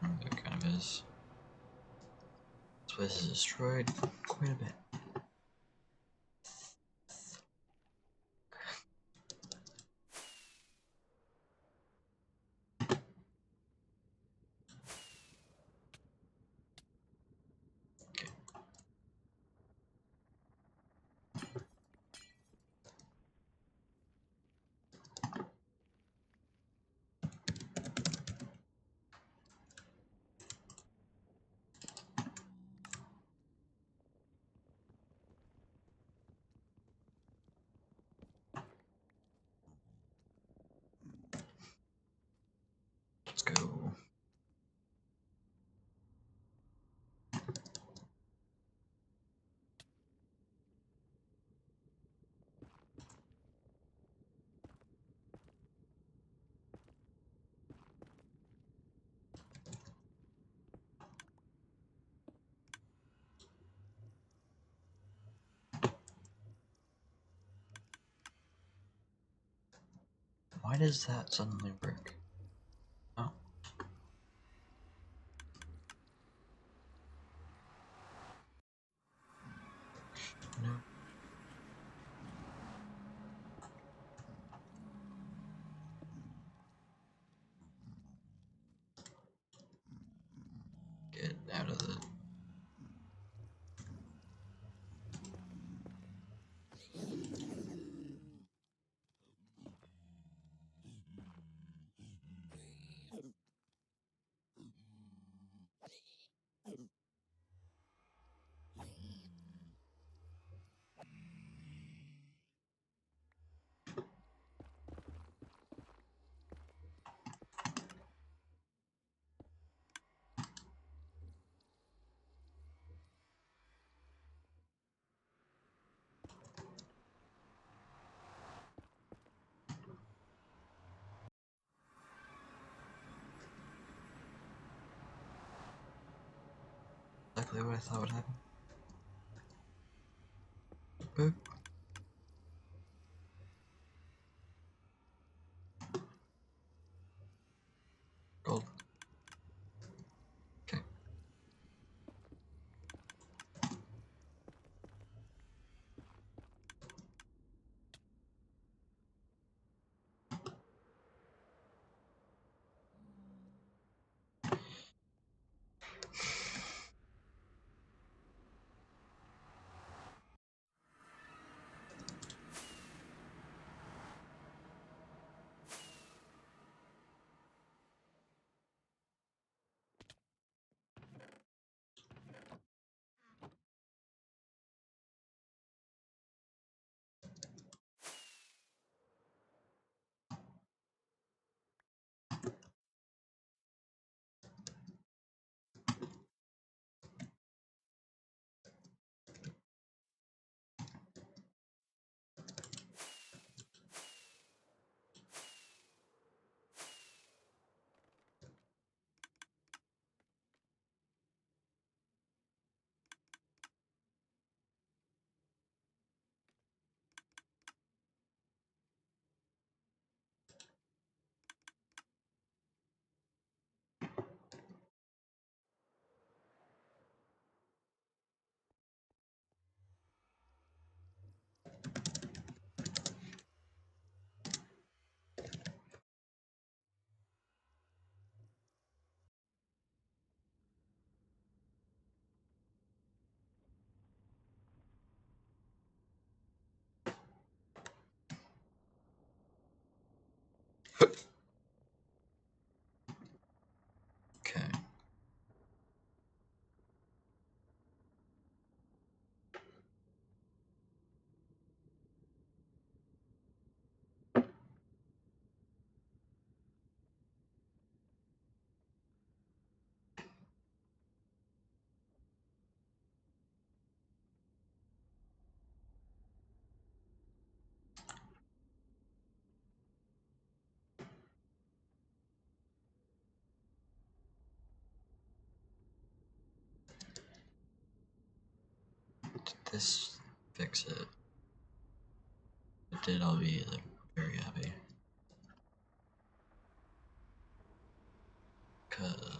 There kind of is. This place is destroyed quite a bit. Okay. Let's go. Why does that suddenly work? Oh. No. Get out of the... Exactly what I thought would happen. Boop. Gold. Okay. Okay. Did this fix it? If it did, I'll be like very happy. Cause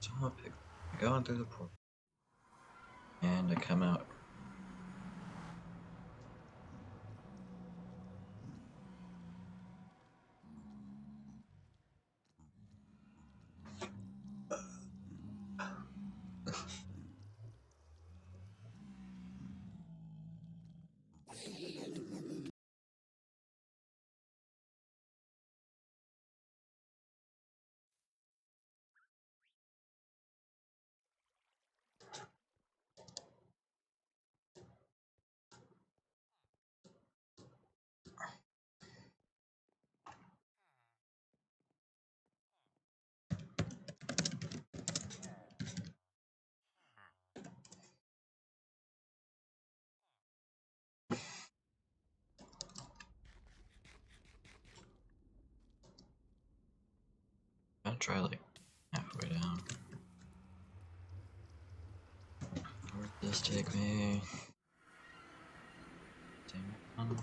so I'll pick going through the portal. And I come out. I'll try like halfway down. Where'd this take me? Damn it.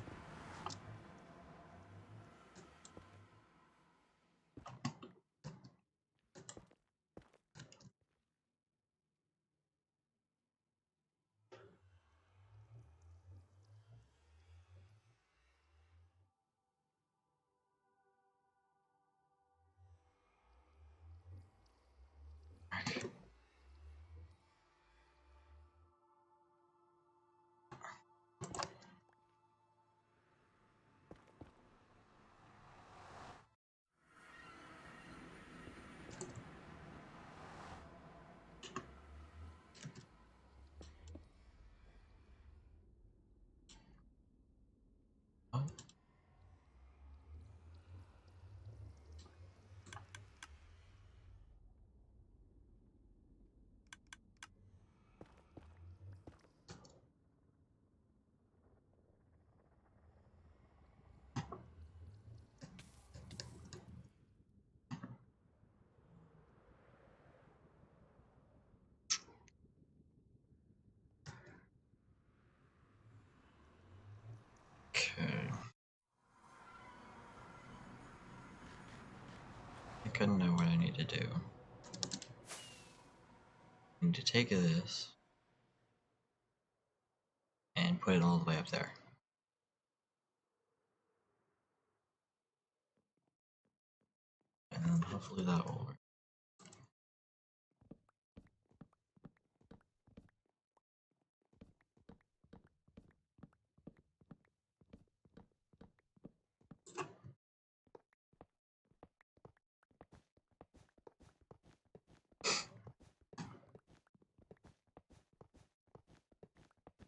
think I know what I need to do. I need to take this and put it all the way up there. And then hopefully that will work.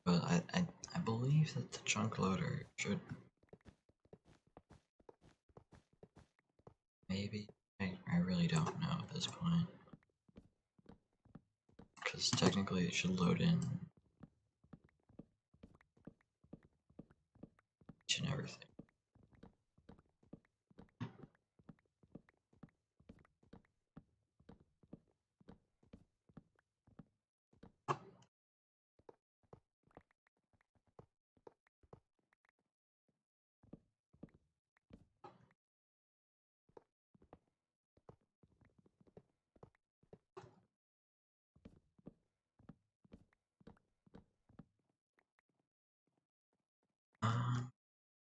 But I believe that the chunk loader should... Maybe? I really don't know at this point. Because technically it should load in each and everything.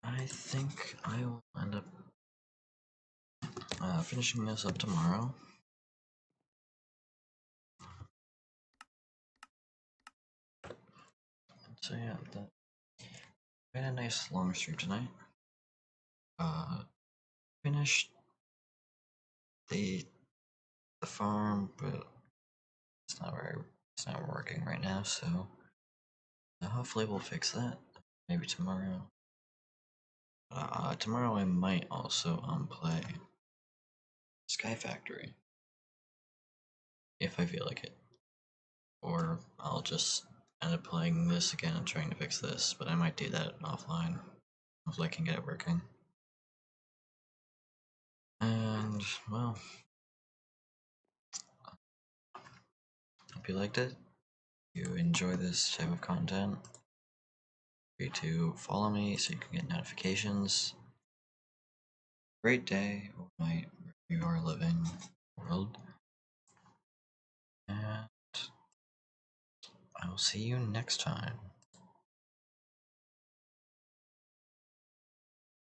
I think I will end up finishing this up tomorrow. So yeah, we had a nice long stream tonight. Finished the farm, but it's not working right now. So hopefully we'll fix that. Maybe tomorrow. Tomorrow I might also play Sky Factory if I feel like it, or I'll just end up playing this again and trying to fix this. But I might do that offline. Hopefully I can get it working. And well, hope you liked it. If you enjoy this type of content, feel free to follow me so you can get notifications. Great day or night wherever you are living in the world. And I will see you next time.